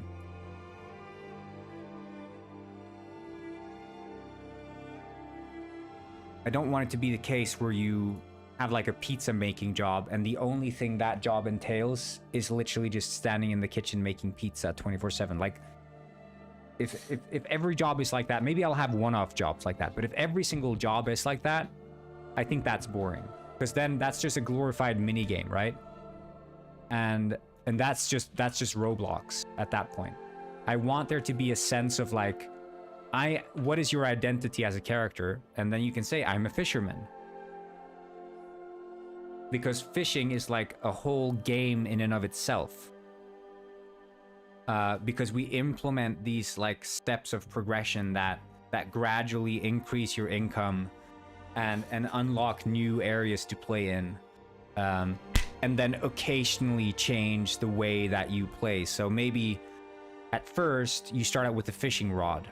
don't want it to be the case where you have like a pizza making job and the only thing that job entails is literally just standing in the kitchen making pizza 24/7. Like if every job is like that, maybe I'll have one-off jobs like that. But if every single job is like that, I think that's boring. Because then that's just a glorified mini game, right? And that's just Roblox at that point. I want there to be a sense of like, what is your identity as a character? And then you can say, I'm a fisherman. Because fishing is like a whole game in and of itself. Because we implement these like steps of progression that gradually increase your income and unlock new areas to play in. And then occasionally change the way that you play. So maybe at first you start out with a fishing rod.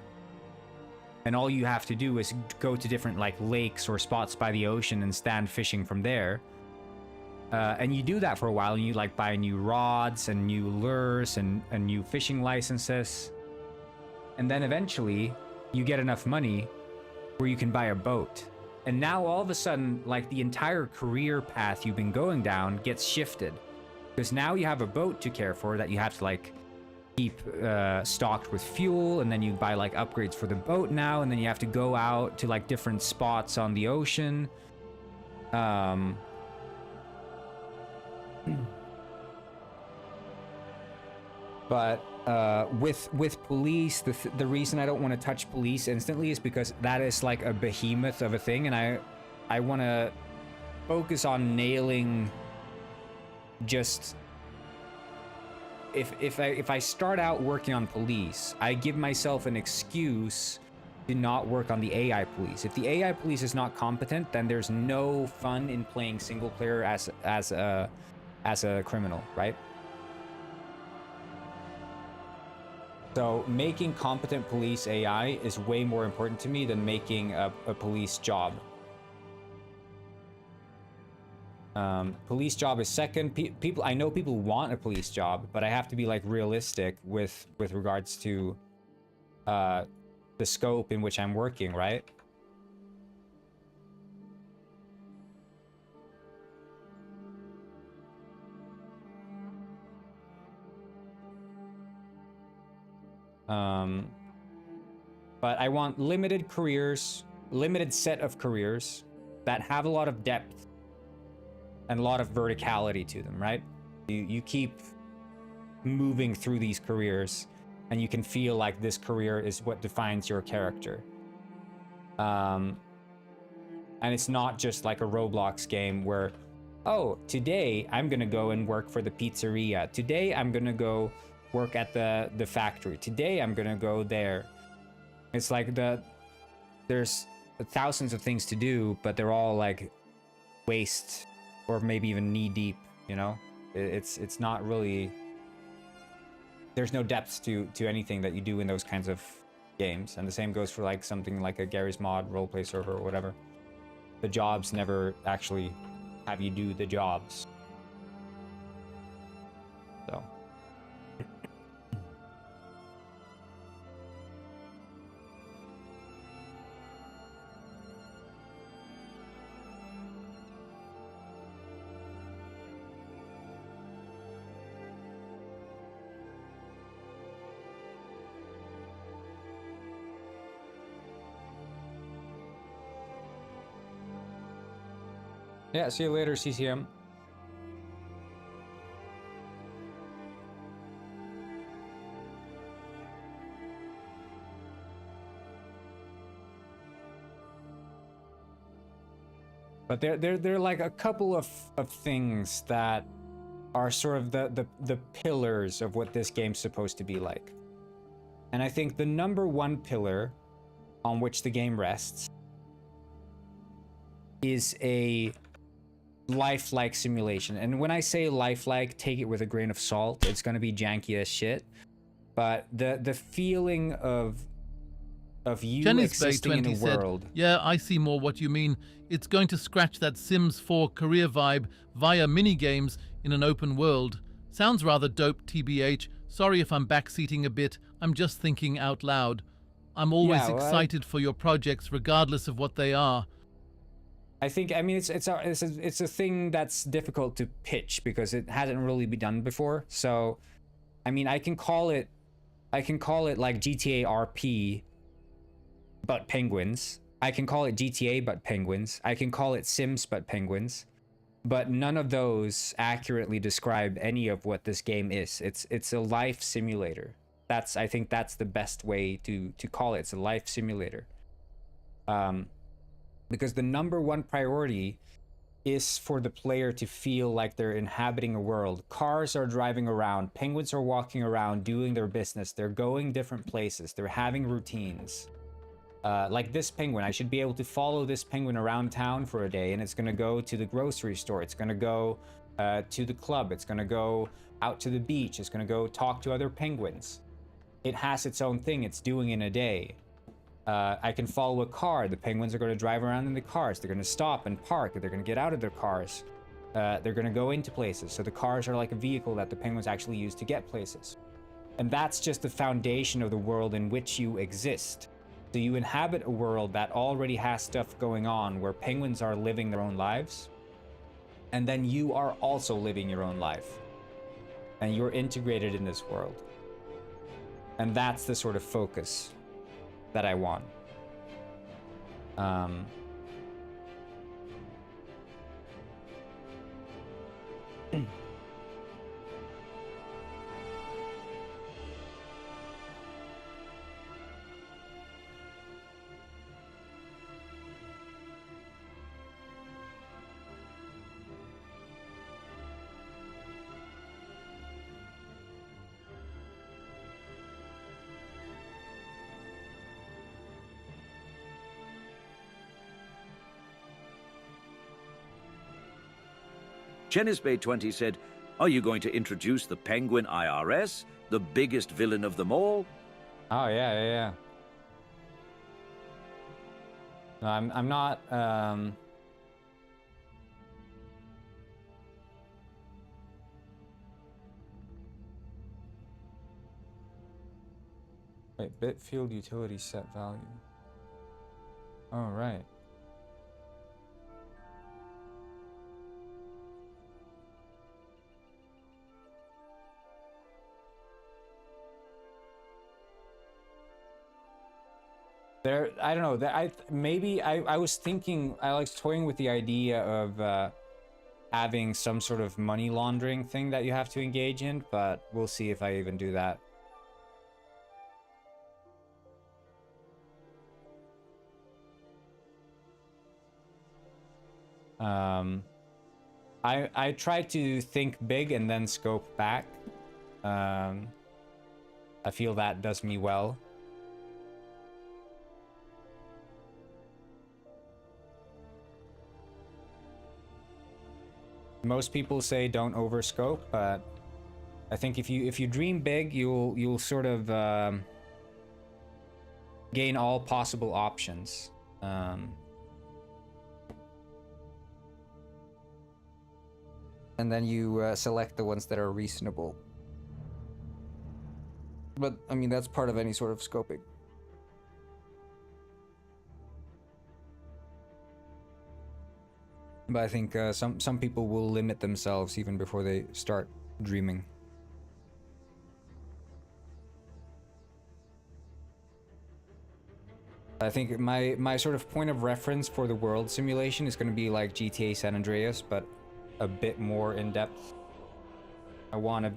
And all you have to do is go to different like lakes or spots by the ocean and stand fishing from there. And you do that for a while and you like buy new rods and new lures and new fishing licenses. And then eventually you get enough money where you can buy a boat. And now all of a sudden, like the entire career path you've been going down gets shifted. Because now you have a boat to care for that you have to like keep stocked with fuel, and then you buy like upgrades for the boat now, and then you have to go out to like different spots on the ocean. But with police, the reason I don't want to touch police instantly is because that is like a behemoth of a thing, and I want to focus on nailing just if I start out working on police, I give myself an excuse to not work on the AI police. If the AI police is not competent, then there's no fun in playing single player as a criminal, right? So making competent police AI is way more important to me than making a police job. Police job is second. People, I know people want a police job, but I have to be like realistic with regards to the scope in which I'm working, right? But I want limited careers, limited set of careers that have a lot of depth and a lot of verticality to them, right? You keep moving through these careers and you can feel like this career is what defines your character. And it's not just like a Roblox game where, oh, today I'm gonna go and work for the pizzeria. Today I'm gonna go work at the factory. Today I'm gonna go there. It's like there's thousands of things to do, but they're all like waist or maybe even knee deep, you know? It's not really, there's no depth to anything that you do in those kinds of games. And the same goes for like something like a Gary's Mod roleplay server or whatever. The jobs never actually have you do the jobs. So Yeah, see you later, CCM. But there are like a couple of things that are sort of the pillars of what this game's supposed to be like. And I think the number one pillar on which the game rests is a lifelike simulation. And when I say lifelike, take it with a grain of salt. It's gonna be janky as shit. But the feeling of you existing in a world. Said, yeah, I see more what you mean. It's going to scratch that Sims 4 career vibe via minigames in an open world. Sounds rather dope, TBH. Sorry if I'm backseating a bit. I'm just thinking out loud. I'm always excited for your projects, regardless of what they are. I mean, it's a thing that's difficult to pitch because it hasn't really been done before. So, I mean, I can call it like GTA RP, but penguins. I can call it GTA, but penguins. I can call it Sims, but penguins. But none of those accurately describe any of what this game is. It's a life simulator. I think that's the best way to call it. It's a life simulator. Because the number one priority is for the player to feel like they're inhabiting a world. Cars are driving around. Penguins are walking around doing their business. They're going different places. They're having routines. Like this penguin, I should be able to follow this penguin around town for a day, and it's going to go to the grocery store. It's going to go to the club. It's going to go out to the beach. It's going to go talk to other penguins. It has its own thing it's doing in a day. I can follow a car. The penguins are going to drive around in the cars. They're going to stop and park. They're going to get out of their cars. They're going to go into places. So the cars are like a vehicle that the penguins actually use to get places. And that's just the foundation of the world in which you exist. So you inhabit a world that already has stuff going on where penguins are living their own lives. And then you are also living your own life. And you're integrated in this world. And that's the sort of focus that I want. Chenisbay20 said, are you going to introduce the Penguin IRS, the biggest villain of them all? Oh, yeah. No, I'm not, Wait, Bitfield utility set value. Oh, right. I don't know. I was thinking, I was toying with the idea of having some sort of money laundering thing that you have to engage in, but we'll see if I even do that. I try to think big and then scope back. I feel that does me well. Most people say don't overscope, but I think if you dream big, you'll sort of gain all possible options. And then you select the ones that are reasonable. But I mean, that's part of any sort of scoping. But I think some people will limit themselves even before they start dreaming. I think my sort of point of reference for the world simulation is going to be like GTA San Andreas, but a bit more in depth. I want to,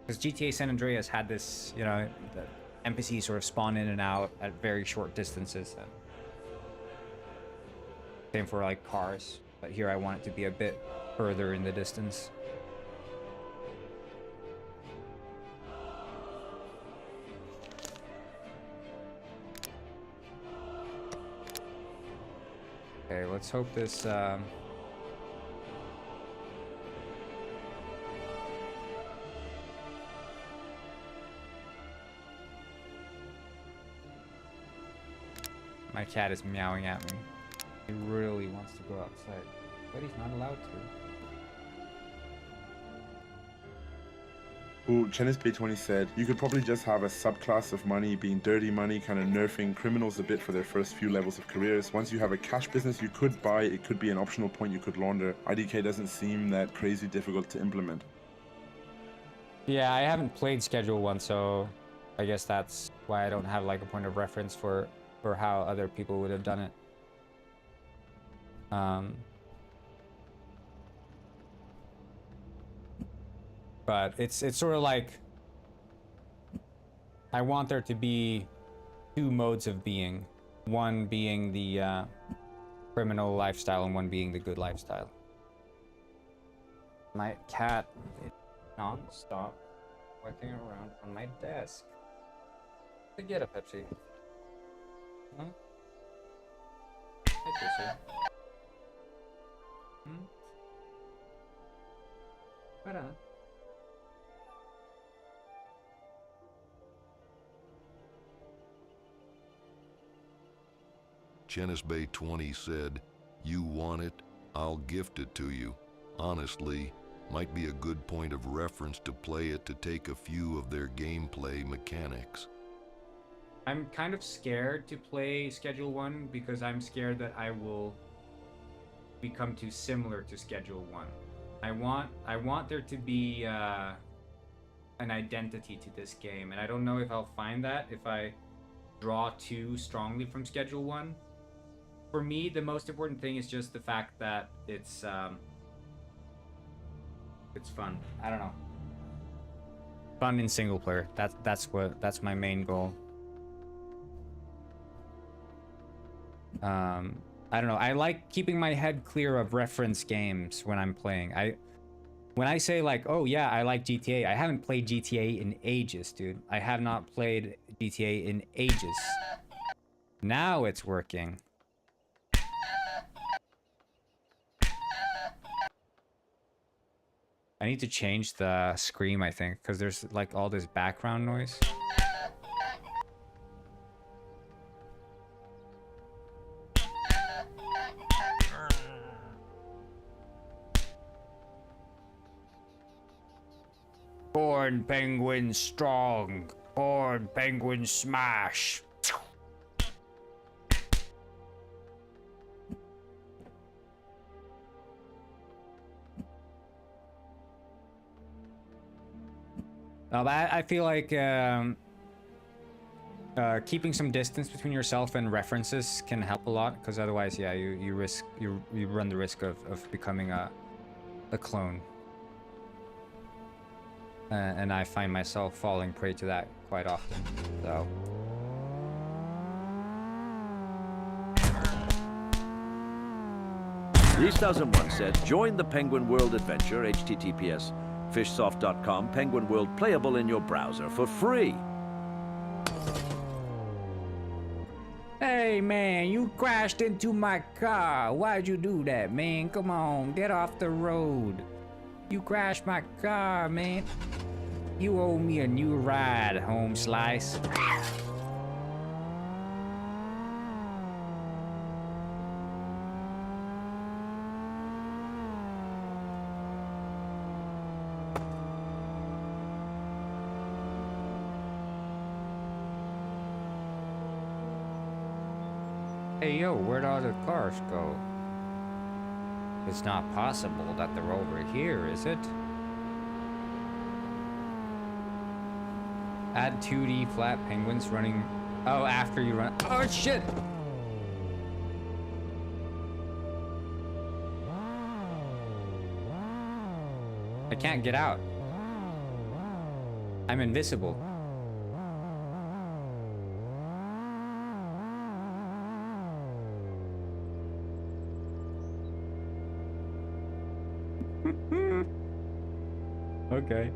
because GTA San Andreas had this, you know, the NPCs sort of spawn in and out at very short distances. And same for like cars, but here I want it to be a bit further in the distance. Okay, let's hope this my cat is meowing at me. He really wants to go outside, but he's not allowed to. Ooh, ChennisB20 said, you could probably just have a subclass of money being dirty money, kind of nerfing criminals a bit for their first few levels of careers. Once you have a cash business you could buy, it could be an optional point you could launder. IDK doesn't seem that crazy difficult to implement. Yeah, I haven't played Schedule 1, so I guess that's why I don't have like a point of reference for how other people would have done it. But it's sort of like I want there to be two modes of being. One being the criminal lifestyle and one being the good lifestyle. My cat is non-stop walking around on my desk. To get a Pepsi. Huh? Hey, Kisser. What up? ChennisB20 said, you want it, I'll gift it to you. Honestly, might be a good point of reference to play it to take a few of their gameplay mechanics. I'm kind of scared to play Schedule 1 because I'm scared that I will become too similar to Schedule 1. I want there to be an identity to this game, and I don't know if I'll find that if I draw too strongly from Schedule 1. For me, the most important thing is just the fact that it's fun. I don't know. Fun in single player. That's my main goal. I don't know. I like keeping my head clear of reference games when I'm playing. When I say like, oh yeah, I like GTA, I haven't played GTA in ages, dude. I have not played GTA in ages. Now it's working. I need to change the scream, I think, because there's like all this background noise. Corn penguin strong. Corn penguin smash. But I feel like keeping some distance between yourself and references can help a lot, because otherwise, yeah, you run the risk of becoming a clone. And I find myself falling prey to that quite often. So. Yeast2001 said, join the Penguin World Adventure, https fishsoft.com, Penguin World playable in your browser for free. Hey man, you crashed into my car. Why'd you do that, man? Come on, get off the road. You crashed my car, man. You owe me a new ride, home slice. Hey yo, where'd all the cars go? It's not possible that they're over here, is it? Add 2D flat penguins running. Oh, after you run. Oh shit! I can't get out. I'm invisible. Okay.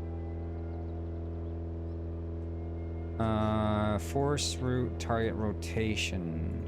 Force route target rotation.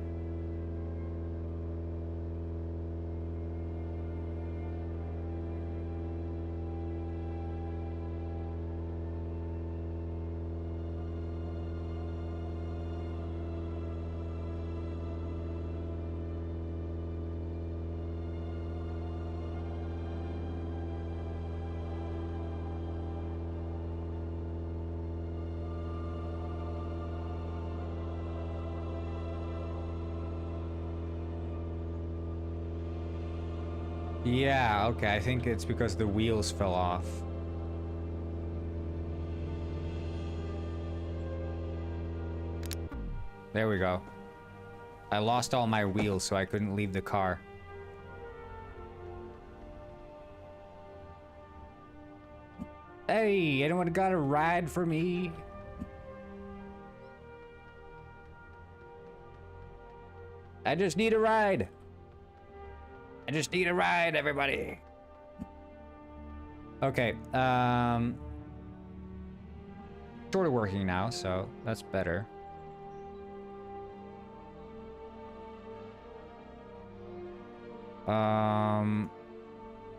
Yeah, okay, I think it's because the wheels fell off. There we go. I lost all my wheels, so I couldn't leave the car. Hey, anyone got a ride for me? I just need a ride. I just need a ride, everybody. Okay, sort of working now, so that's better.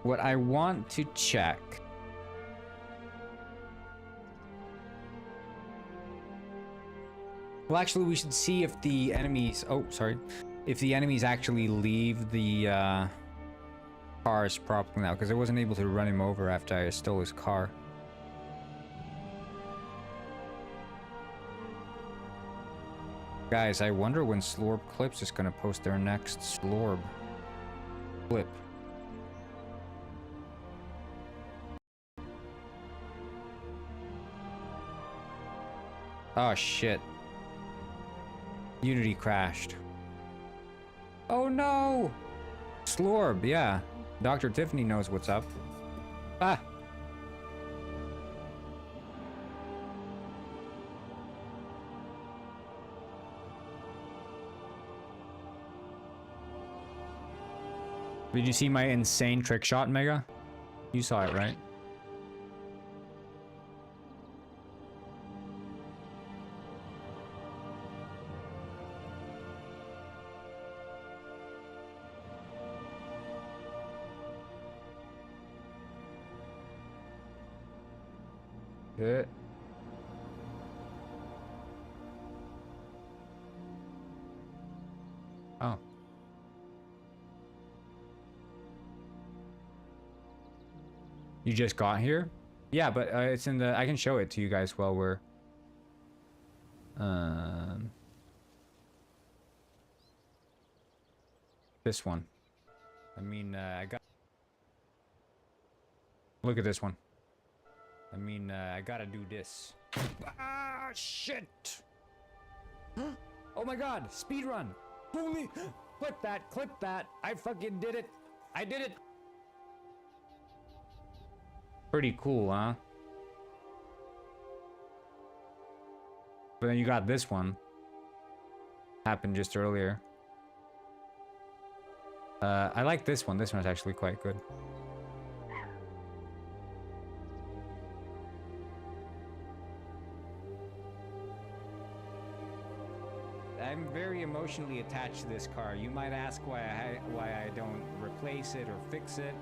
What I want to check. Well, actually, we should see if the enemies... Oh, sorry. If the enemies actually leave the cars properly now, because I wasn't able to run him over after I stole his car. Guys, I wonder when Slorb Clips is going to post their next Slorb clip. Oh, shit. Unity crashed. Oh, no! Slorb, yeah. Dr. Tiffany knows what's up. Ah! Did you see my insane trick shot, Mega? You saw it, right? Good. Oh. You just got here? Yeah, but it's in the... I can show it to you guys while we're... This one. I mean, I got... Look at this one. I mean, I gotta do this. Ah, shit! Oh my god, speed run! Holy... Clip that, I fucking did it! I did it! Pretty cool, huh? But then you got this one. Happened just earlier. I like this one. This one's actually quite good. I'm very emotionally attached to this car. You might ask why I don't replace it or fix it.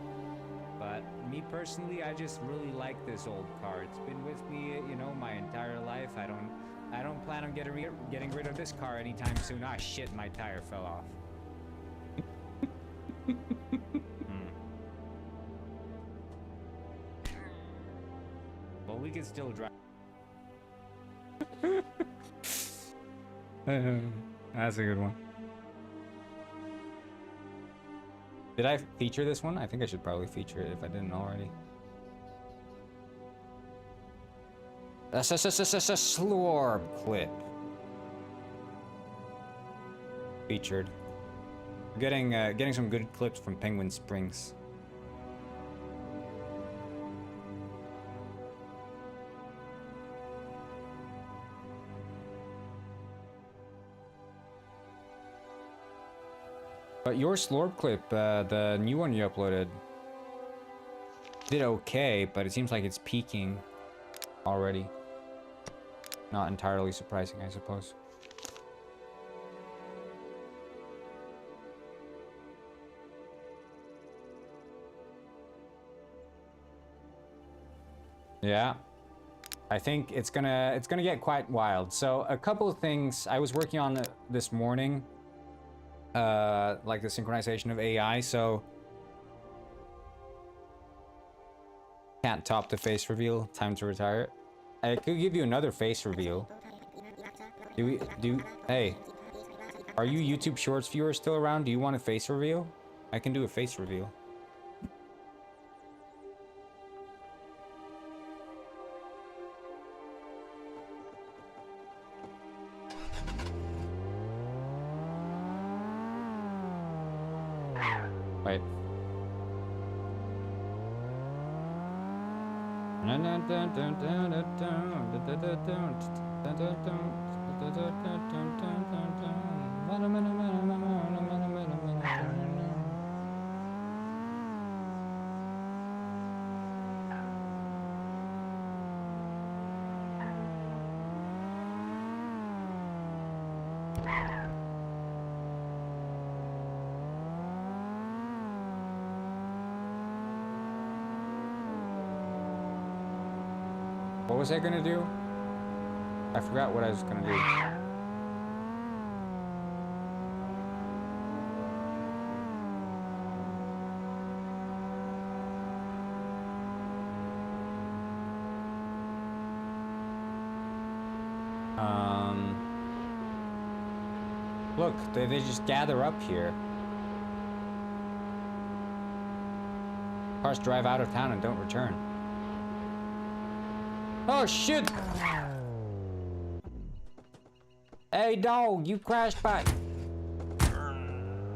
But me personally, I just really like this old car. It's been with me, you know, my entire life. I don't plan on getting rid of this car anytime soon. Ah, shit, my tire fell off. Well, we can still drive. That's a good one. Did I feature this one? I think I should probably feature it if I didn't already. Slorb clip. Featured. Getting some good clips from Penguin Springs. But your slurp clip, the new one you uploaded, did okay, but it seems like it's peaking already. Not entirely surprising, I suppose. Yeah. I think it's gonna get quite wild. So a couple of things I was working on this morning, like the synchronization of AI. So can't top the face reveal. Time to retire. I could give you another face reveal. Hey, are you YouTube Shorts viewers still around? Do you want a face reveal? I can do a face reveal. Wait. What was I gonna do? I forgot what I was gonna do. Look, they just gather up here. Cars drive out of town and don't return. Oh shit! Hey dog, you crashed by.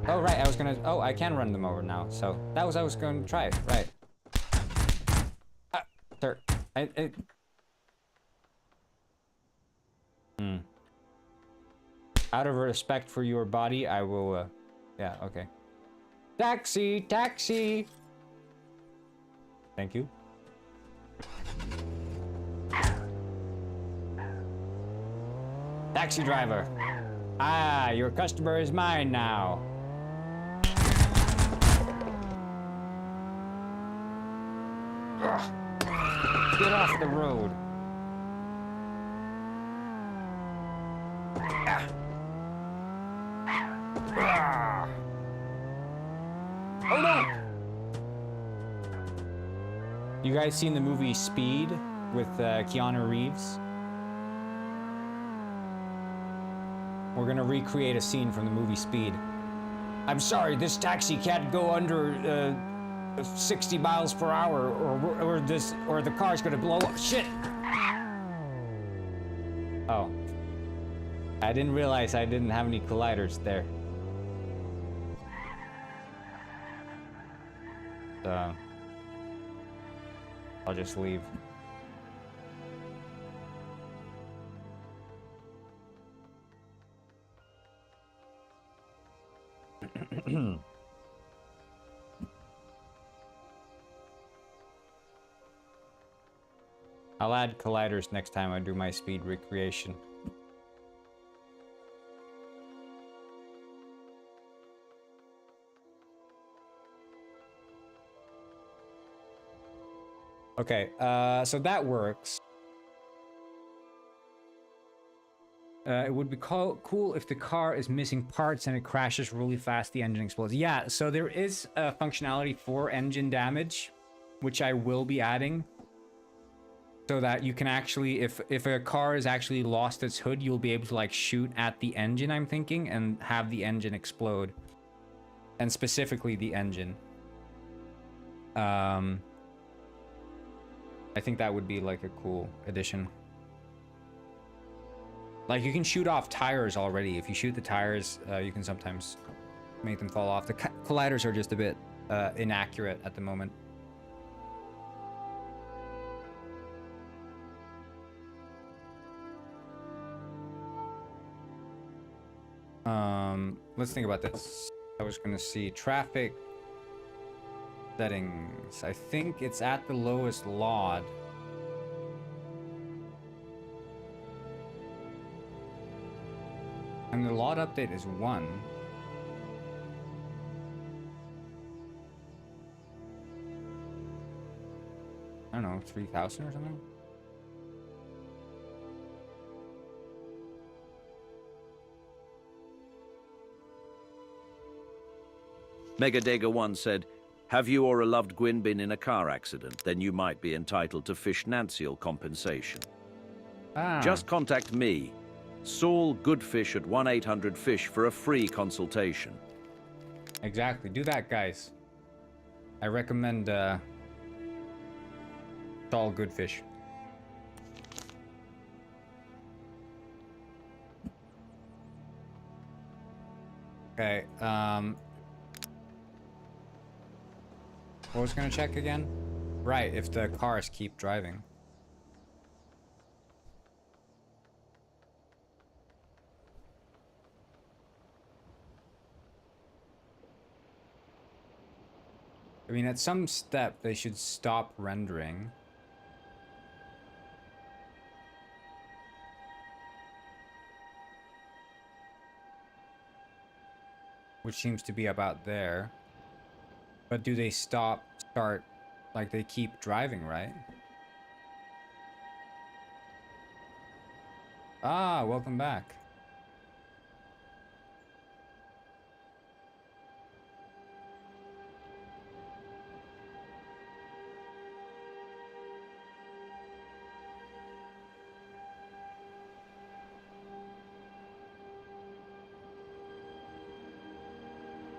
Oh right, I was gonna. Oh, I can run them over now. So that was I was going to try it. Right. Sir, Out of respect for your body, I will. Yeah. Okay. Taxi, taxi. Thank you. Taxi driver. Ah, your customer is mine now. Ugh. Get off the road. Ah. Ah. Oh no! You guys seen the movie Speed with Keanu Reeves? We're gonna recreate a scene from the movie Speed. I'm sorry, this taxi can't go under 60 miles per hour, or the car's gonna blow up. Shit! Oh, I didn't realize I didn't have any colliders there. So I'll just leave. I'll add colliders next time I do my speed recreation. Okay, so that works. It would be cool if the car is missing parts and it crashes really fast, the engine explodes. Yeah, so there is a functionality for engine damage, which I will be adding. So that you can actually, if a car has actually lost its hood, you'll be able to like shoot at the engine, I'm thinking, and have the engine explode. And specifically the engine. I think that would be like a cool addition. Like you can shoot off tires already. If you shoot the tires, you can sometimes make them fall off. The colliders are just a bit inaccurate at the moment. Let's think about this. I was gonna see traffic settings. I think it's at the lowest LOD. And the LOD update is 1. I don't know, 3,000 or something? Megadega1 said, have you or a loved Gwyn been in a car accident? Then you might be entitled to financial compensation. Ah. Just contact me, Saul Goodfish at 1-800-FISH for a free consultation. Exactly. Do that, guys. I recommend Saul Goodfish. Okay, what was gonna check again? Right, if the cars keep driving. I mean, at some step, they should stop rendering. Which seems to be about there. But do they start, like they keep driving, right? Ah, welcome back.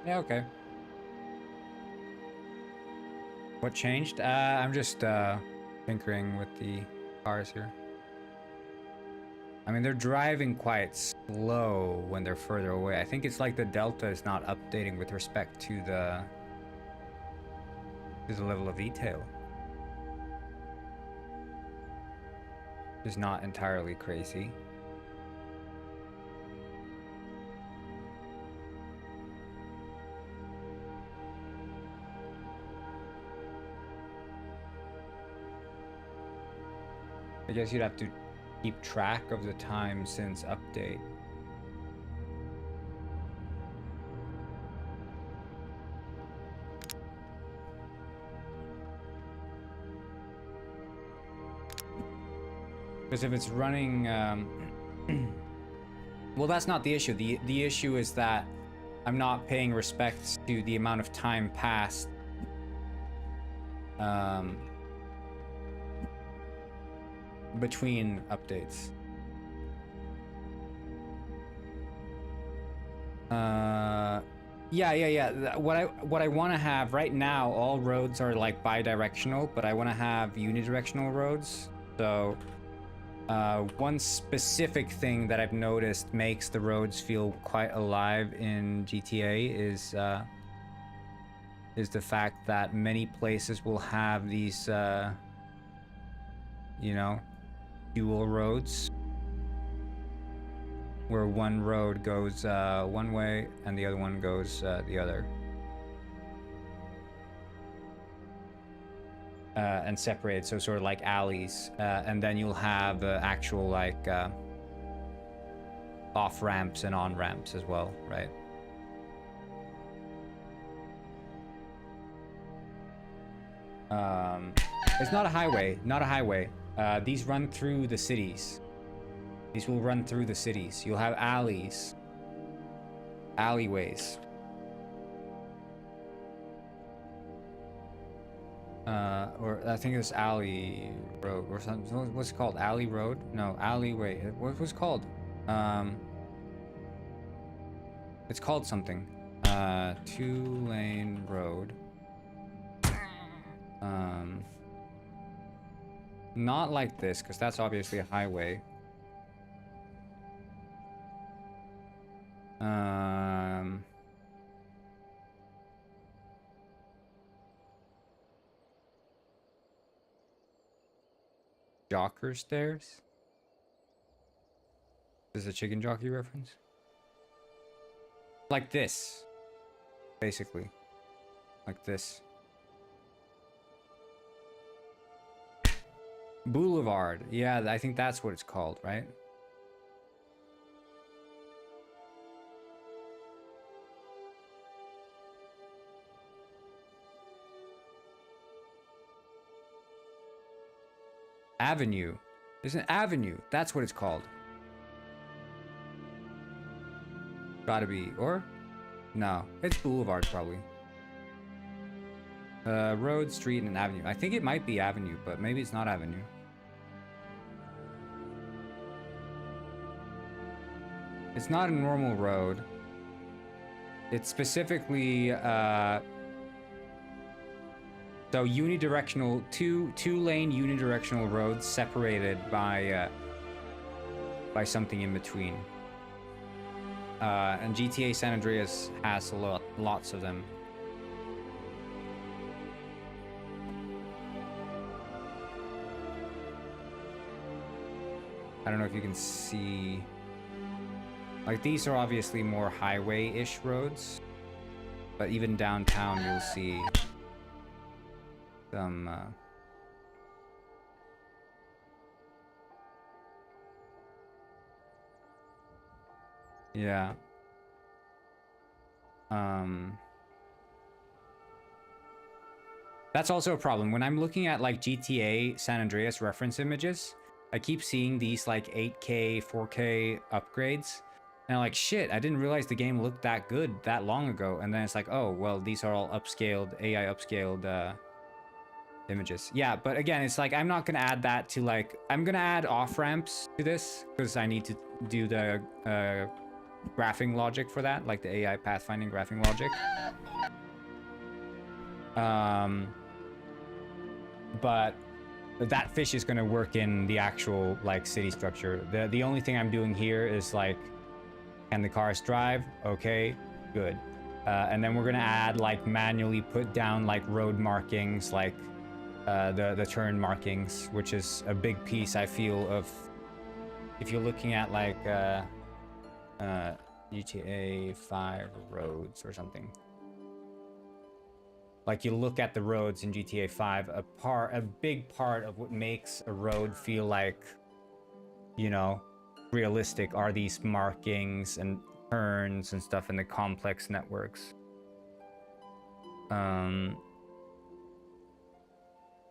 Yeah, okay. What changed? I'm just tinkering with the cars here. I mean, they're driving quite slow when they're further away. I think it's like the delta is not updating with respect to the level of detail. It's not entirely crazy. I guess you'd have to keep track of the time since update. Because if it's running, well, that's not the issue. The issue is that I'm not paying respect to the amount of time passed. Between updates. Yeah. What I want to have right now, all roads are like bi-directional, but I want to have unidirectional roads. So one specific thing that I've noticed makes the roads feel quite alive in GTA is the fact that many places will have these you know, dual roads where one road goes one way and the other one goes the other, and separated, so sort of like alleys, and then you'll have actual like off ramps and on ramps as well, right? It's not a highway, these run through the cities. These will run through the cities. You'll have alleyways. Or I think it's alley road or something. What's it called? Alley road? No, alleyway. What was it called? It's called something. 2-lane road. Not like this, because that's obviously a highway. Jocker stairs? Is this a chicken jockey reference? Like this. basically. Like this. Boulevard. Yeah, I think that's what it's called, right? Avenue. There's an avenue. That's what it's called. Gotta be. Or? No. It's Boulevard, probably. Road, street, and avenue. I think it might be avenue, but maybe it's not avenue. It's not a normal road. It's specifically, so unidirectional, two-lane unidirectional roads separated by something in between. And GTA San Andreas has lots of them. I don't know if you can see. Like, these are obviously more highway-ish roads, but even downtown you'll see some yeah. That's also a problem. When I'm looking at like GTA San Andreas reference images, I keep seeing these like 8K, 4K upgrades. And I'm like, shit, I didn't realize the game looked that good that long ago. And then it's like, oh, well, these are all upscaled, AI upscaled images. Yeah, but again, it's like, I'm not going to add that to like, I'm going to add off-ramps to this because I need to do the graphing logic for that, like the AI pathfinding graphing logic. But that fish is going to work in the actual like city structure. The only thing I'm doing here is like, can the cars drive? Okay, good. And then we're gonna add like manually put down like road markings, like the turn markings, which is a big piece I feel of. If you're looking at like GTA 5 roads or something. Like you look at the roads in GTA 5, a big part of what makes a road feel like, you know, realistic are these markings and turns and stuff in the complex networks.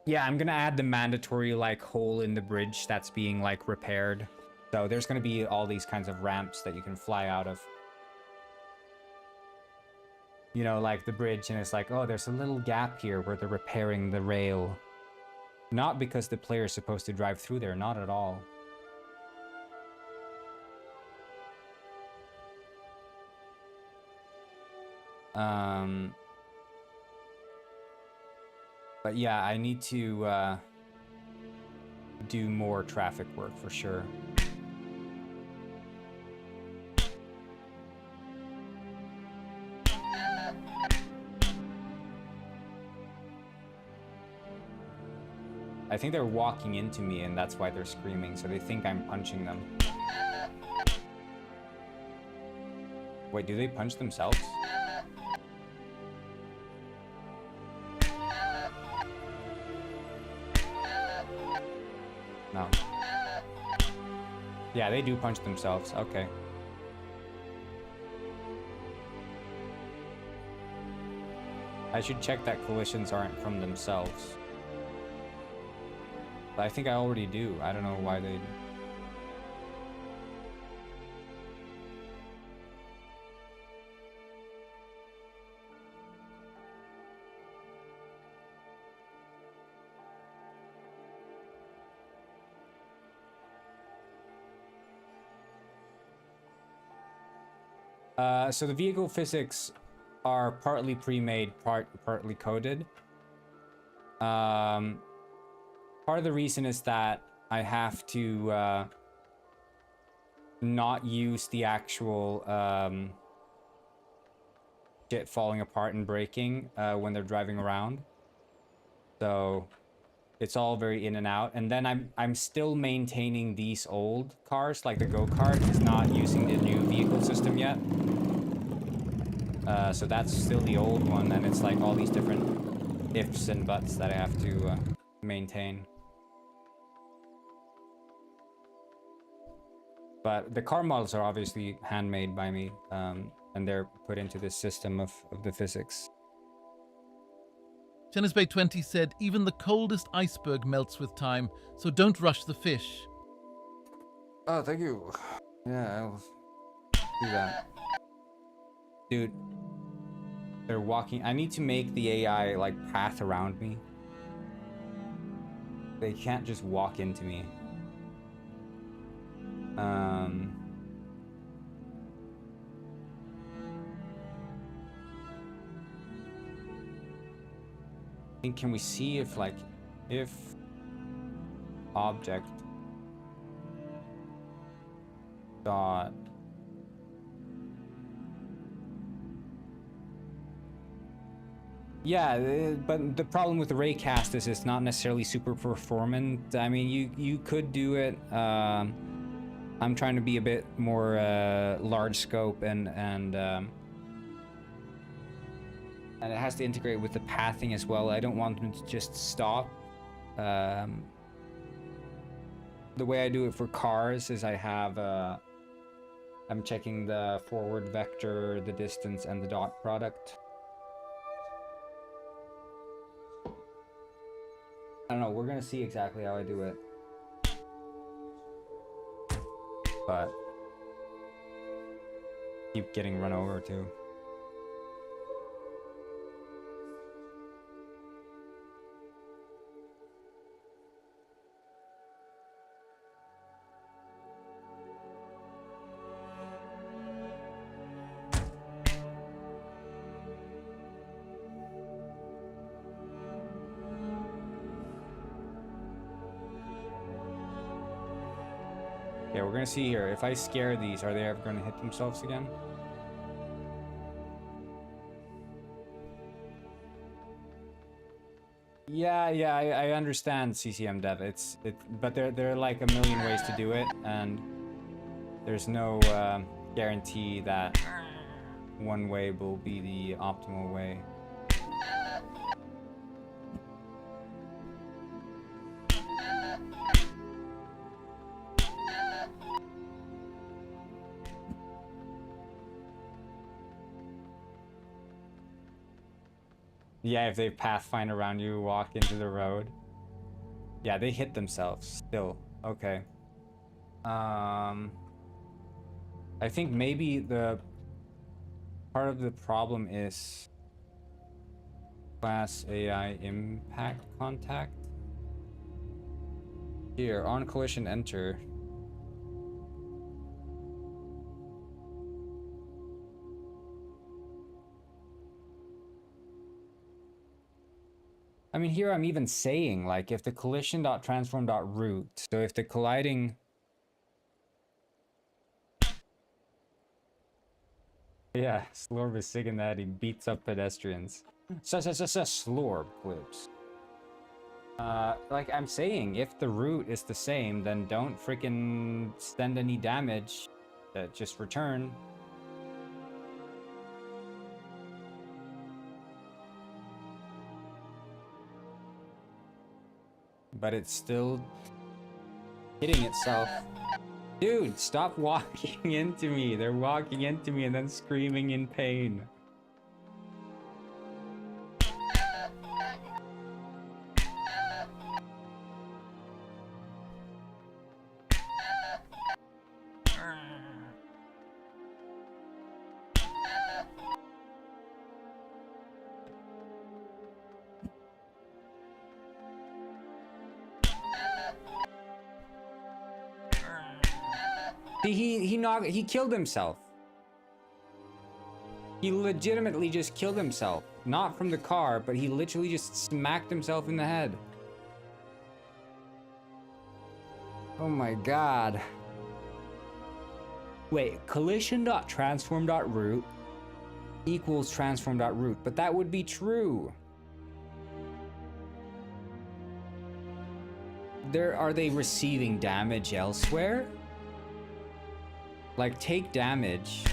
Yeah, I'm gonna add the mandatory like hole in the bridge that's being like repaired. So there's gonna be all these kinds of ramps that you can fly out of. You know, like the bridge, and it's like, oh, there's a little gap here where they're repairing the rail. Not because the player's supposed to drive through there, not at all. But yeah, I need to do more traffic work for sure. I think they're walking into me and that's why they're screaming, so they think I'm punching them. Wait, do they punch themselves? No. Yeah, they do punch themselves. Okay. I should check that collisions aren't from themselves. But I think I already do. I don't know why they... So the vehicle physics are partly pre-made, partly coded. Part of the reason is that I have to not use the actual shit falling apart and breaking when they're driving around. So it's all very in and out. And then I'm still maintaining these old cars, like the go-kart is not using the new vehicle system yet. So that's still the old one, and it's like all these different ifs and buts that I have to maintain. But the car models are obviously handmade by me, and they're put into this system of the physics. Tennis Bay 20 said, even the coldest iceberg melts with time, so don't rush the fish. Oh, thank you. Yeah, I'll do that. Dude, they're walking. I need to make the AI like path around me. They can't just walk into me. Can we see if like, if object dot yeah, but the problem with the raycast is it's not necessarily super performant. I mean, you could do it. I'm trying to be a bit more large scope and it has to integrate with the pathing as well. I don't want them to just stop. The way I do it for cars is I have I'm checking the forward vector, the distance, and the dot product. I don't know, we're gonna see exactly how I do it. But keep getting run over too. Yeah, we're gonna see here. If I scare these, are they ever gonna hit themselves again? Yeah, I understand CCM dev. But there are like a million ways to do it, and there's no guarantee that one way will be the optimal way. Yeah, if they pathfind around you, walk into the road. Yeah, they hit themselves still. Okay. I think maybe the part of the problem is class AI impact contact. Here, on collision, enter. I mean, here I'm even saying, like, if the collision.transform.root, so if the colliding... Yeah, Slorb is sick in that he beats up pedestrians. Slorb clips. Like I'm saying, if the root is the same, then don't freaking send any damage. Just return. But it's still hitting itself. Dude, stop walking into me. They're walking into me and then screaming in pain. He killed himself. He legitimately just killed himself. Not from the car, but he literally just smacked himself in the head. Oh my god. Wait, collision.transform.root equals transform.root, but that would be true. Are they receiving damage elsewhere? Like, take damage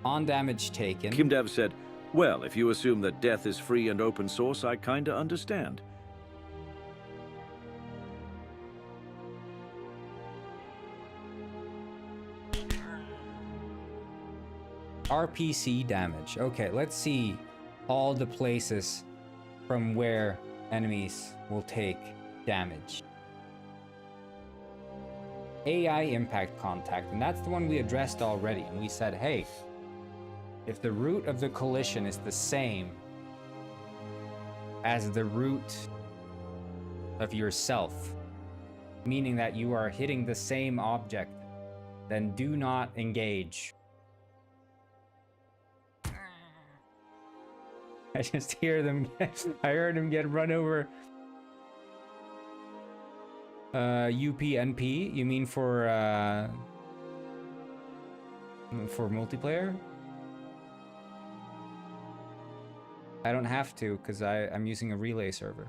On damage taken. GameDev said, well, if you assume that death is free and open source, I kinda understand. RPC damage. Okay, let's see all the places from where enemies will take damage. AI impact contact, and that's the one we addressed already. And we said, hey, if the root of the collision is the same as the root of yourself, meaning that you are hitting the same object, then do not engage. I just hear them. I heard him get run over. UPnP? You mean for multiplayer? I don't have to because I'm using a relay server.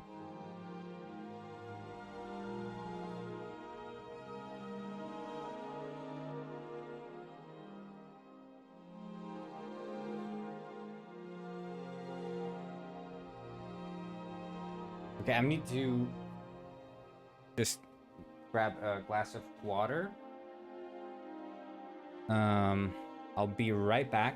Okay, I need to just grab a glass of water. I'll be right back.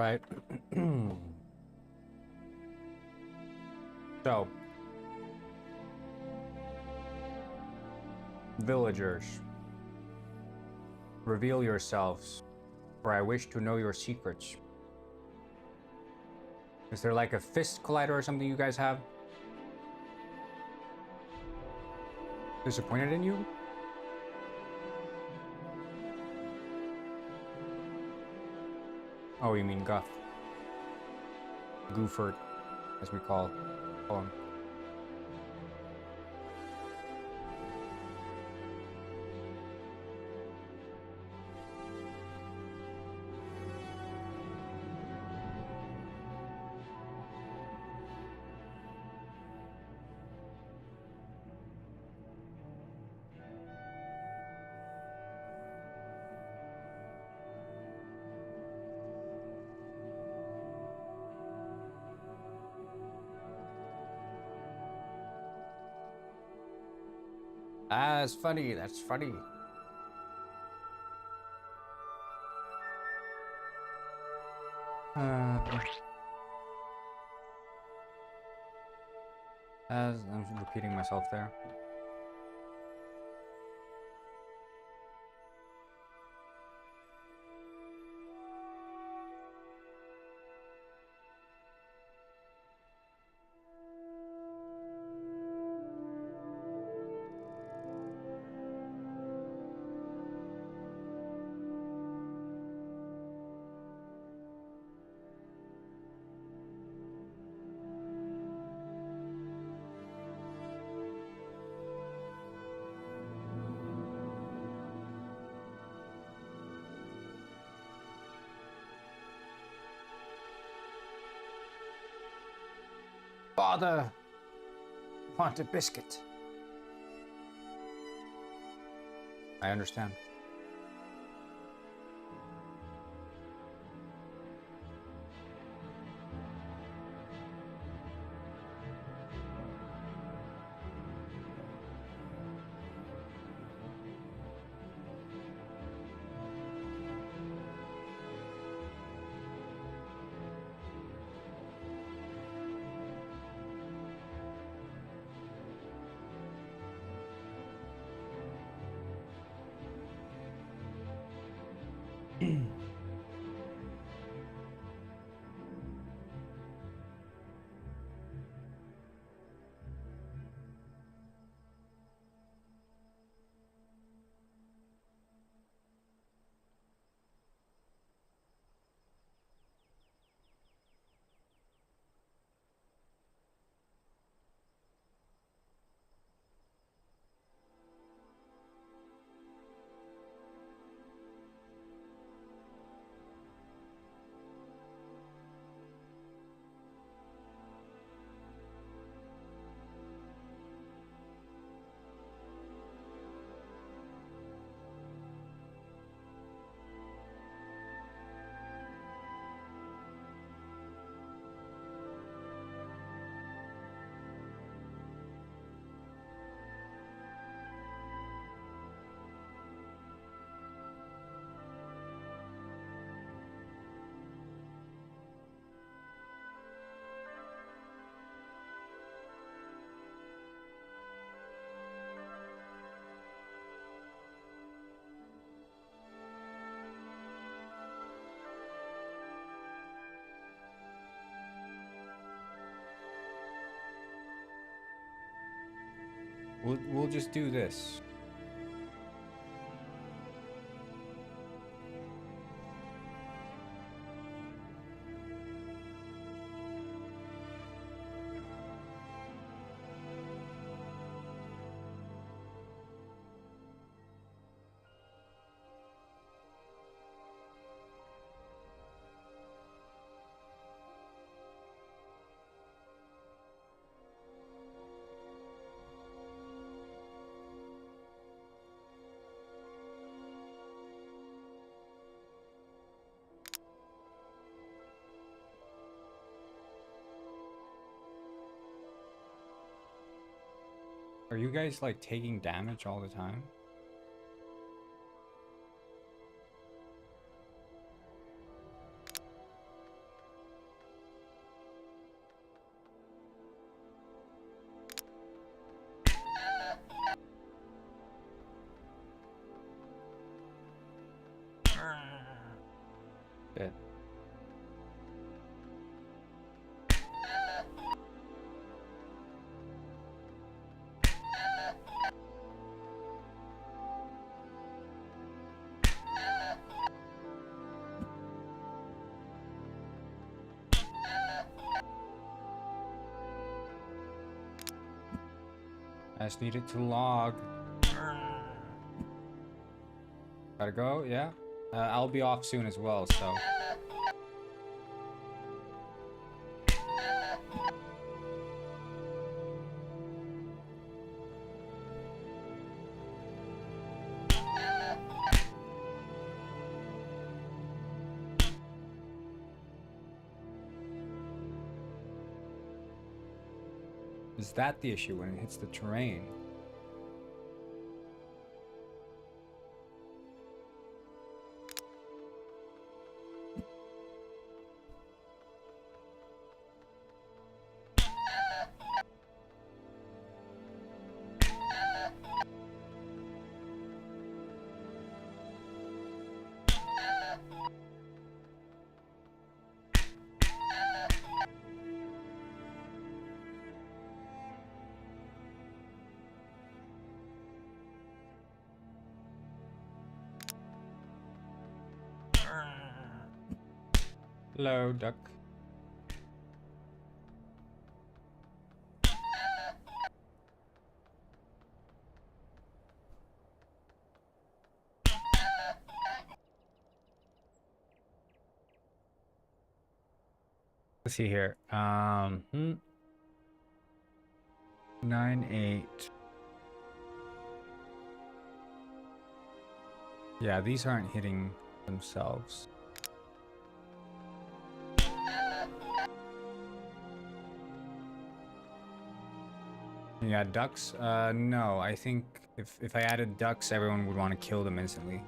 right. So, villagers, reveal yourselves, for I wish to know your secrets. Is there like a fist collider or something you guys have? Disappointed in you? Oh, you mean Guff. Goofert, as we call him. That's funny, that's funny. As I'm repeating myself there. Father, want a biscuit. I understand. We'll just do this. Are you guys like taking damage all the time? Shit. I just need it to log. Gotta go, yeah. I'll be off soon as well, so. Is that the issue when it hits the terrain? Hello, duck. Let's see here. 9-8. Yeah, these aren't hitting themselves. You got ducks? No, I think if I added ducks, everyone would want to kill them instantly.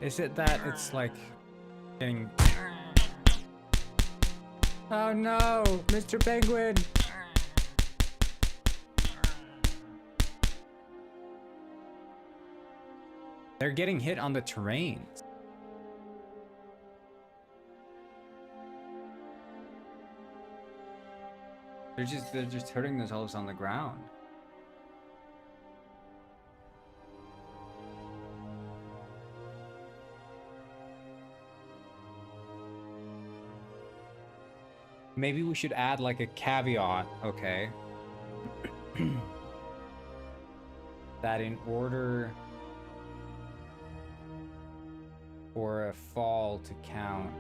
Is it that it's like getting... Oh no, Mr. Penguin! They're getting hit on the terrain. They're just hurting themselves on the ground. Maybe we should add like a caveat, okay? That in order for a fall to count,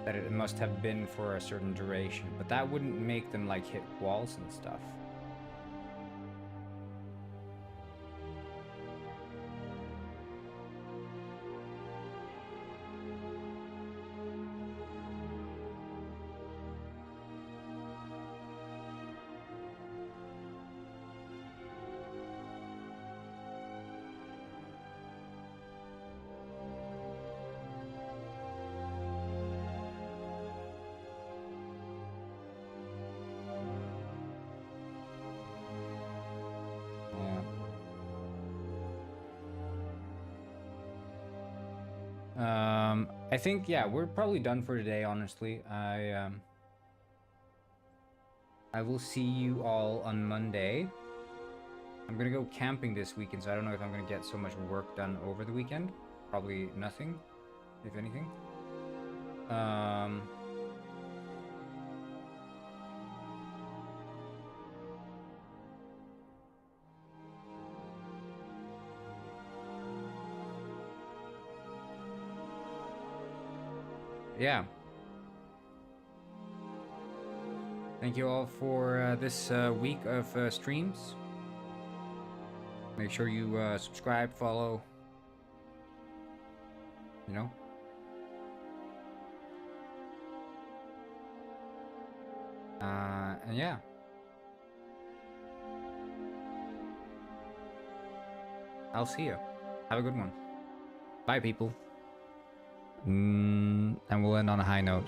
that it must have been for a certain duration, but that wouldn't make them like hit walls and stuff. I think, yeah, we're probably done for today, honestly. I will see you all on Monday. I'm gonna go camping this weekend, so I don't know if I'm gonna get so much work done over the weekend. Probably nothing, if anything. Yeah. Thank you all for this week of streams. Make sure you subscribe, follow, you know. And yeah. I'll see you. Have a good one. Bye, people. And we'll end on a high note.